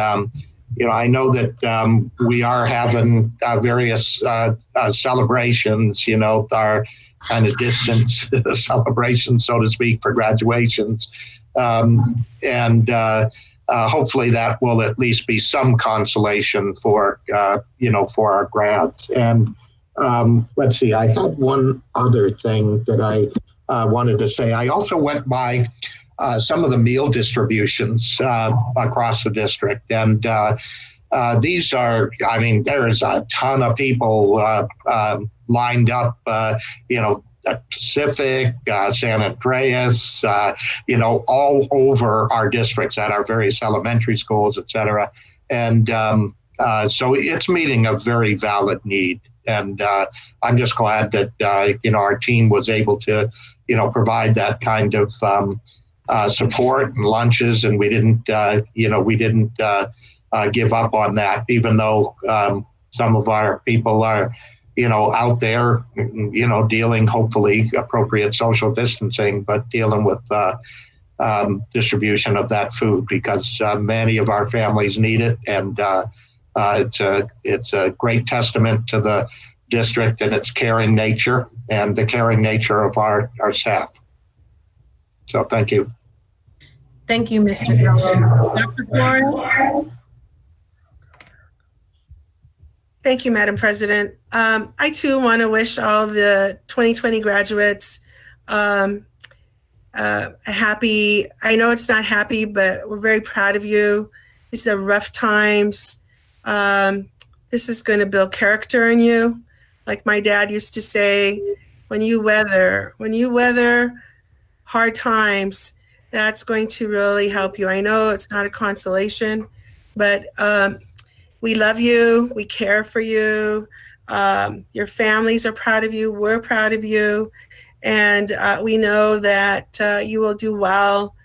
I know that we are having various celebrations, our kind of distance celebrations, so to speak, for graduations. And hopefully that will at least be some consolation for, for our grads. And let's see, I had one other thing that I wanted to say. I also went by some of the meal distributions across the district. And these are, I mean, there is a ton of people lined up, Pacific, San Andreas, all over our districts at our various elementary schools, et cetera. And so it's meeting a very valid need. And I'm just glad that, our team was able to, provide that kind of support and lunches. And we didn't give up on that, even though some of our people are, out there, dealing, hopefully appropriate social distancing, but dealing with distribution of that food, because many of our families need it. And it's a great testament to the district and its caring nature and the caring nature of our staff. So thank you. Thank you, Mr. Hill. Dr. Flores? Thank you, Madam President. I too want to wish all the 2020 graduates happy. I know it's not happy, but we're very proud of you. These are rough times. This is going to build character in you. Like my dad used to say, when you weather hard times, that's going to really help you. I know it's not a consolation, but we love you. We care for you. Your families are proud of you. We're proud of you. And we know that you will do well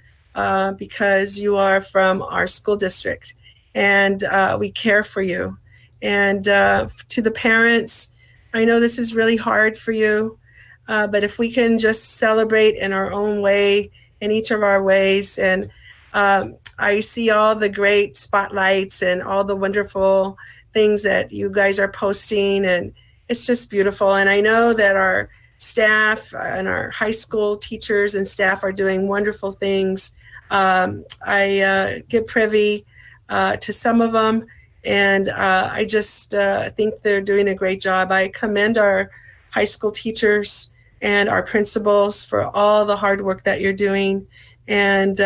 because you are from our school district. And we care for you. And to the parents, I know this is really hard for you, but if we can just celebrate in our own way, in each of our ways. And I see all the great spotlights and all the wonderful things that you guys are posting, and it's just beautiful. And I know that our staff and our high school teachers and staff are doing wonderful things. I get privy to some of them, and I just think they're doing a great job. I commend our high school teachers and our principals for all the hard work that you're doing. And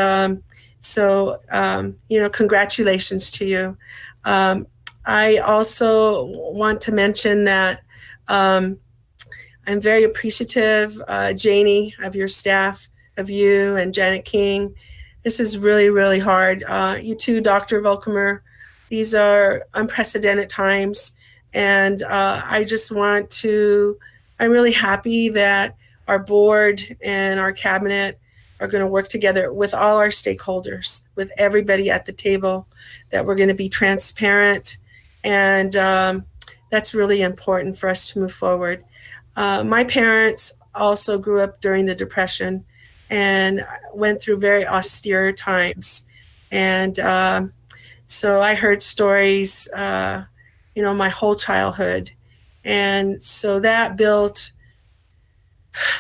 congratulations to you. I also want to mention that I'm very appreciative, Janie, of your staff, of you and Janet King. This is really, really hard. You too, Dr. Volkemer. These are unprecedented times. And I'm really happy that our board and our cabinet are going to work together with all our stakeholders, with everybody at the table, that we're going to be transparent. And that's really important for us to move forward. My parents also grew up during the Depression and went through very austere times. And so I heard stories, my whole childhood. And so that built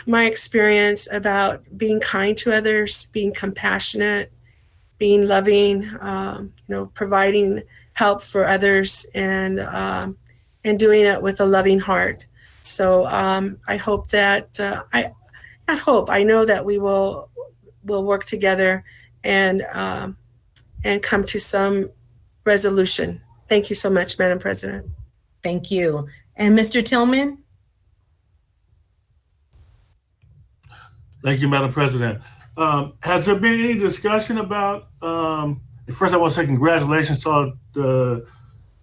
my experience about being kind to others, being compassionate, being loving, providing help for others, and doing it with a loving heart. So I hope that I know that we will work together and come to some resolution. Thank you so much, Madam President. Thank you. And Mr. Tillman? Thank you, Madam President. Has there been any discussion about, first I want to say congratulations to all the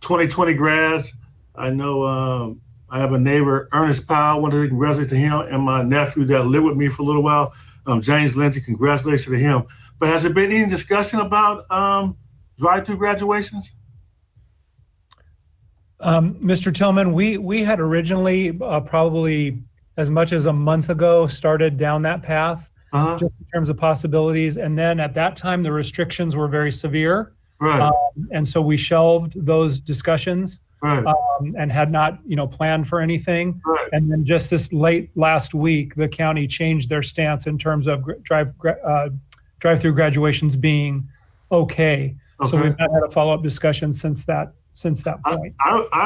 2020 grads. I know I have a neighbor, Ernest Powell, wanted to congratulate to him, and my nephew that lived with me for a little while, James Lindsay, congratulations to him. But has there been any discussion about drive-through graduations? Mr. Tillman, we had originally probably as much as a month ago started down that path, just in terms of possibilities. And then at that time, the restrictions were very severe. Right. And so we shelved those discussions. Right. And had not, planned for anything. Right. And then just this late last week, the county changed their stance in terms of drive-through graduations being okay. So Okay. we've not had a follow-up discussion since that point.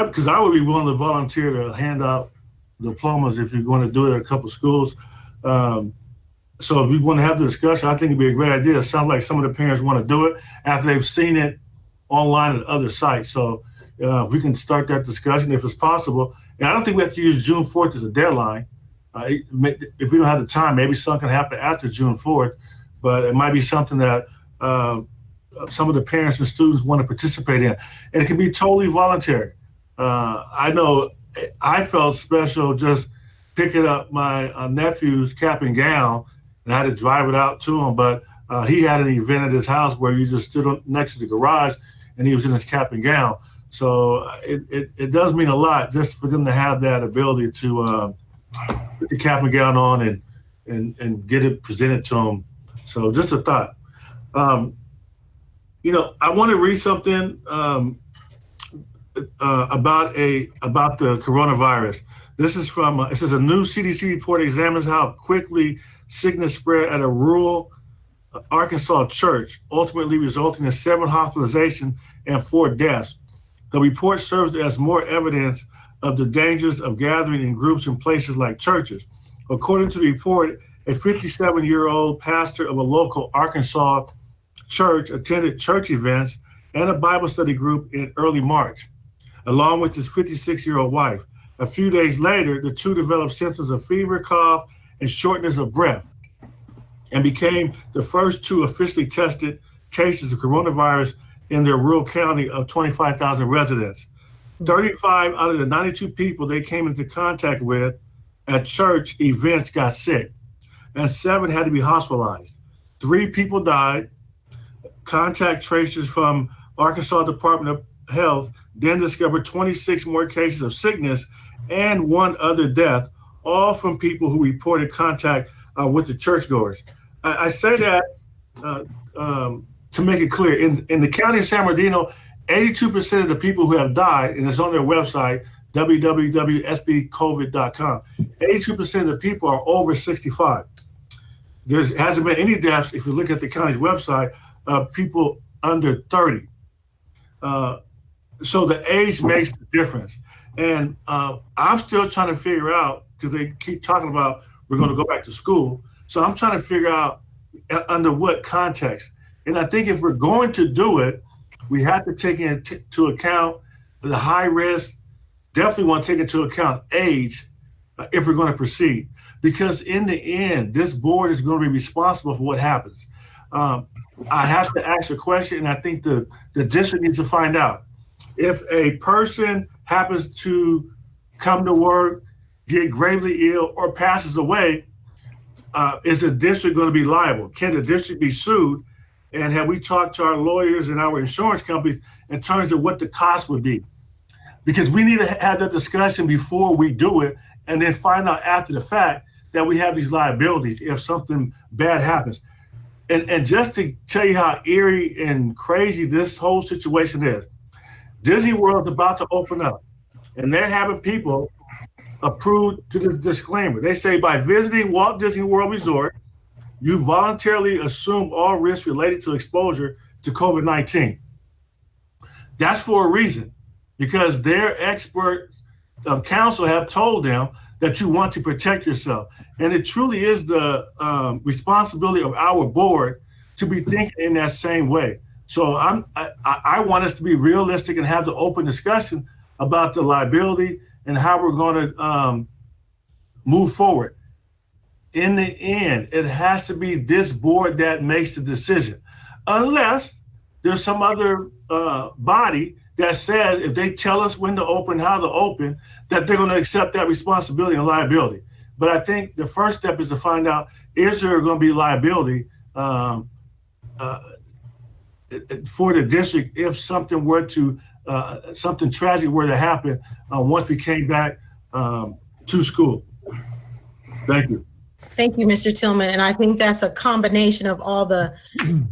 Because I would be willing to volunteer to hand out diplomas if you're going to do it at a couple schools. So if we want to have the discussion, I think it'd be a great idea. It sounds like some of the parents want to do it after they've seen it online at other sites. So if we can start that discussion, if it's possible. And I don't think we have to use June 4th as a deadline. If we don't have the time, maybe something can happen after June 4th, but it might be something that some of the parents and students want to participate in. And it can be totally voluntary. I know I felt special just picking up my nephew's cap and gown, and I had to drive it out to him, but he had an event at his house where you just stood next to the garage and he was in his cap and gown. So it does mean a lot just for them to have that ability to put the cap and gown on and get it presented to them. So just a thought. You know, I want to read something about the coronavirus. This is from, it says a new CDC report examines how quickly sickness spread at a rural Arkansas church, ultimately resulting in 7 hospitalizations and 4 deaths. The report serves as more evidence of the dangers of gathering in groups in places like churches. According to the report, a 57-year-old pastor of a local Arkansas church attended church events and a Bible study group in early March, along with his 56-year-old wife. A few days later, the two developed symptoms of fever, cough, and shortness of breath, and became the first 2 officially tested cases of coronavirus in their rural county of 25,000 residents. 35 out of the 92 people they came into contact with at church events got sick, and 7 had to be hospitalized. 3 people died. Contact tracers from Arkansas Department of Health then discovered 26 more cases of sickness and 1 other death, all from people who reported contact with the churchgoers. I say that to make it clear. In the county of San Bernardino, 82% of the people who have died, and it's on their website, www.sbcovid.com, 82% of the people are over 65. There hasn't been any deaths, if you look at the county's website, of people under 30. So the age makes the difference. And I'm still trying to figure out, because they keep talking about we're going to go back to school. So I'm trying to figure out under what context. And I think if we're going to do it, we have to take into account the high risk, definitely want to take into account age if we're going to proceed. Because in the end, this board is going to be responsible for what happens. I have to ask a question, and I think the district needs to find out. If a person happens to come to work, get gravely ill, or passes away, is the district going to be liable? Can the district be sued? And have we talked to our lawyers and our insurance companies in terms of what the cost would be? Because we need to have that discussion before we do it, and then find out after the fact that we have these liabilities if something bad happens. And just to tell you how eerie and crazy this whole situation is, Disney World is about to open up, and they're having people approved to the disclaimer. They say by visiting Walt Disney World Resort, you voluntarily assume all risks related to exposure to COVID-19. That's for a reason, because their expert counsel have told them that you want to protect yourself. And it truly is the responsibility of our board to be thinking in that same way. So I want us to be realistic and have the open discussion about the liability and how we're going to move forward. In the end, it has to be this board that makes the decision, unless there's some other body that says if they tell us when to open, how to open, that they're going to accept that responsibility and liability. But I think the first step is to find out, is there going to be liability for the district if something were to, something tragic were to happen once we came back to school. Thank you. Thank you, Mr. Tillman. And I think that's a combination of all the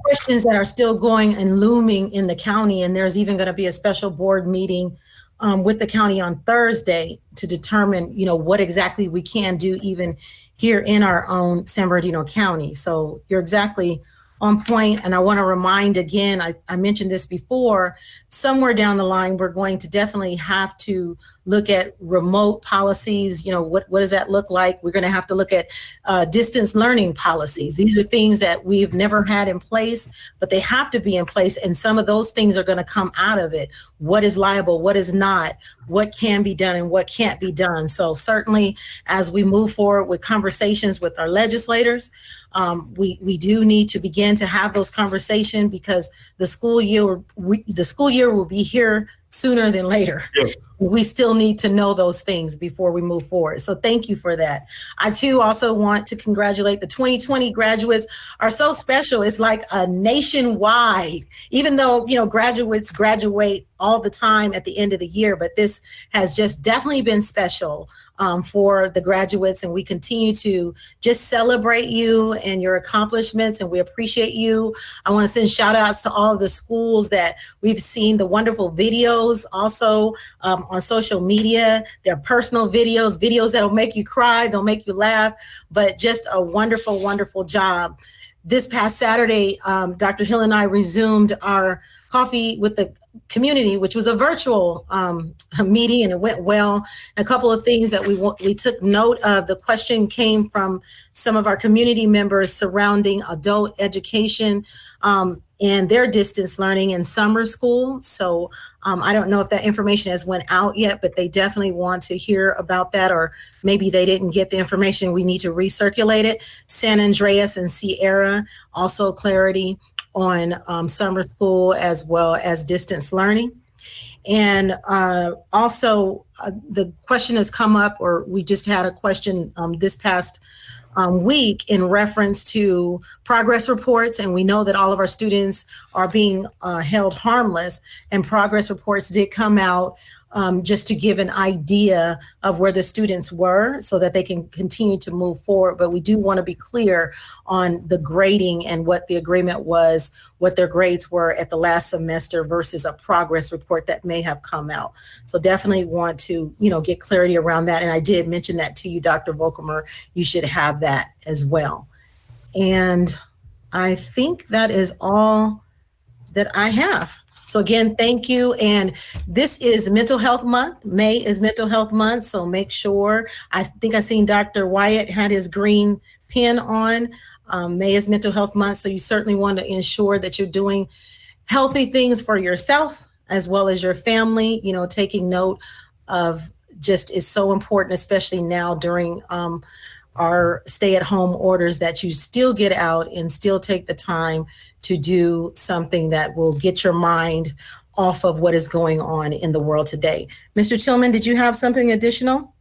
questions that are still going and looming in the county. And there's even going to be a special board meeting with the county on Thursday to determine, you know, what exactly we can do even here in our own San Bernardino County. So you're exactly on point. And I want to remind again, I mentioned this before, somewhere down the line, we're going to definitely have to look at remote policies. You know, what does that look like? We're going to have to look at distance learning policies. These are things that we've never had in place, but they have to be in place. And some of those things are going to come out of it. What is liable, what is not, what can be done and what can't be done. So certainly as we move forward with conversations with our legislators, we do need to begin to have those conversations, because the school year will be here sooner than later. Yes. We still need to know those things before we move forward. So thank you for that. I too also want to congratulate the 2020 graduates. Are so special. It's like a nationwide, even though, you know, graduates graduate all the time at the end of the year, but this has just definitely been special for the graduates, and we continue to just celebrate you and your accomplishments, and we appreciate you. I want to send shout outs to all of the schools that we've seen the wonderful videos also on social media. They're personal videos that'll make you cry, they'll make you laugh, but just a wonderful, wonderful job. This past Saturday, Dr. Hill and I resumed our Coffee with the Community, which was a virtual meeting, and it went well. A couple of things that we took note of. The question came from some of our community members surrounding adult education and their distance learning in summer school. So I don't know if that information has went out yet, but they definitely want to hear about that, or maybe they didn't get the information. We need to recirculate it. San Andreas and Sierra, also clarity on summer school as well as distance learning. And also the question has come up, or we just had a question this past week in reference to progress reports. And we know that all of our students are being held harmless, and progress reports did come out just to give an idea of where the students were so that they can continue to move forward. But we do want to be clear on the grading and what the agreement was, what their grades were at the last semester versus a progress report that may have come out. So definitely want to, you know, get clarity around that. And I did mention that to you, Dr. Volkemer. You should have that as well. And I think that is all that I have. So again, thank you. And this is Mental Health Month. May is Mental Health Month. So make sure, I think I seen Dr. Wyatt had his green pin on. May is Mental Health Month. So you certainly want to ensure that you're doing healthy things for yourself as well as your family. You know, taking note of just is so important, especially now during our stay-at-home orders, that you still get out and still take the time to do something that will get your mind off of what is going on in the world today. Mr. Tillman, did you have something additional?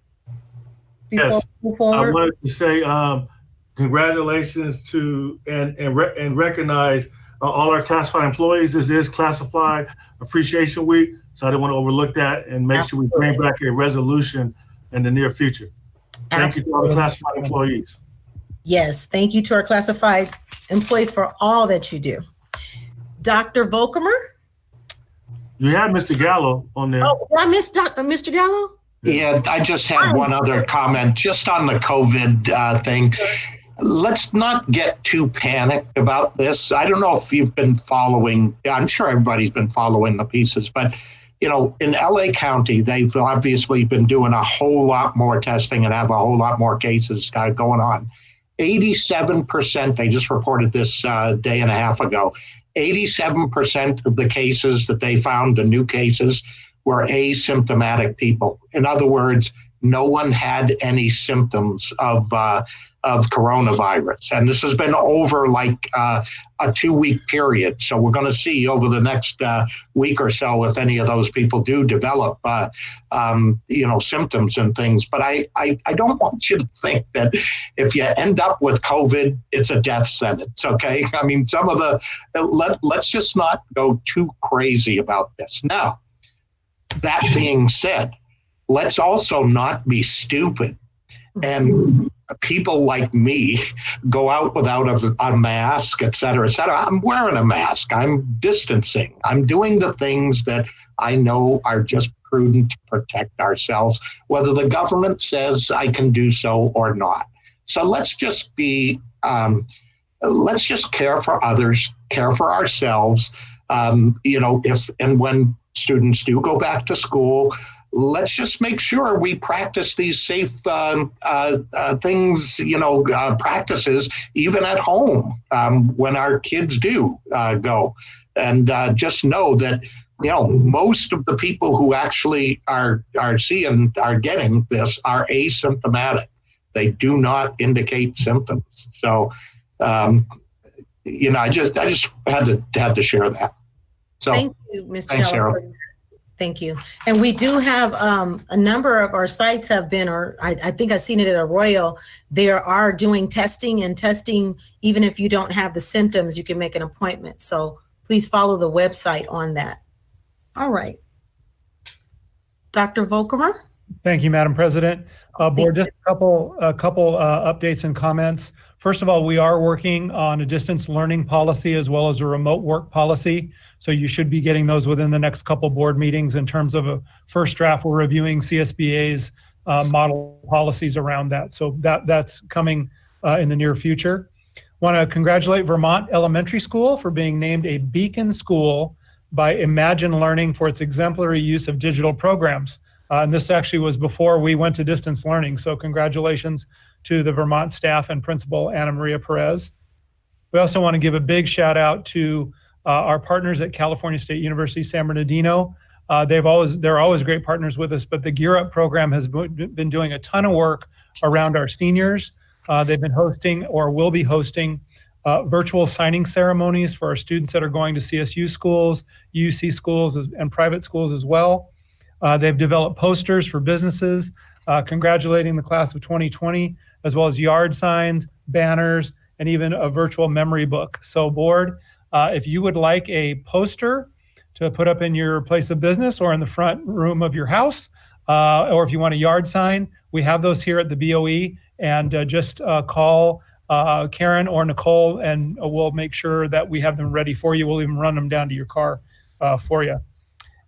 Yes, I wanted to say congratulations to and recognize all our classified employees. This is Classified Appreciation Week, so I didn't want to overlook that, and make sure we bring back a resolution in the near future. Thank you to all the classified employees. Yes, thank you to our classified employees for all that you do. Dr. Volkemer? You had Mr. Gallo on there. Oh, did I miss Mr. Gallo? Yeah, I just had one other comment just on the COVID thing. Let's not get too panicked about this. I don't know if you've been following, I'm sure everybody's been following the pieces, but you know, in LA County, they've obviously been doing a whole lot more testing and have a whole lot more cases going on. 87%, they just reported this day and a half ago, 87% of the cases that they found, the new cases, were asymptomatic people. In other words, no one had any symptoms of coronavirus. And this has been over like a 2-week period. So we're going to see over the next week or so if any of those people do develop, symptoms and things. But I don't want you to think that if you end up with COVID, it's a death sentence, okay? I mean, some of let's just not go too crazy about this. Now, that being said, let's also not be stupid. And people like me go out without a mask, et cetera, et cetera. I'm wearing a mask. I'm distancing. I'm doing the things that I know are just prudent to protect ourselves, whether the government says I can do so or not. So let's just be let's just care for others, care for ourselves. If and when students do go back to school, let's just make sure we practice these safe things, practices even at home when our kids do go. And just know that, most of the people who actually are getting this are asymptomatic. They do not indicate symptoms. So, I just had to share that. So thank you, Mr. Thanks, Keller. Cheryl. Thank you. And we do have a number of our sites have been, or I think I've seen it at Arroyo, they are doing testing, even if you don't have the symptoms, you can make an appointment. So please follow the website on that. All right. Dr. Volkemer? Thank you, Madam President. Board, just a couple updates and comments. First of all, we are working on a distance learning policy as well as a remote work policy. So you should be getting those within the next couple board meetings. In terms of a first draft, we're reviewing CSBA's model policies around that. So that's coming in the near future. Want to congratulate Vermont Elementary School for being named a beacon school by Imagine Learning for its exemplary use of digital programs. And this actually was before we went to distance learning. So congratulations to the Vermont staff and principal Anna Maria Perez. We also want to give a big shout out to our partners at California State University, San Bernardino. They're always great partners with us, but the Gear Up program has been doing a ton of work around our seniors. They've been hosting or will be hosting virtual signing ceremonies for our students that are going to CSU schools, UC schools, and private schools as well. They've developed posters for businesses congratulating the class of 2020, as well as yard signs, banners, and even a virtual memory book. So board, if you would like a poster to put up in your place of business or in the front room of your house, or if you want a yard sign, we have those here at the BOE, and just call Karen or Nicole, and we'll make sure that we have them ready for you. We'll even run them down to your car for you.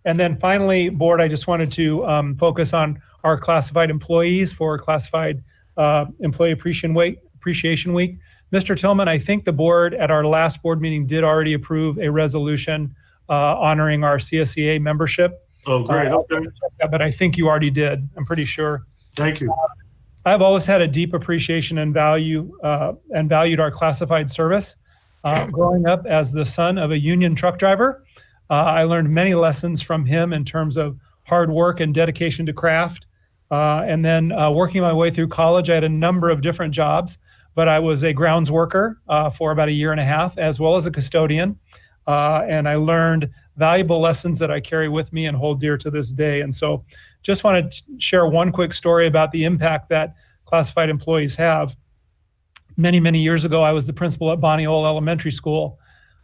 And then finally, board, I just wanted to focus on our classified employees for Classified Employee Appreciation Week. Mr. Tillman, I think the board at our last board meeting did already approve a resolution honoring our CSEA membership. Oh, great. Okay. But I think you already did. I'm pretty sure. Thank you. I've always had a deep appreciation and value and valued our classified service. Growing up as the son of a union truck driver, I learned many lessons from him in terms of hard work and dedication to craft. And then working my way through college, I had a number of different jobs, but I was a grounds worker for about a year and a half, as well as a custodian. And I learned valuable lessons that I carry with me and hold dear to this day. And so just want to share one quick story about the impact that classified employees have. Many, many years ago, I was the principal at Bonnie Ohl Elementary School.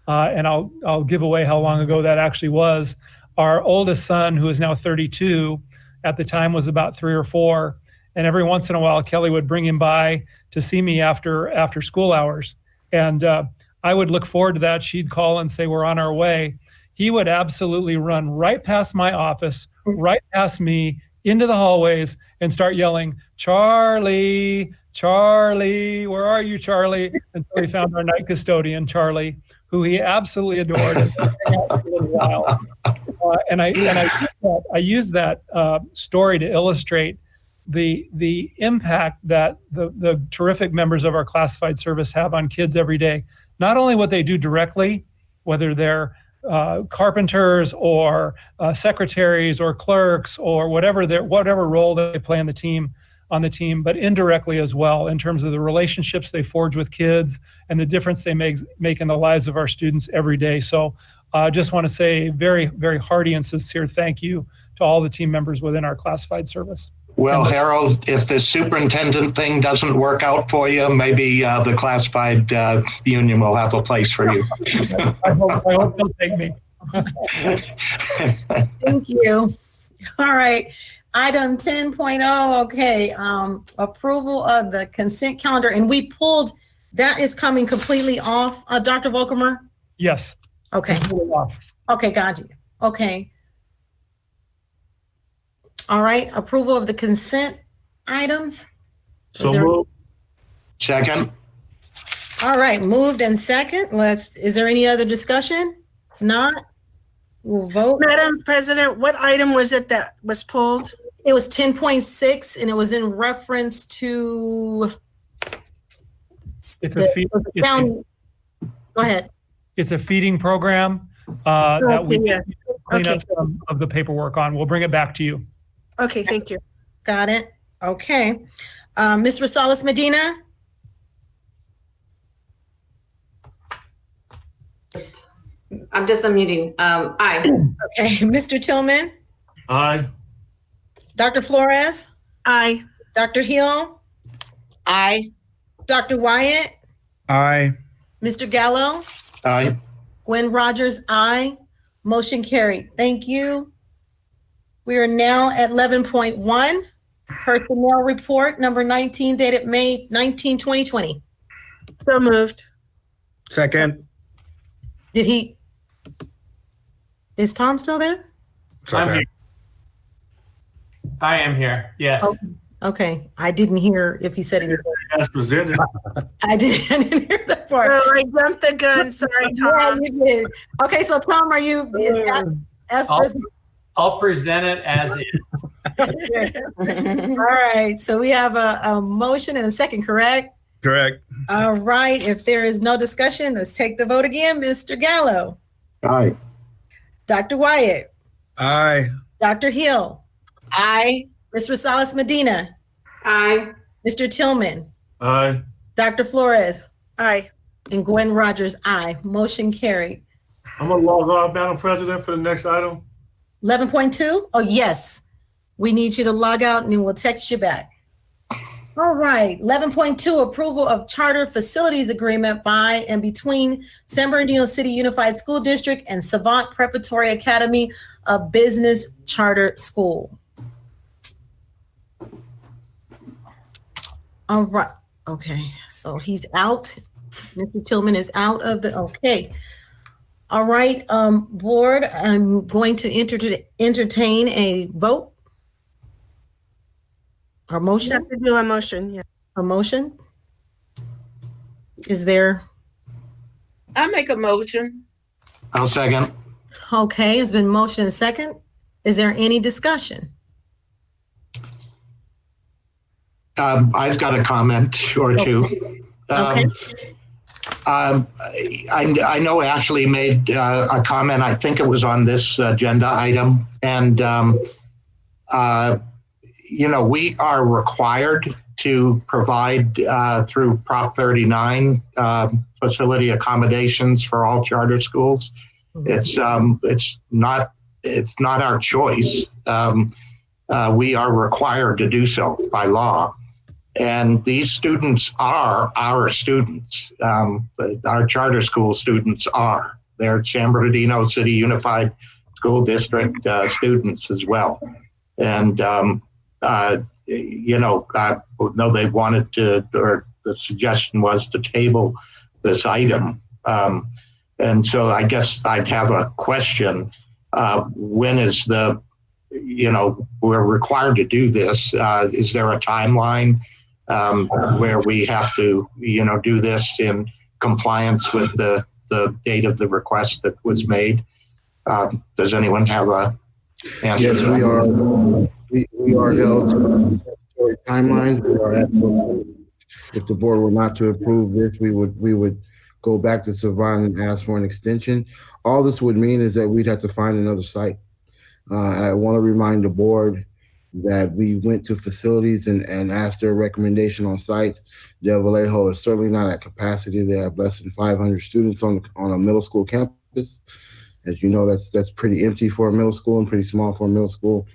And I'll give away how long ago that actually was. Our oldest son, who is now 32, at the time was about 3 or 4. And every once in a while, Kelly would bring him by to see me after school hours. And I would look forward to that. She'd call and say, we're on our way. He would absolutely run right past my office, right past me, into the hallways and start yelling, Charlie, Charlie, where are you, Charlie? Until we found our night custodian, Charlie, who he absolutely adored. And I use that story to illustrate the impact that the terrific members of our classified service have on kids every day. Not only what they do directly, whether they're carpenters or secretaries or clerks or whatever role they play on the team, but indirectly as well in terms of the relationships they forge with kids and the difference they make in the lives of our students every day. So I just want to say very, very hearty and sincere thank you to all the team members within our classified service. Well, Harold, if the superintendent thing doesn't work out for you, maybe the classified union will have a place for you. I hope they'll take me. Thank you. All right. Item 10.0, okay, approval of the consent calendar, and we pulled, that is coming completely off, Dr. Volkemer? Yes. Okay. Off. Okay, got you. Okay. All right, approval of the consent items? So moved. Second. All right, moved and second. Is there any other discussion? If not, we'll vote. Madam President, what item was it that was pulled? It was 10.6 and it was in reference to go ahead. It's a feeding program that we yes. clean Okay. up some of the paperwork on. We'll bring it back to you. Okay, thank you. Got it. Okay. Ms. Rosales Medina? I'm just unmuting. Aye. Okay. Mr. Tillman? Aye. Dr. Flores? Aye. Dr. Hill? Aye. Dr. Wyatt? Aye. Mr. Gallo? Aye. Gwen Rogers, aye. Motion carried. Thank you. We are now at 11.1. Personnel report number 19 dated May 19, 2020. So moved. Second. Is Tom still there? I'm here. I am here. Yes. Okay. I didn't hear if he said anything. As presented. I didn't hear that part. Oh, I jumped the gun. Sorry, Tom. Yeah, you did. Okay, so Tom, are you as I'll present it as is. All right. So we have a motion and a second, correct? Correct. All right. If there is no discussion, let's take the vote again. Mr. Gallo. Aye. Dr. Wyatt. Aye. Dr. Hill. Aye. Ms. Rosales Medina. Aye. Mr. Tillman. Aye. Dr. Flores. Aye. And Gwen Rogers, aye. Motion carried. I'm gonna log off, Madam President, for the next item. 11.2? Oh, yes. We need you to log out and then we'll text you back. All right. 11.2, approval of charter facilities agreement by and between San Bernardino City Unified School District and Savant Preparatory Academy of Business Charter School. All right. Okay. So he's out. Mr. Tillman is out of the, okay. All right, board, I'm going to entertain a vote. Or motion? You have to do a motion, yeah. A motion? Is there? I make a motion. I'll second. Okay, it's been motion and second. Is there any discussion? I've got a comment or two. Okay. I know Ashley made a comment, I think it was on this agenda item, and we are required to provide through Prop 39 facility accommodations for all charter schools. It's not our choice. We are required to do so by law. And these students are our students. Our charter school students are. They're San Bernardino City Unified School District students as well. And, I know they wanted to, or the suggestion was to table this item. And so I guess I'd have a question. When is we're required to do this. Is there a timeline where we have to, do this in compliance with the date of the request that was made? Does anyone have a answer? Yes, we are. We are held to statutory timelines. We are if the board were not to approve this, we would go back to Savant and ask for an extension. All this would mean is that we'd have to find another site. I want to remind the board that we went to facilities and asked their recommendation on sites. Del Vallejo is certainly not at capacity. They have less than 500 students on a middle school campus. As you know, that's pretty empty for a middle school and pretty small for a middle school.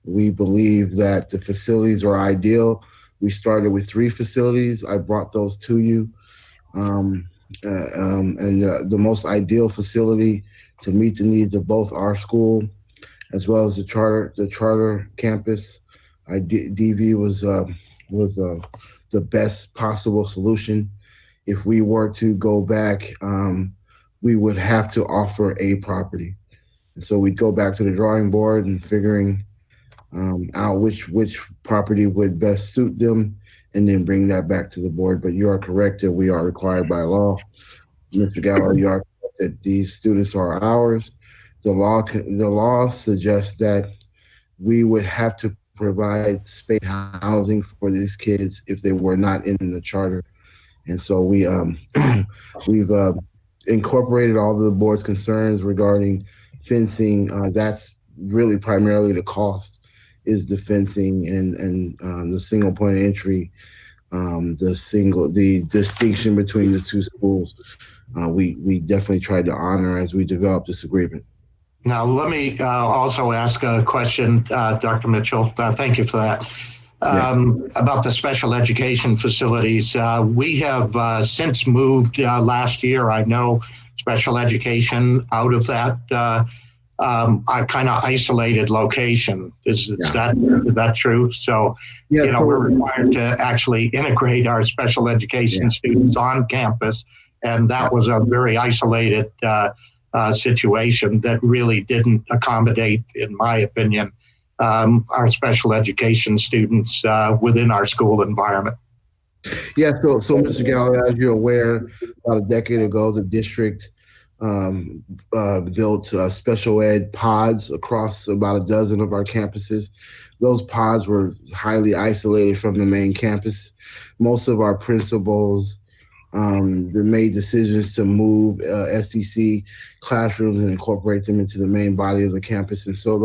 We believe that the facilities are ideal. We started with 3 facilities. I brought those to you. And the most ideal facility to meet the needs of both our school as well as the charter campus, DV was the best possible solution. If we were to go back, we would have to offer a property. And so we'd go back to the drawing board and figuring out which property would best suit them, and then bring that back to the board. But you are correct that we are required by law. Mr. Gallo, you are correct that these students are ours. The law suggests that we would have to provide space housing for these kids if they were not in the charter. And so we've incorporated all of the board's concerns regarding fencing. That's really primarily the cost, is the fencing and the single point of entry, the distinction between the two schools. We definitely tried to honor as we developed this agreement. Now, let me also ask a question, Dr. Mitchell. Thank you for that. About the special education facilities. We have since moved last year, I know, special education out of that kind of isolated location. Is that true? So, we're required to actually integrate our special education students on campus, and that was a very isolated situation that really didn't accommodate, in my opinion, our special education students within our school environment. Yeah, so Mr. Gallo, as you're aware, about a decade ago, the district built special ed pods across about a dozen of our campuses. Those pods were highly isolated from the main campus. Most of our principals made decisions to move STC classrooms and incorporate them into the main body of the campus. And so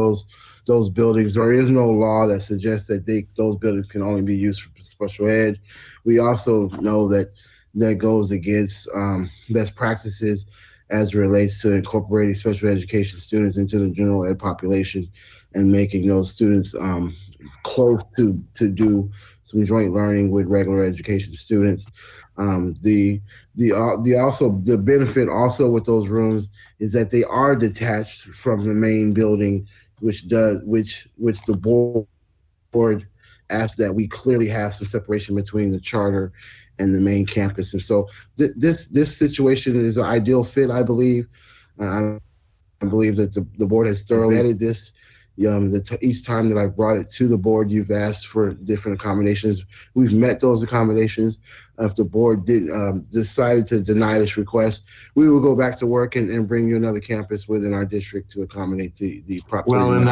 those buildings, there is no law that suggests that those buildings can only be used for special ed. We also know that goes against best practices as it relates to incorporating special education students into the general ed population and making those students close to do some joint learning with regular education students. The benefit also with those rooms is that they are detached from the main building, which the board asked that we clearly have some separation between the charter and the main campus. And so this situation is an ideal fit, I believe. I believe that the board has thoroughly vetted this. Each time that I've brought it to the board, you've asked for different accommodations. We've met those accommodations. If the board decided to deny this request, we will go back to work and bring you another campus within our district to accommodate the property. Well, and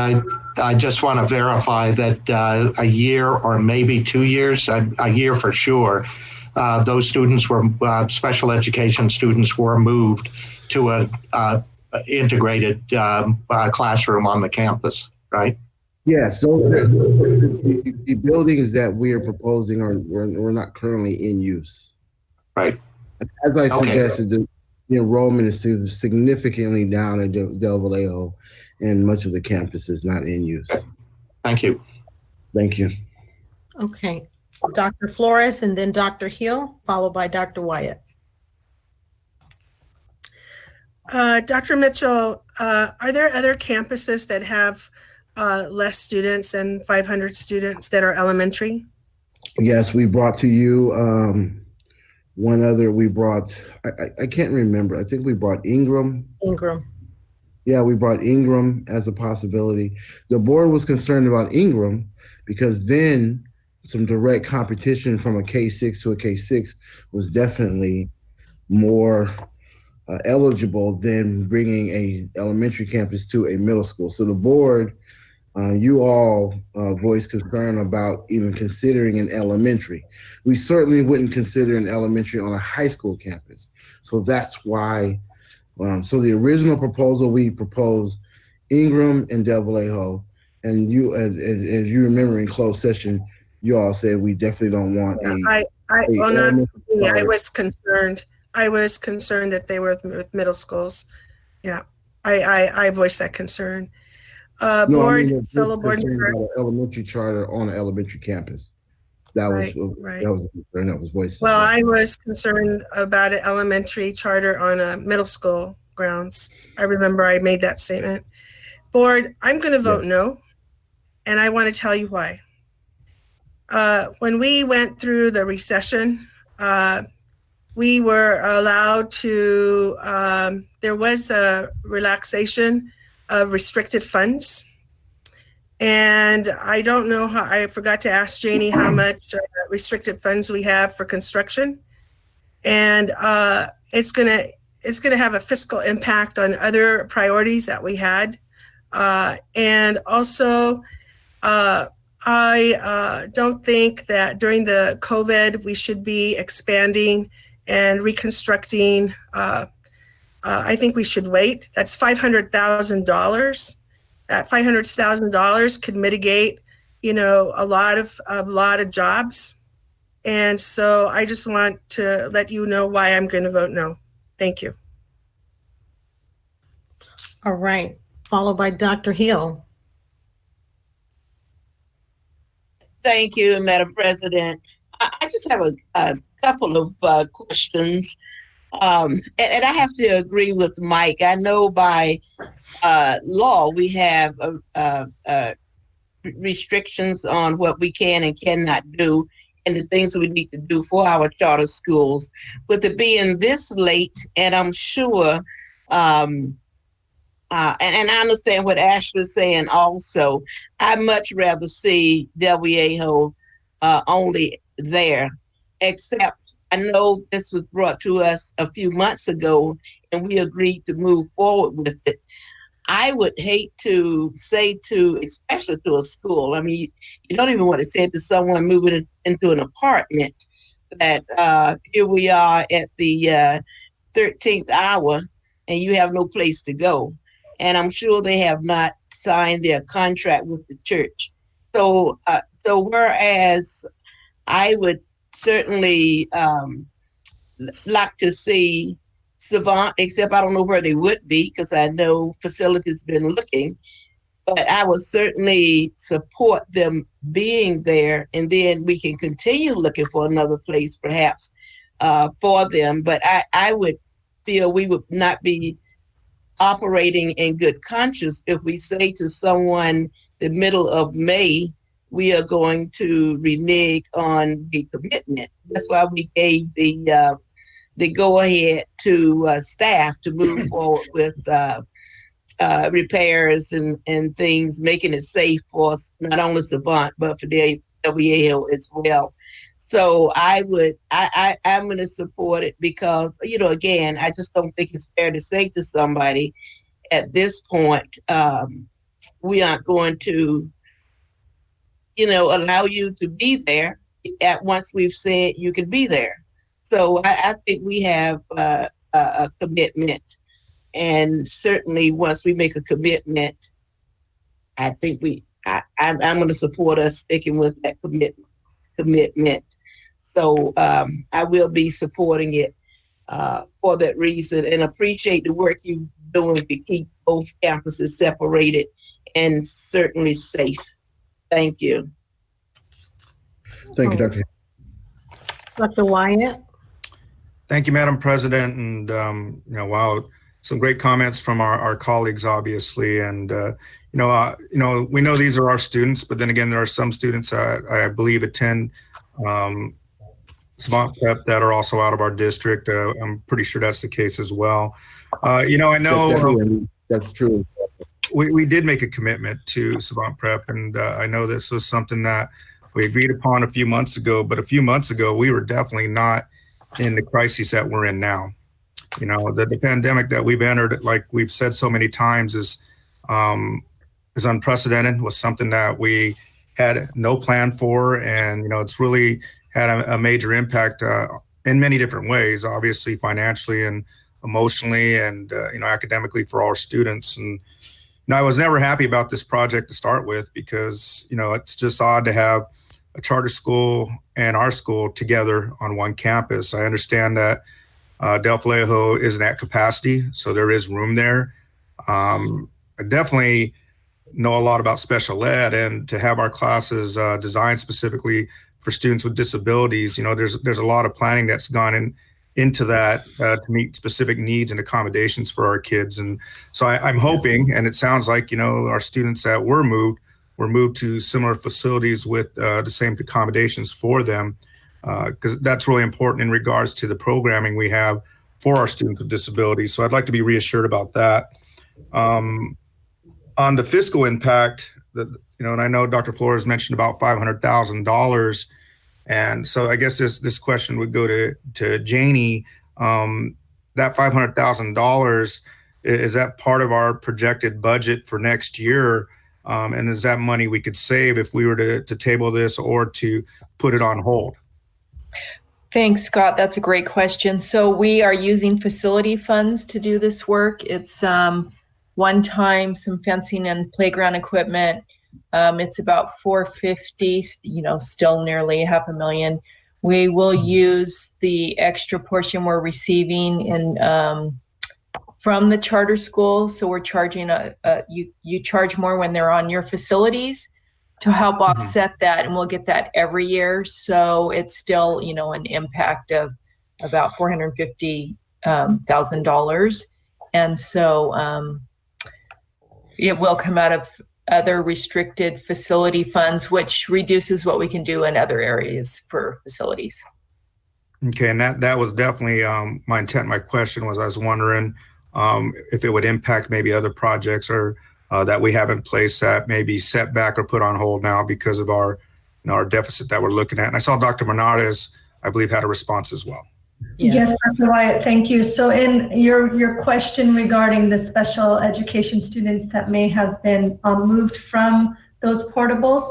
I just want to verify that a year or maybe 2 years, a year for sure, those students were special education students were moved to a integrated classroom on the campus, right? Yeah, so the buildings that we are proposing we're not currently in use. Right. As I suggested, the enrollment is significantly down at Del Vallejo, and much of the campus is not in use. Thank you. Thank you. Okay, Dr. Flores and then Dr. Hill, followed by Dr. Wyatt. Dr. Mitchell, are there other campuses that have less students than 500 students that are elementary? Yes, we brought to you one other. We brought, I can't remember. I think we brought Ingram. Ingram. Yeah, we brought Ingram as a possibility. The board was concerned about Ingram because then some direct competition from a K-6 to a K-6 was definitely more eligible than bringing a elementary campus to a middle school. So the board, you all voiced concern about even considering an elementary. We certainly wouldn't consider an elementary on a high school campus. So that's why, so the original proposal, we proposed Ingram and Del Vallejo, and as you remember in closed session, you all said we definitely don't want I was concerned. I was concerned that they were with middle schools. Yeah, I voiced that concern. Fellow board member. Elementary charter on an elementary campus. That was the concern that was voiced. Well, I was concerned about an elementary charter on a middle school grounds. I remember I made that statement. Board, I'm going to vote no, and I want to tell you why. When we went through the recession, we were allowed to, there was a relaxation of restricted funds. And And I don't know how, I forgot to ask Janie how much restricted funds we have for construction. And it's gonna have a fiscal impact on other priorities that we had. And also, I don't think that during the COVID, we should be expanding and reconstructing. I think we should wait. That's $500,000. That $500,000 could mitigate, a lot of jobs. And so I just want to let you know why I'm going to vote no. Thank you. All right, followed by Dr. Hill. Thank you, Madam President. I just have a couple of questions. And I have to agree with Mike. I know by law we have restrictions on what we can and cannot do and the things we need to do for our charter schools. With it being this late, and I'm sure, and I understand what Ashley's saying also, I'd much rather see Del Viejo only there, except I know this was brought to us a few months ago and we agreed to move forward with it. I would hate to say especially to a school, I mean, you don't even want to say it to someone moving into an apartment, that here we are at the 13th hour and you have no place to go. And I'm sure they have not signed their contract with the church. So whereas I would certainly like to see Savant, except I don't know where they would be because I know facilities been looking, but I would certainly support them being there, and then we can continue looking for another place perhaps for them. But I would feel we would not be operating in good conscience if we say to someone the middle of May, we are going to renege on the commitment. That's why we gave the go-ahead to staff to move forward with repairs and things, making it safe for not only Savant, but for the Viejo as well. So I'm going to support it because, again, I just don't think it's fair to say to somebody at this point, we aren't going to, allow you to be there at once we've said you can be there. So I think we have a commitment, and certainly once we make a commitment, I think I'm going to support us sticking with that commitment. So I will be supporting it for that reason, and appreciate the work you're doing to keep both campuses separated and certainly safe. Thank you. Thank you, Dr. Dr. Wyatt. Thank you, Madam President. And, wow, some great comments from our colleagues, obviously. And, we know these are our students, but then again, there are some students I believe attend Savant Prep that are also out of our district. I'm pretty sure that's the case as well. I know that's true. We did make a commitment to Savant Prep, and I know this was something that we agreed upon a few months ago, but a few months ago, we were definitely not in the crisis that we're in now. The pandemic that we've entered, like we've said so many times, is unprecedented, was something that we had no plan for. And, it's really had a major impact in many different ways, obviously financially and emotionally and, academically for our students. And, I was never happy about this project to start with because, it's just odd to have a charter school and our school together on one campus. I understand that Del Viejo isn't at capacity, so there is room there. I definitely know a lot about special ed, and to have our classes designed specifically for students with disabilities, there's a lot of planning that's gone into that to meet specific needs and accommodations for our kids. And so I'm hoping, and it sounds like, our students that were moved to similar facilities with the same accommodations for them, because that's really important in regards to the programming we have for our students with disabilities. So I'd like to be reassured about that. On the fiscal impact, and I know Dr. Flores mentioned about $500,000. And so I guess this question would go to Janie. That $500,000, is that part of our projected budget for next year? And is that money we could save if we were to table this or to put it on hold? Thanks, Scott. That's a great question. So we are using facility funds to do this work. It's one time, some fencing and playground equipment. It's about $450,000, still nearly $500,000. We will use the extra portion we're receiving from the charter school. So we're charging you charge more when they're on your facilities to help offset that, and we'll get that every year. So it's still, an impact of about $450,000. And so it will come out of other restricted facility funds, which reduces what we can do in other areas for facilities. Okay, and that was definitely my intent. My question was, I was wondering if it would impact maybe other projects or that we have in place that may be set back or put on hold now because of our deficit that we're looking at. And I saw Dr. Menardez, I believe, had a response as well. Yes, Dr. Wyatt, thank you. So in your question regarding the special education students that may have been moved from those portables.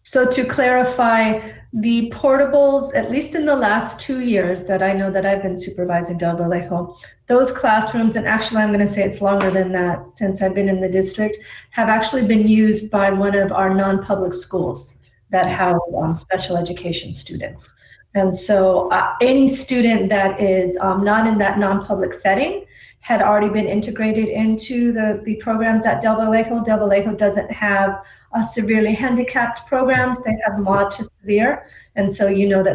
So to clarify, the portables, at least in the last 2 years that I know that I've been supervising Del Vallejo, those classrooms, and actually I'm going to say it's longer than that since I've been in the district, have actually been used by one of our non-public schools that have special education students. And so any student that is not in that non-public setting had already been integrated into the programs at Del Vallejo. Del Vallejo doesn't have severely handicapped programs. They have mild to severe. And so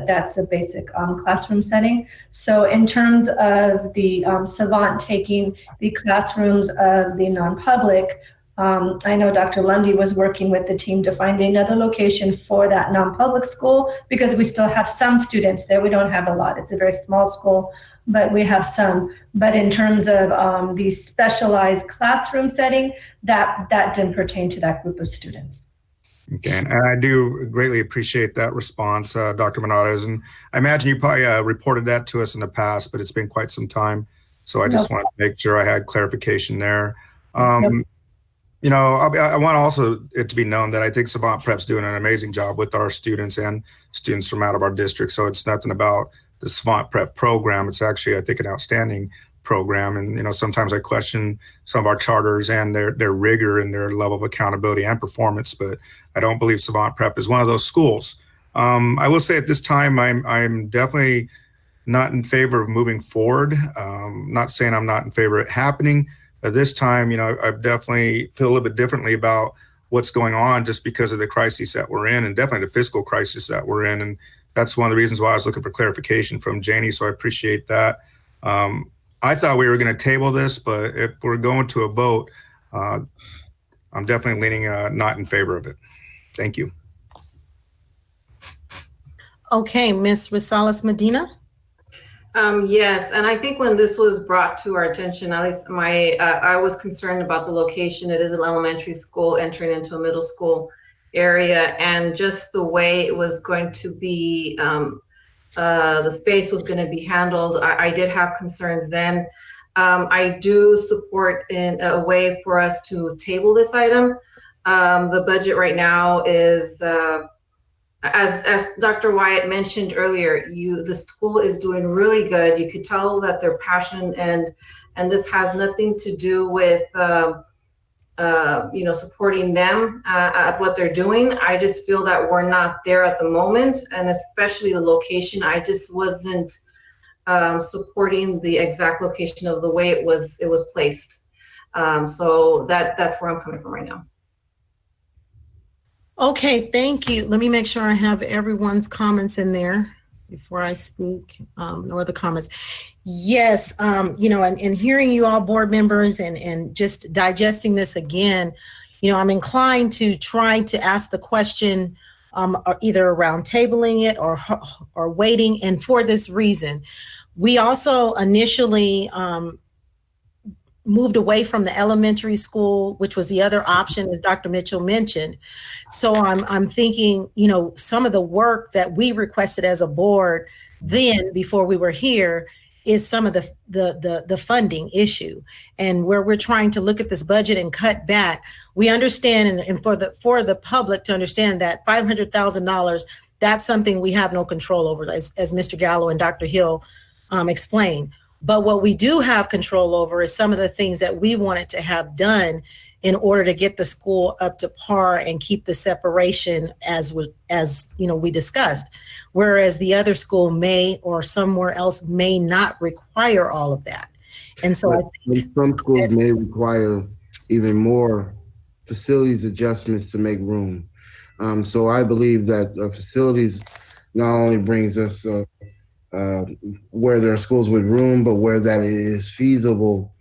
that's a basic classroom setting. So in terms of the Savant taking the classrooms of the non-public, I know Dr. Lundy was working with the team to find another location for that non-public school because we still have some students there. We don't have a lot. It's a very small school, but we have some. But in terms of the specialized classroom setting, that didn't pertain to that group of students. Okay, and I do greatly appreciate that response, Dr. Menardez. And I imagine you probably reported that to us in the past, but it's been quite some time. So I just wanted to make sure I had clarification there. I want also it to be known that I think Savant Prep's doing an amazing job with our students and students from out of our district. So it's nothing about the Savant Prep program. It's actually, I think, an outstanding program. And, sometimes I question some of our charters and their rigor and their level of accountability and performance, but I don't believe Savant Prep is one of those schools. I will say at this time, I'm definitely not in favor of moving forward. Not saying I'm not in favor of it happening. At this time, I definitely feel a little bit differently about what's going on just because of the crisis that we're in and definitely the fiscal crisis that we're in. And that's one of the reasons why I was looking for clarification from Janie. So I appreciate that. I thought we were going to table this, but if we're going to a vote, I'm definitely leaning not in favor of it. Thank you. Okay, Ms. Rosales Medina. Yes, and I think when this was brought to our attention, at least I was concerned about the location. It is an elementary school entering into a middle school area, and just the way it was going to be, the space was going to be handled. I did have concerns then. I do support in a way for us to table this item. The budget right now is, as Dr. Wyatt mentioned earlier, the school is doing really good. You could tell that they're passionate, and this has nothing to do with supporting them at what they're doing. I just feel that we're not there at the moment, and especially the location. I just wasn't supporting the exact location of the way it was placed. So that's where I'm coming from right now. Okay, thank you. Let me make sure I have everyone's comments in there before I speak. No other comments. Yes, and hearing you all board members and just digesting this again, I'm inclined to try to ask the question either around tabling it or waiting. And for this reason, we also initially moved away from the elementary school, which was the other option, as Dr. Mitchell mentioned. So I'm thinking, you know, some of the work that we requested as a board then before we were here is some of the funding issue, and where we're trying to look at this budget and cut back. We understand, and for the public to understand that $500,000, that's something we have no control over, as Mr. Gallo and Dr. Hill explained. But what we do have control over is some of the things that we wanted to have done in order to get the school up to par and keep the separation as you know, we discussed. Whereas the other school may, or somewhere else may not require all of that. And so I think some schools may require even more facilities adjustments to make room. So I believe that facilities not only brings us where there are schools with room, but where that it is feasible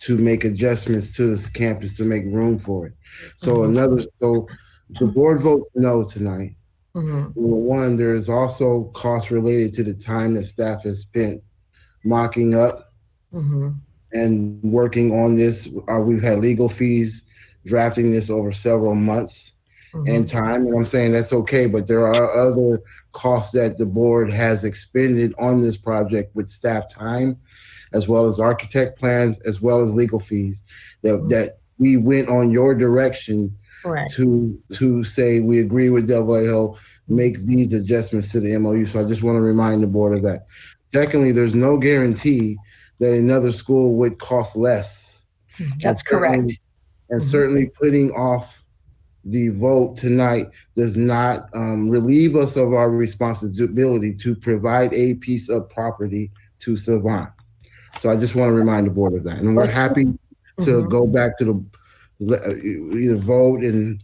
to make adjustments to this campus to make room for it. So so the board votes no tonight. Number one, there's also costs related to the time that staff has spent mocking up and working on this. We've had legal fees drafting this over several months and time. And I'm saying that's okay, but there are other costs that the board has expended on this project with staff time, as well as architect plans, as well as legal fees that we went on your direction to say we agree with AAO, make these adjustments to the MOU. So I just want to remind the board of that. Secondly, there's no guarantee that another school would cost less. That's correct. And certainly putting off the vote tonight does not relieve us of our responsibility to provide a piece of property to Savant. So I just want to remind the board of that. And we're happy to go back to either vote and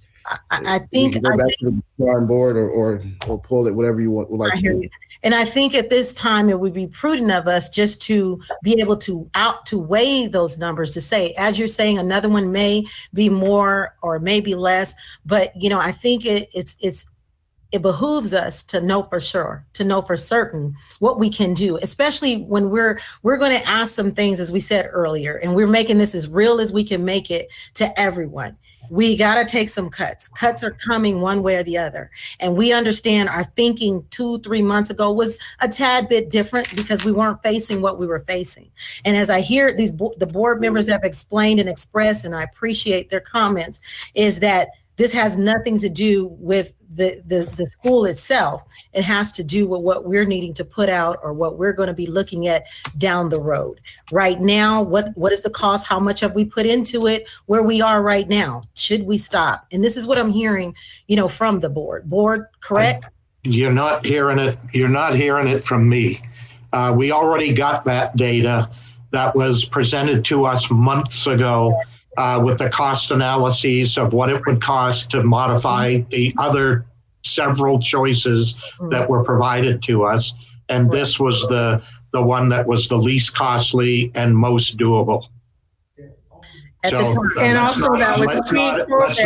I think go back to the drawing board or pull it, whatever you would like to do. And I think at this time it would be prudent of us just to be able to weigh those numbers, to say, as you're saying, another one may be more or maybe less, but you know, I think it behooves us to know for sure, to know for certain what we can do, especially when we're going to ask some things, as we said earlier, and we're making this as real as we can make it to everyone. We got to take some cuts. Cuts are coming one way or the other. And we understand our thinking 2-3 months ago was a tad bit different because we weren't facing what we were facing. And as I hear the board members have explained and expressed, and I appreciate their comments, is that this has nothing to do with the school itself. It has to do with what we're needing to put out or what we're going to be looking at down the road. Right now, what is the cost? How much have we put into it? Where we are right now? Should we stop? And this is what I'm hearing, you know, from the board. Board, correct? You're not hearing it. You're not hearing it from me. We already got that data that was presented to us months ago. With the cost analyses of what it would cost to modify the other several choices that were provided to us. And this was the one that was the least costly and most doable. And also that was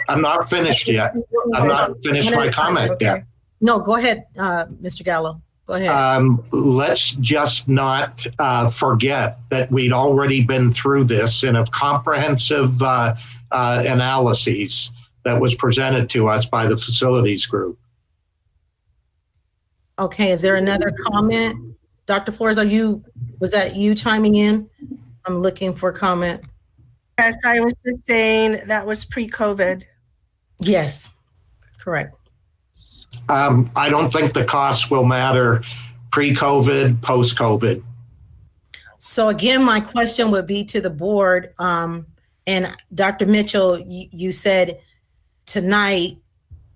I'm not finished yet. I'm not finished my comment yet. No, go ahead, Mr. Gallo. Go ahead. Let's just not forget that we'd already been through this in a comprehensive analyses that was presented to us by the facilities group. Okay, is there another comment? Dr. Flores, was that you chiming in? I'm looking for comment. Yes, I was just saying that was pre-COVID. Yes, correct. I don't think the costs will matter pre-COVID, post-COVID. So again, my question would be to the board, and Dr. Mitchell, you said tonight,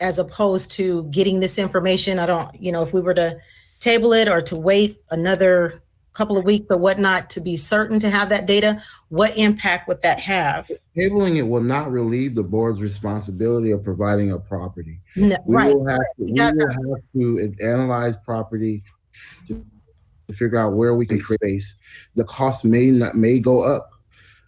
as opposed to getting this information, I don't, you know, if we were to table it or to wait another couple of weeks or whatnot to be certain to have that data, what impact would that have? Tabling it will not relieve the board's responsibility of providing a property. No, we right. will have to analyze property to figure out where we can create space. The cost may go up.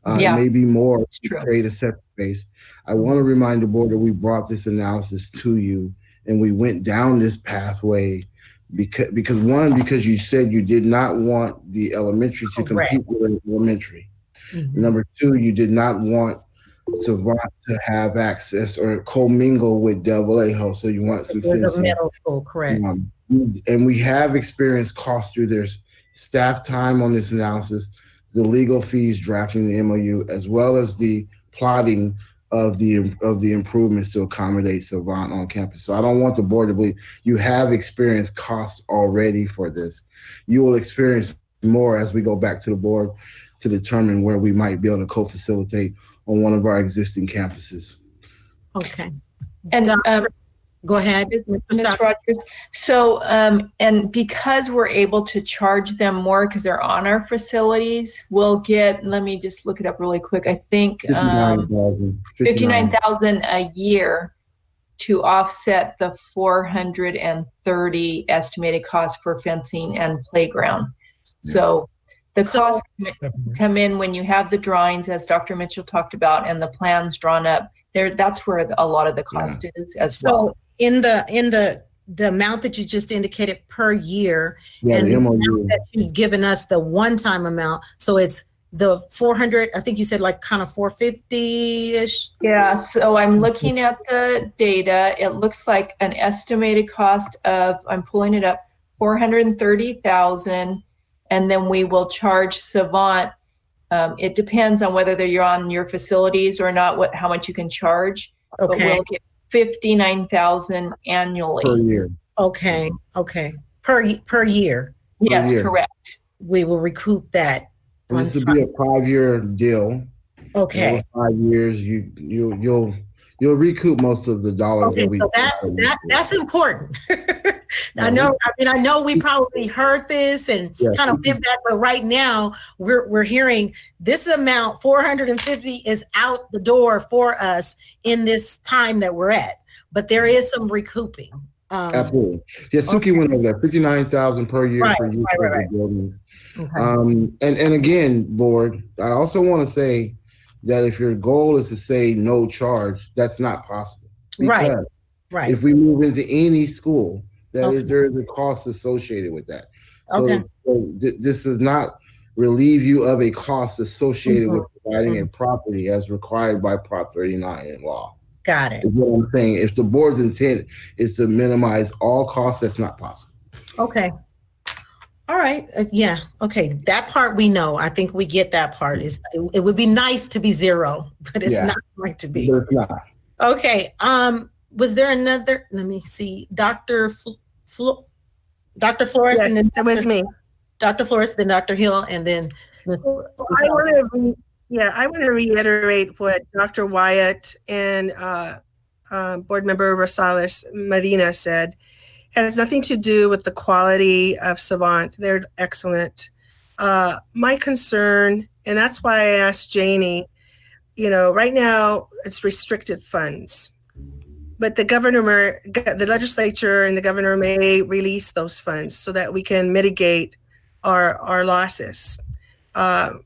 It may be more to create a separate space. I want to remind the board that we brought this analysis to you and we went down this pathway because you said you did not want the elementary to Correct. compete with the elementary. Mhm. Number two, you did not want Savant to have access or commingle with Double A Ho, so you want some It was a fencing. middle school, correct? And we have experienced costs through their staff time on this analysis, the legal fees drafting the MOU, as well as the plotting of the improvements to accommodate Savant on campus. So I don't want the board to believe you have experienced costs already for this. You will experience more as we go back to the board to determine where we might be able to co-facilitate on one of our existing campuses. Okay. And go ahead, Ms. Rogers. So, and because we're able to charge them more because they're on our facilities, we'll get, let me just look it up really quick. I think $59,000 a year to offset the 430 estimated costs for fencing and playground. So the costs come in when you have the drawings, as Dr. Mitchell talked about, and the plans drawn up. That's where a lot of the cost is as well. In the amount that you just indicated per year, and the amount that you've given us, the one-time amount, so it's the 400, I think you said like kind of 450-ish. Yeah, so I'm looking at the data. It looks like an estimated cost of, I'm pulling it up, 430,000, and then we will charge Savant. It depends on whether you're on your facilities or not, how much you can charge. Okay. But we'll get 59,000 annually. Per year. Okay. Per year. Yes, correct. We will recoup that. And this will be a 5-year deal. Okay. Over 5 years, you'll recoup most of the dollars that we. So that's important. I know we probably heard this and kind of went back, but right now we're hearing this amount, 450, is out the door for us in this time that we're at. But there is some recouping. Absolutely. Yeah, Suki went over that, 59,000 per year for youth buildings. Okay. And again, board, I also want to say that if your goal is to say no charge, that's not possible. Right. If we move into any school, there is a cost associated with that. So, this does not relieve you of a cost associated with providing a property as required by Prop 39 in law. Got it. Is what I'm saying. If the board's intent is to minimize all costs, that's not possible. Okay. All right. Yeah. Okay. That part we know. I think we get that part. It would be nice to be zero, but it's not going to be. But it's not. Okay. Was there another? Let me see. Dr. Flores. Yes, and then it was me. Dr. Flores, then Dr. Hill, and then. I want to reiterate what Dr. Wyatt and Board Member Rosales Medina said. It has nothing to do with the quality of Savant. They're excellent. My concern, and that's why I asked Janie, right now it's restricted funds, but the legislature and the governor may release those funds so that we can mitigate our losses.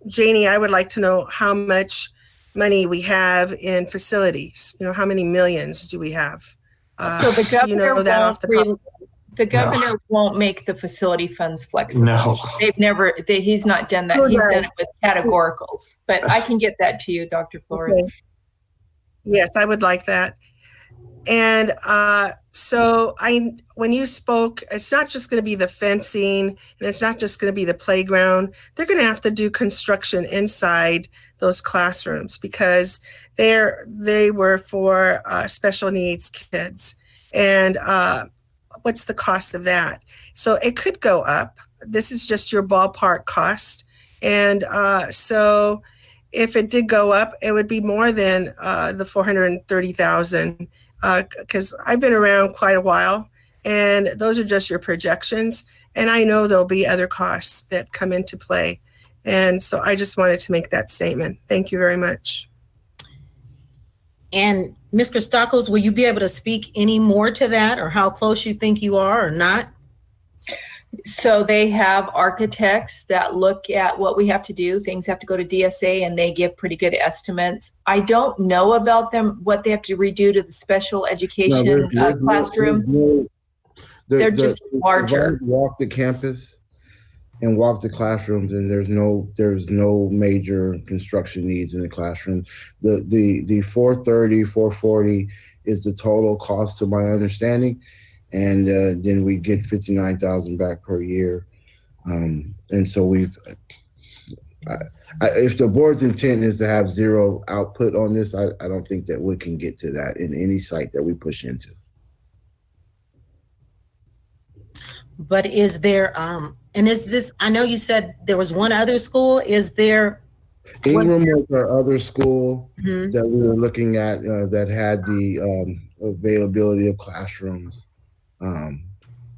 Janie, I would like to know how much money we have in facilities. How many millions do we have? So the governor, the governor No. won't make the facility funds flexible. No. He's not done that. He's done it with categoricals, but I can get that to you, Dr. Flores. Okay. Yes, I would like that. And so when you spoke, it's not just going to be the fencing, and it's not just going to be the playground. They're going to have to do construction inside those classrooms because they were for special needs kids. And what's the cost of that? So it could go up. This is just your ballpark cost. And so if it did go up, it would be more than the 430,000. Because I've been around quite a while, and those are just your projections. And I know there'll be other costs that come into play. And so I just wanted to make that statement. Thank you very much. And Ms. Christakos, will you be able to speak any more to that, or how close you think you are or not? So they have architects that look at what we have to do. Things have to go to DSA, and they give pretty good estimates. I don't know about them, what they have to redo to the special education classrooms. They're just larger. Walk the campus and walk the classrooms, and there's no major construction needs in the classroom. The 430, 440 is the total cost to my understanding, and then we get 59,000 back per year. And so if the board's intent is to have zero output on this, I don't think that we can get to that in any site that we push into. But is there, and is this, I know you said there was one other school, is there? Ingram was our other school that we were looking at that had the availability of classrooms.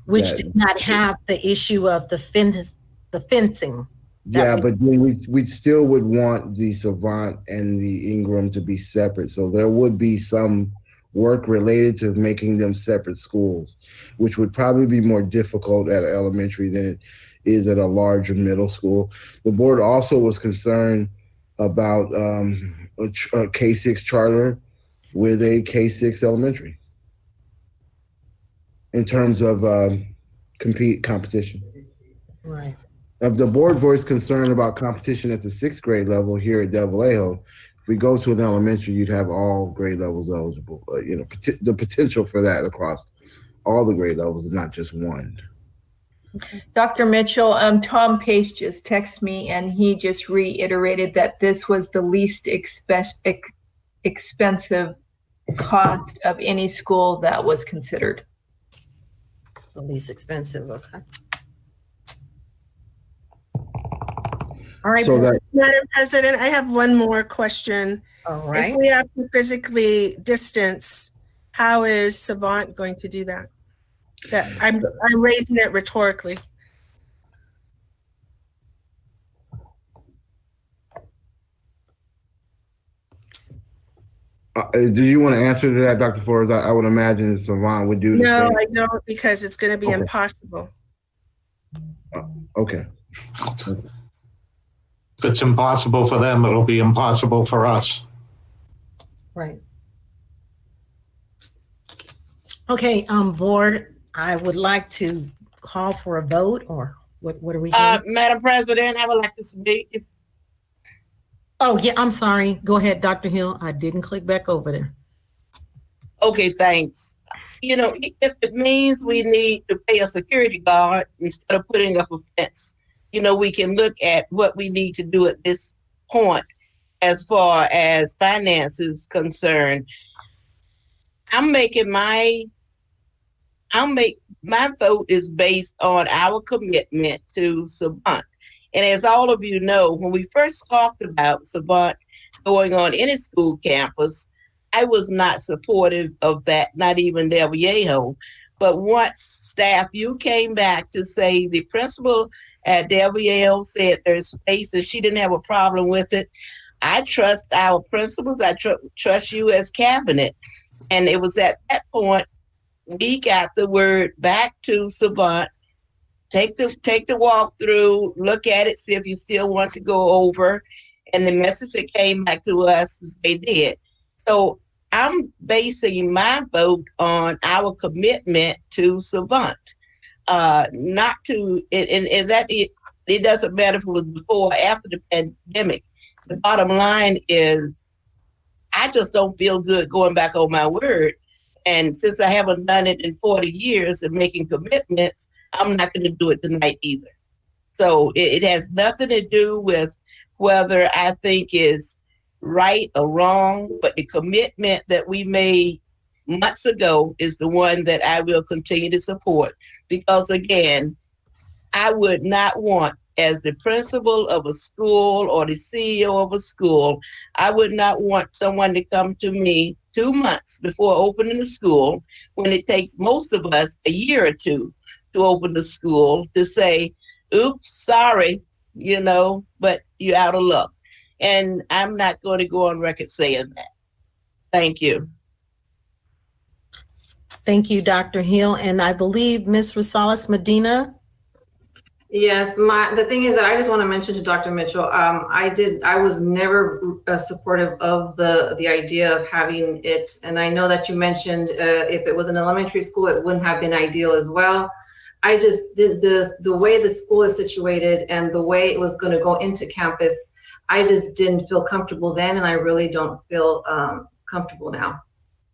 Which did not have the issue of the fencing. Yeah, but then we still would want the Savant and the Ingram to be separate. So there would be some work related to making them separate schools, which would probably be more difficult at elementary than it is at a larger middle school. The board also was concerned about a K-6 charter with a K-6 elementary in terms of competition. Right. The board voiced concern about competition at the 6th grade level here at Del Vallejo. If we go to an elementary, you'd have all grade levels eligible. The potential for that across all the grade levels, and not just one. Dr. Mitchell, Tom Pace just texted me, and he just reiterated that this was the least expensive cost of any school that was considered. The least expensive, okay. All right, So Madam President, I have one more question. All right. If we have to physically distance, how is Savant going to do that? I'm raising it rhetorically. Do you want to answer to that, Dr. Flores? I would imagine Savant would do the No, same. I don't, because it's going to be impossible. Okay. If it's impossible for them, it'll be impossible for us. Right. Okay, board, I would like to call for a vote, or what are we doing? Madam President, I would like to speak. Oh, yeah, I'm sorry. Go ahead, Dr. Hill. I didn't click back over there. Okay, thanks. You know, if it means we need to pay a security guard instead of putting up a fence, you know, we can look at what we need to do at this point as far as finance is concerned. My vote is based on our commitment to Savant. And as all of you know, when we first talked about Savant going on any school campus, I was not supportive of that, not even Del Vallejo. But once staff, you came back to say the principal at Del Vallejo said there's space and she didn't have a problem with it. I trust our principals. I trust you as cabinet. And it was at that point we got the word back to Savant. Take the walkthrough, look at it, see if you still want to go over. And the message that came back to us was they did. So I'm basing my vote on our commitment to Savant. Not to, and that it doesn't matter if it was before or after the pandemic. The bottom line is I just don't feel good going back on my word. And since I haven't done it in 40 years and making commitments, I'm not going to do it tonight either. So it has nothing to do with whether I think is right or wrong, but the commitment that we made months ago is the one that I will continue to support. Because again, I would not want, as the principal of a school or the CEO of a school, I would not want someone to come to me 2 months before opening the school, when it takes most of us a year or two to open the school, to say, oops, sorry, you know, but you're out of luck. And I'm not going to go on record saying that. Thank you. Thank you, Dr. Hill. And I believe Ms. Rosales Medina Yes, the thing is that I just want to mention to Dr. Mitchell, I was never supportive of the idea of having it, and I know that you mentioned if it was an elementary school, it wouldn't have been ideal as well. I just did the way the school is situated and the way it was going to go into campus, I just didn't feel comfortable then, and I really don't feel comfortable now.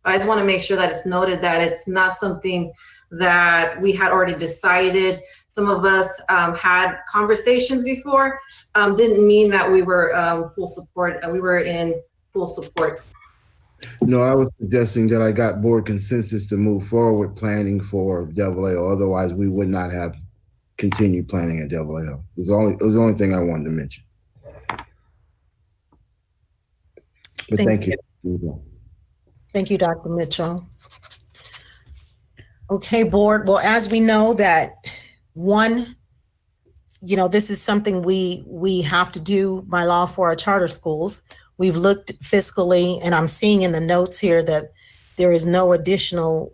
I just want to make sure that it's noted that it's not something that we had already decided. Some of us had conversations before, didn't mean that we were full support. We were in full support. No, I was suggesting that I got board consensus to move forward with planning for Devil Hill. Otherwise, we would not have continued planning at Devil Hill. It was the only thing I wanted to mention. But thank you. Thank you, Dr. Mitchell. Okay, board. Well, as we know that this is something we have to do by law for our charter schools. We've looked fiscally, and I'm seeing in the notes here that there is no additional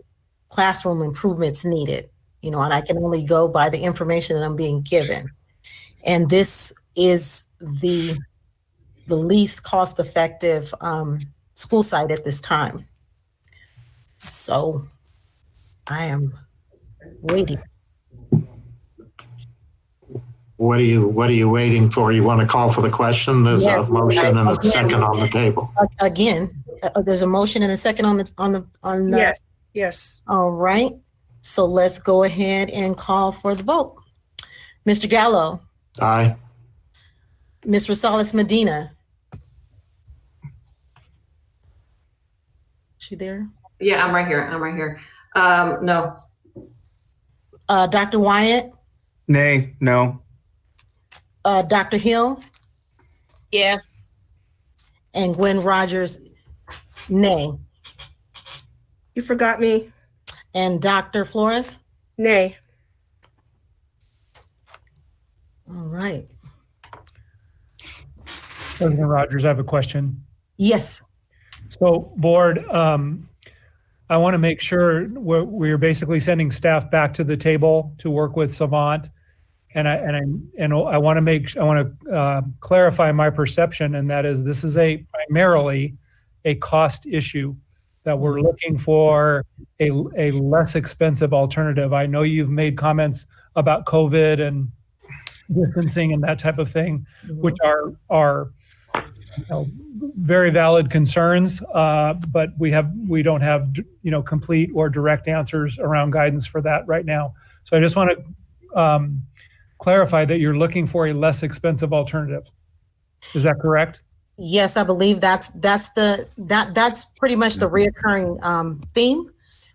classroom improvements needed, and I can only go by the information that I'm being given. And this is the least cost-effective school site at this time. So I am waiting. What are you waiting for? You want to call for the question? There's a motion and a second on the table. Again, there's a motion and a second on the. Yes. All right. So let's go ahead and call for the vote. Mr. Gallo. Aye. Ms. Rosales Medina. She there? Yeah, I'm right here. No. Dr. Wyatt. Nay, no. Dr. Hill. Yes. And Gwen Rogers, nay. You forgot me. And Dr. Flores? Nay. All right. President Rogers, I have a question. Yes. So board, I want to make sure we're basically sending staff back to the table to work with Savant. And I want to clarify my perception, and that is this is primarily a cost issue, that we're looking for a less expensive alternative. I know you've made comments about COVID and distancing and that type of thing, which are very valid concerns, but we don't have complete or direct answers around guidance for that right now. So I just want to clarify that you're looking for a less expensive alternative. Is that correct? Yes, I believe that's pretty much the reoccurring theme.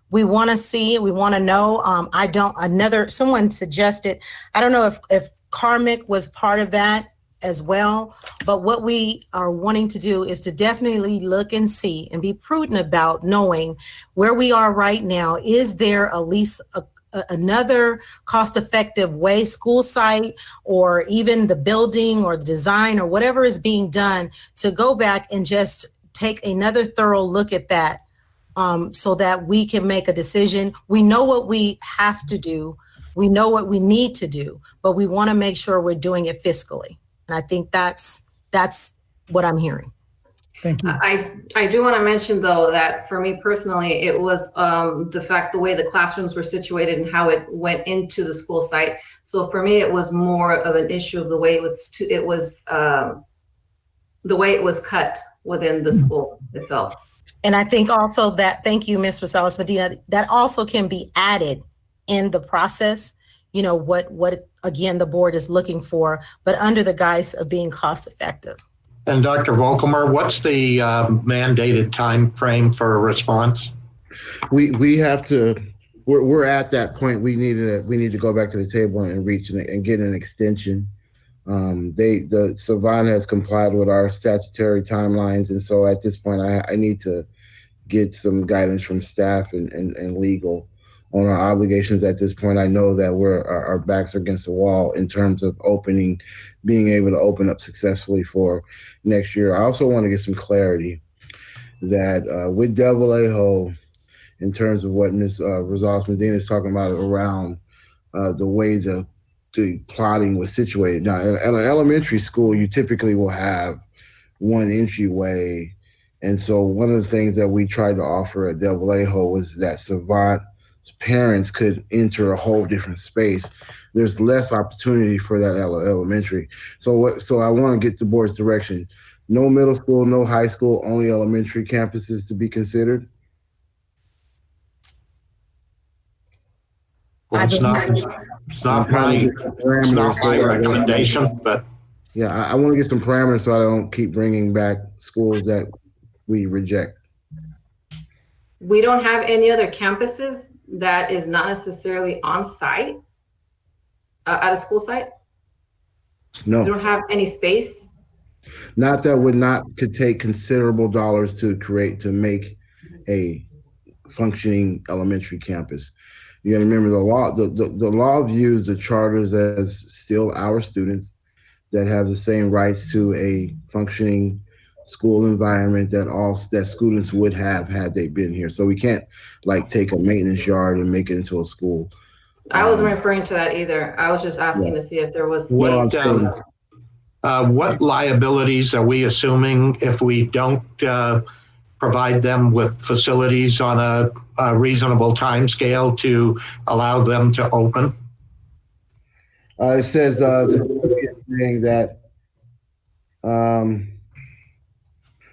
We want to see, we want to know. Someone suggested, I don't know if Karmic was part of that as well, but what we are wanting to do is to definitely look and see and be prudent about knowing where we are right now. Is there at least another cost-effective way, school site, or even the building or the design or whatever is being done, to go back and just take another thorough look at that, so that we can make a decision. We know what we have to do. We know what we need to do, but we want to make sure we're doing it fiscally. And I think that's what I'm hearing. Thank you. I do want to mention, though, that for me personally, it was the way the classrooms were situated and how it went into the school site. So for me, it was more of an issue of the way the way it was cut within the school itself. And I think also that, thank you, Ms. Rosales Medina, that also can be added in the process, what again, the board is looking for, but under the guise of being cost effective. And Dr. Volkmer, what's the mandated time frame for a response? We have to. We're at that point. We need to go back to the table and reach and get an extension. The Savant has complied with our statutory timelines, and so at this point, I need to get some guidance from staff and legal on our obligations at this point. I know that our backs are against the wall in terms of being able to open up successfully for next year. I also want to get some clarity that with Devil Ajo, in terms of what Ms. Rosales Medina is talking about around the way the the plotting was situated. Now, at an elementary school, you typically will have one entryway. And so one of the things that we tried to offer at Del Vallejo was that Savant's parents could enter a whole different space. There's less opportunity for that elementary. So I want to get the board's direction. No middle school, no high school, only elementary campuses to be considered. Well, it's not my recommendation, but yeah, I want to get some parameters so I don't keep bringing back schools that we reject. We don't have any other campuses that is not necessarily on site, at a school site? No. We don't have any space? Not that could take considerable dollars to make a functioning elementary campus. You got to remember the law views the charters as still our students that have the same rights to a functioning school environment that students would have had they been here. So we can't like take a maintenance yard and make it into a school. I wasn't referring to that either. I was just asking to see if there was space. What liabilities are we assuming if we don't provide them with facilities on a reasonable time scale to allow them to open? It says saying that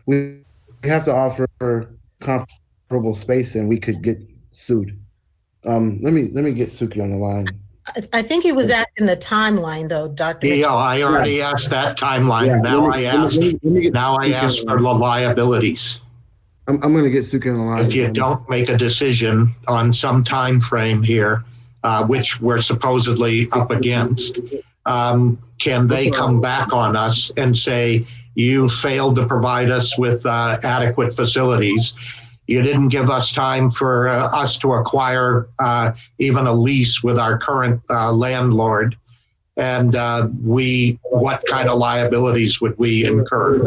we have to offer comparable space and we could get sued. Let me get Suki on the line. I think he was asking the timeline though, Dr. Yeah, Mitchell. I already asked that timeline. Yeah, now I ask for the liabilities. I'm going to get Suki on the line. If you don't make a decision on some time frame here, which we're supposedly up against, can they come back on us and say, you failed to provide us with adequate facilities? You didn't give us time for us to acquire even a lease with our current landlord. And what kind of liabilities would we incur?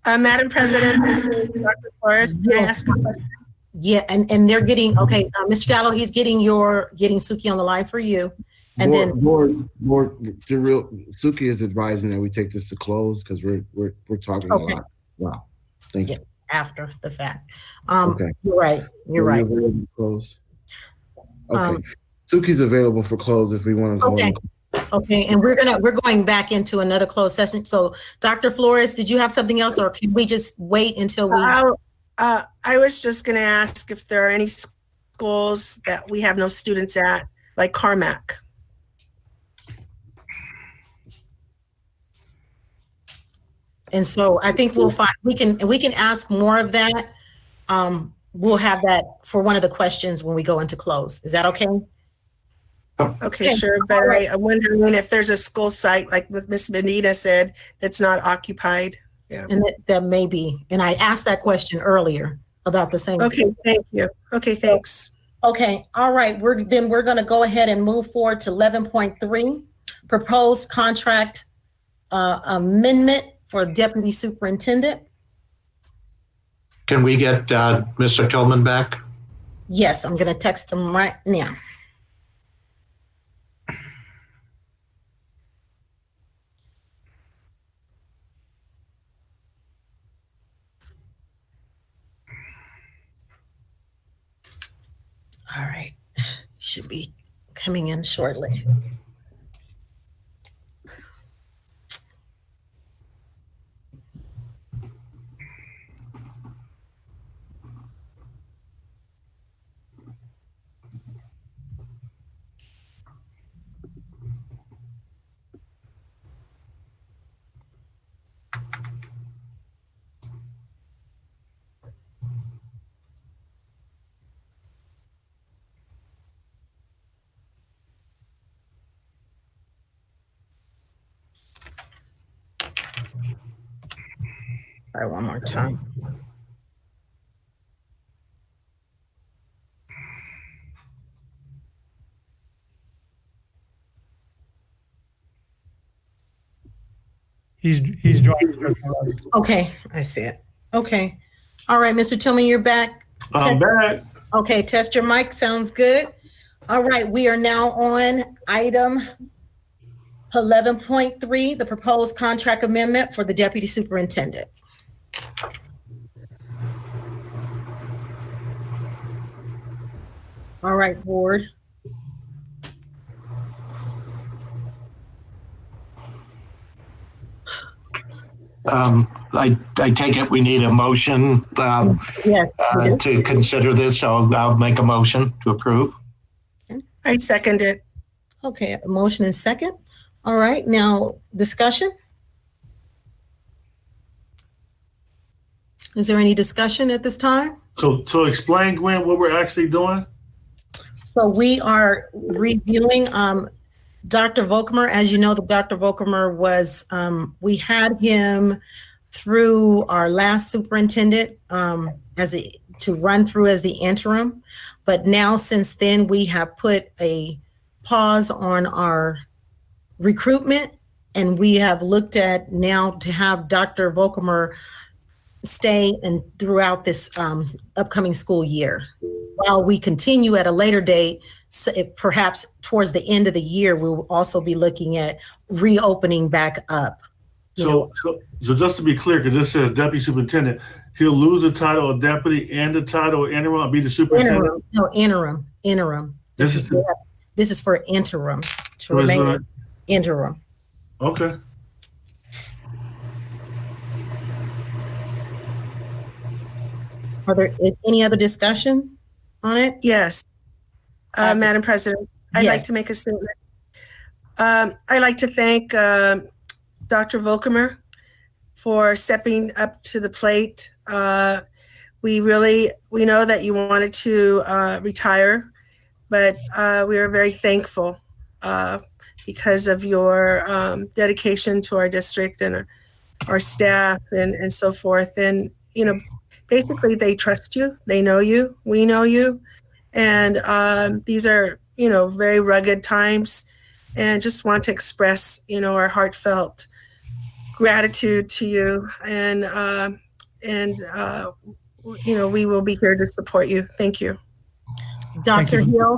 Madam President, this is Dr. Flores. Can I ask a question? Yeah, and they're getting, okay, Mr. Gallo, he's getting Suki on the line for you. And Suki is advising that we take this to close because we're talking a lot. Wow, thank you. After the fact. Okay. You're right. You're right. Close. Okay. Suki's available for close if we want to go. Okay. Okay, and we're going back into another closed session. So, Dr. Flores, did you have something else, or can we just wait until we? I was just going to ask if there are any schools that we have no students at, like Carmack. And so I think we'll find we can ask more of that. We'll have that for one of the questions when we go into close. Is that okay? Okay, sure. But I'm wondering if there's a school site, like what Ms. Medina said, that's not occupied. Yeah. And that may be. And I asked that question earlier about the same. Okay, thank you. Okay, thanks. Okay, all right. We're going to go ahead and move forward to 11.3, proposed contract amendment for deputy superintendent. Can we get Mr. Tillman back? Yes, I'm going to text him right now. All right, should be coming in shortly. All right, one more time. He's joining. Okay, I see it. Okay. All right, Mr. Tillman, you're back. I'm back. Okay, test your mic. Sounds good. All right, we are now on item 11.3, the proposed contract amendment for the deputy superintendent. All right, board. I take it we need a motion Yes. to consider this, so I'll make a motion to approve. I second it. Okay, a motion and second. All right, now discussion. Is there any discussion at this time? So explain, Gwen, what we're actually doing. So we are reviewing Dr. Volkmer. As you know, Dr. Volkmer was, we had him through our last superintendent to run through as the interim. But now since then, we have put a pause on our recruitment, and we have looked at now to have Dr. Volkmer stay and throughout this upcoming school year. While we continue at a later date, so perhaps towards the end of the year, we will also be looking at reopening back up. So just to be clear, because this says deputy superintendent, he'll lose the title of deputy and the title of interim, I'll be the superintendent? Interim. This is for interim, to So it's remain gonna- interim. Okay. Are there any other discussion on it? Yes. Madam President, I'd like to make a statement. I'd like to thank Dr. Volkmer for stepping up to the plate. We know that you wanted to retire, but we are very thankful because of your dedication to our district and our staff and so forth. And, basically they trust you, they know you, we know you. And these are, very rugged times, and just want to express, our heartfelt gratitude to you. And we will be here to support you. Thank you. Dr. Hill?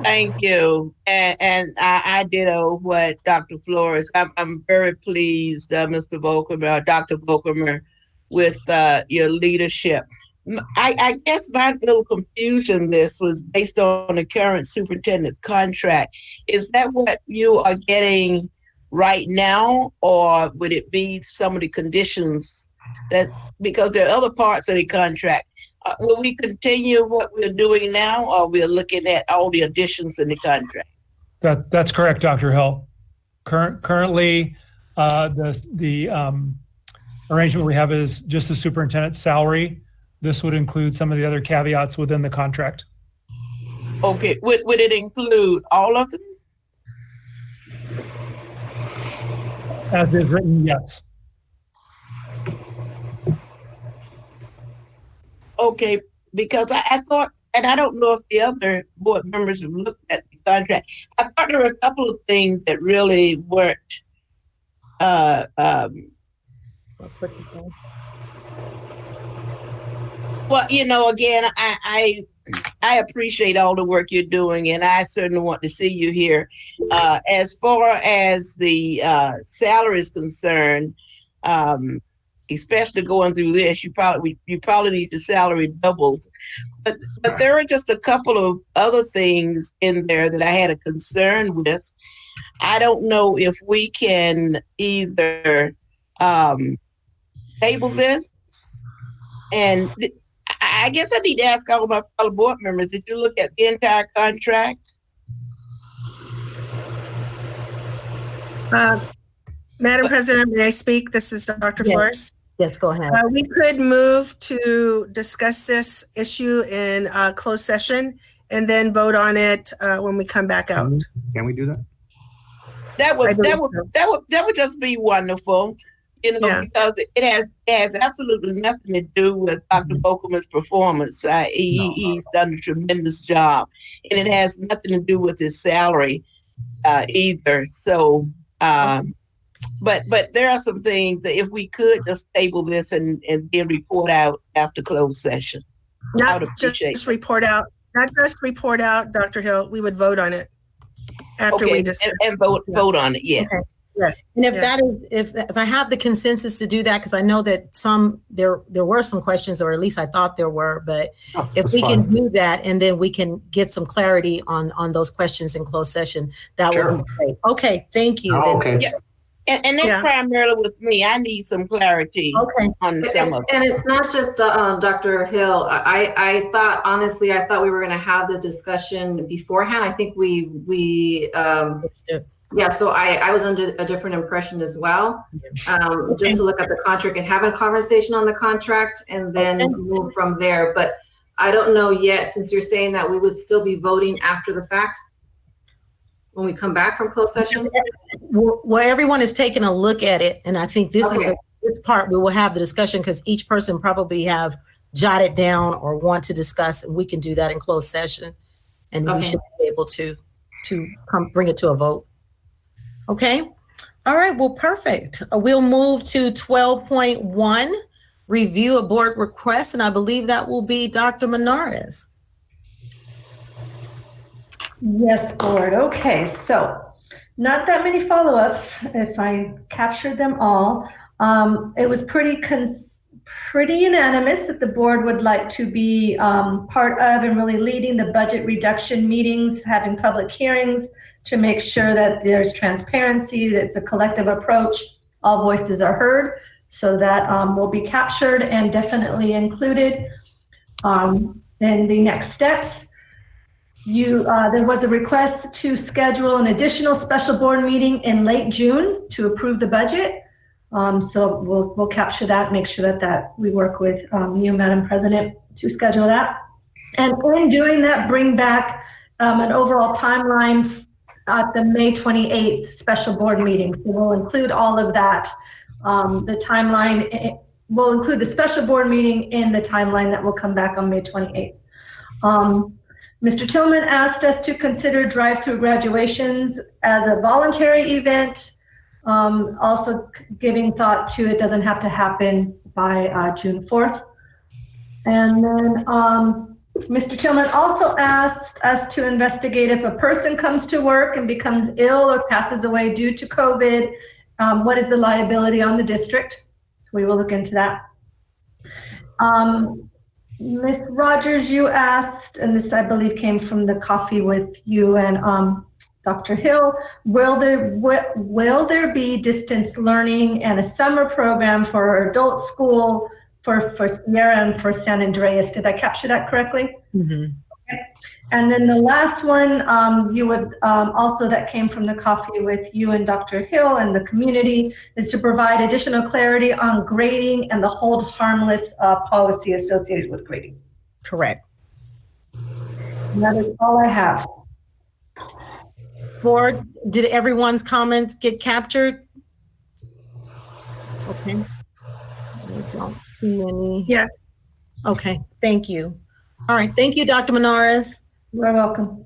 Thank you. And I ditto what Dr. Flores. I'm very pleased, Mr. Volkmer, Dr. Volkmer, with your leadership. I guess my little confusion this was based on the current superintendent's contract. Is that what you are getting right now, or would it be some of the conditions that, because there are other parts of the contract? Will we continue what we're doing now, or we're looking at all the additions in the contract? That's correct, Dr. Hill. Currently, the arrangement we have is just the superintendent's salary. This would include some of the other caveats within the contract. Okay, would it include all of them? As is written, yes. Okay, because I thought, and I don't know if the other board members have looked at the contract. I thought there were a couple of things that really weren't well, again, I appreciate all the work you're doing, and I certainly want to see you here. As far as the salary is concerned, especially going through this, you probably need the salary doubles. But there are just a couple of other things in there that I had a concern with. I don't know if we can either table this, and I guess I need to ask all of my fellow board members, did you look at the entire contract? Madam President, may I speak? This is Dr. Flores. Yes, go ahead. We could move to discuss this issue in closed session and then vote on it when we come back out. Can we do that? That would just be wonderful, because it has absolutely nothing to do with Dr. Volkmer's performance. He's done a tremendous job, and it has nothing to do with his salary either. So, but there are some things that if we could just table this and then report out after closed session. Not just report out, Not just report out, Dr. Hill. We would vote on it after we Okay, discuss. and vote on it, yes. Okay. Yeah. And if Yeah. that is, if I have the consensus to do that, because I know that there were some questions, or at least I thought there were, but if that's we can fine. do that and then we can get some clarity on those questions in closed session, that would be great. Okay, thank you. Oh, okay. Yeah. And that's primarily with me. I need some clarity on some of it. And it's not just Dr. Hill. I thought, honestly, I thought we were going to have the discussion beforehand. I think yeah, so I was under a different impression as well. Just to look at the contract and have a conversation on the contract and then move from there. But I don't know yet, since you're saying that we would still be voting after the fact when we come back from closed session. Well, everyone is taking a look at it, and I think this is this part we will have the discussion, because each person probably have jotted down or want to discuss, and we can do that in closed session, and we should be able to come bring it to a vote. Okay. All right. Well, perfect. We'll move to 12.1, review a board request, and I believe that will be Dr. Menares. Yes, board. Okay, so not that many follow-ups, if I captured them all. It was pretty unanimous that the board would like to be part of and really leading the budget reduction meetings, having public hearings to make sure that there's transparency, that it's a collective approach, all voices are heard, so that will be captured and definitely included in the next steps. There was a request to schedule an additional special board meeting in late June to approve the budget. So we'll capture that, make sure that we work with you, Madam President, to schedule that. And in doing that, bring back an overall timeline at the May 28th special board meeting. So we'll include all of that. The timeline, we'll include the special board meeting in the timeline that will come back on May 28th. Mr. Tillman asked us to consider drive-through graduations as a voluntary event. Also giving thought to it doesn't have to happen by June 4th. And then Mr. Tillman also asked us to investigate if a person comes to work and becomes ill or passes away due to COVID, what is the liability on the district? We will look into that. Ms. Rogers, you asked, and this I believe came from the coffee with you and Dr. Hill, will there be distance learning and a summer program for our adult school for Sierra and for San Andreas? Did I capture that correctly? Mm-hmm. Okay. And then the last one, you would also, that came from the coffee with you and Dr. Hill and the community, is to provide additional clarity on grading and the hold harmless policy associated with grading. Correct. And that is all I have. Board, did everyone's comments get captured? Okay. I don't see any. Yes. Okay, thank you. All right, thank you, Dr. Menares. You're welcome.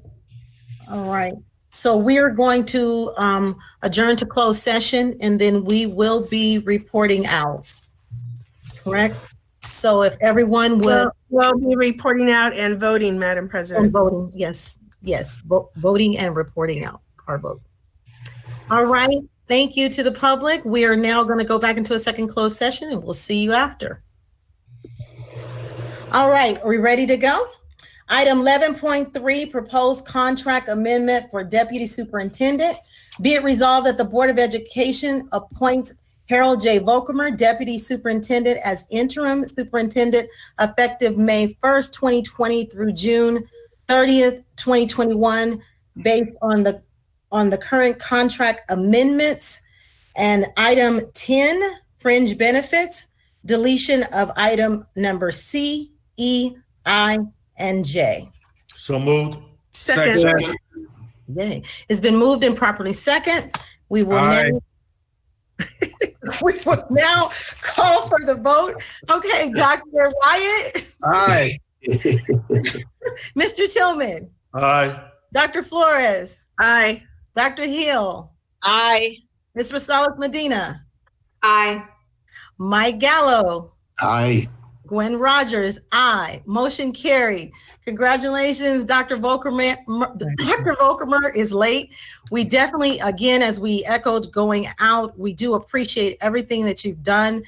All right, so we are going to adjourn to closed session, and then we will be reporting out. Correct? So if everyone would. We'll be reporting out and voting, Madam President. And voting, yes, voting and reporting out our vote. All right, thank you to the public. We are now going to go back into a second closed session, and we'll see you after. All right, are we ready to go? Item 11.3, proposed contract amendment for deputy superintendent. Be it resolved that the Board of Education appoints Harold J. Volkemer, deputy superintendent, as interim superintendent effective May 1st, 2020 through June 30th, 2021, based on the current contract amendments. And item 10, fringe benefits, deletion of item number C, E, I, and J. So moved. Second. Yay. It's been moved and properly second. We will now, we will now call for the vote. Okay, Dr. Wyatt. Aye. Mr. Tillman. Aye. Dr. Flores. Aye. Dr. Hill. Aye. Ms. Rosales Medina. Aye. Mike Gallo. Aye. Gwen Rogers, aye. Motion carried. Congratulations, Dr. Volkerman. Dr. Volkermer is late. We definitely, again, as we echoed going out, we do appreciate everything that you've done.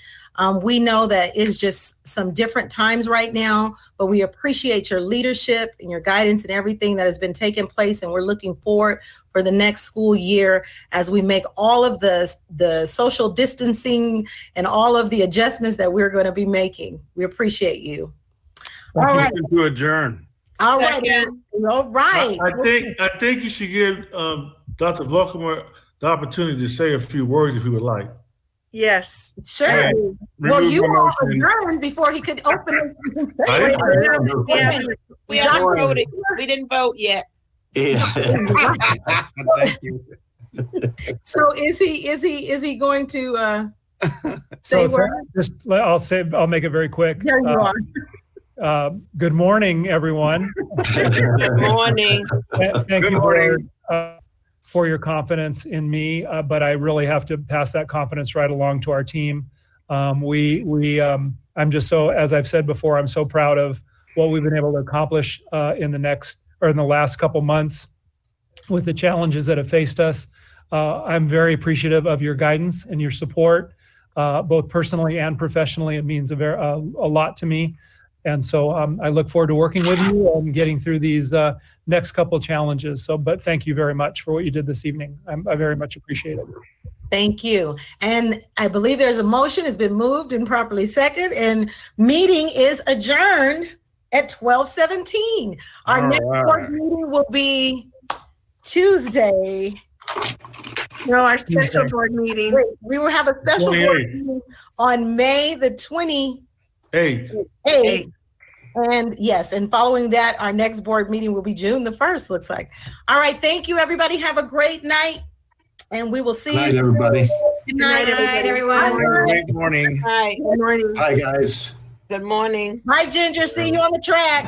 We know that it is just some different times right now, but we appreciate your leadership and your guidance and everything that has been taking place. And we're looking forward for the next school year as we make all of the social distancing and all of the adjustments that we're going to be making. We appreciate you. All right. To adjourn. All right. All right. I think you should give Dr. Volkermer the opportunity to say a few words if he would like. Yes. Sure. Right. Well, Remove you the all motion. adjourned before he could open We Dr. haven't voted. We didn't vote yet. Thank you. So is he going to say So words? I'll make it very quick. There you are. Good morning, everyone. Good morning. Thank Good you morning. for your confidence in me, but I really have to pass that confidence right along to our team. I'm just so, as I've said before, I'm so proud of what we've been able to accomplish in the last couple months with the challenges that have faced us. I'm very appreciative of your guidance and your support, both personally and professionally. It means a lot to me. And so I look forward to working with you and getting through these next couple challenges. But thank you very much for what you did this evening. I very much appreciate it. Thank you. And I believe there's a motion. It's been moved and properly seconded, and meeting is adjourned at 12:17. Our next board meeting will be Tuesday. No, our special board meeting. Wait, we will have a special board 28th. meeting on May the 28th. 8. And yes, and following that, our next board meeting will be June the 1st, looks like. All right, thank you, everybody. Have a great night, and we will see Good night, you. everybody. Good night, everybody. everyone. Great morning. Hi. Good morning. Hi, guys. Good morning. Bye, Ginger. See you on the track.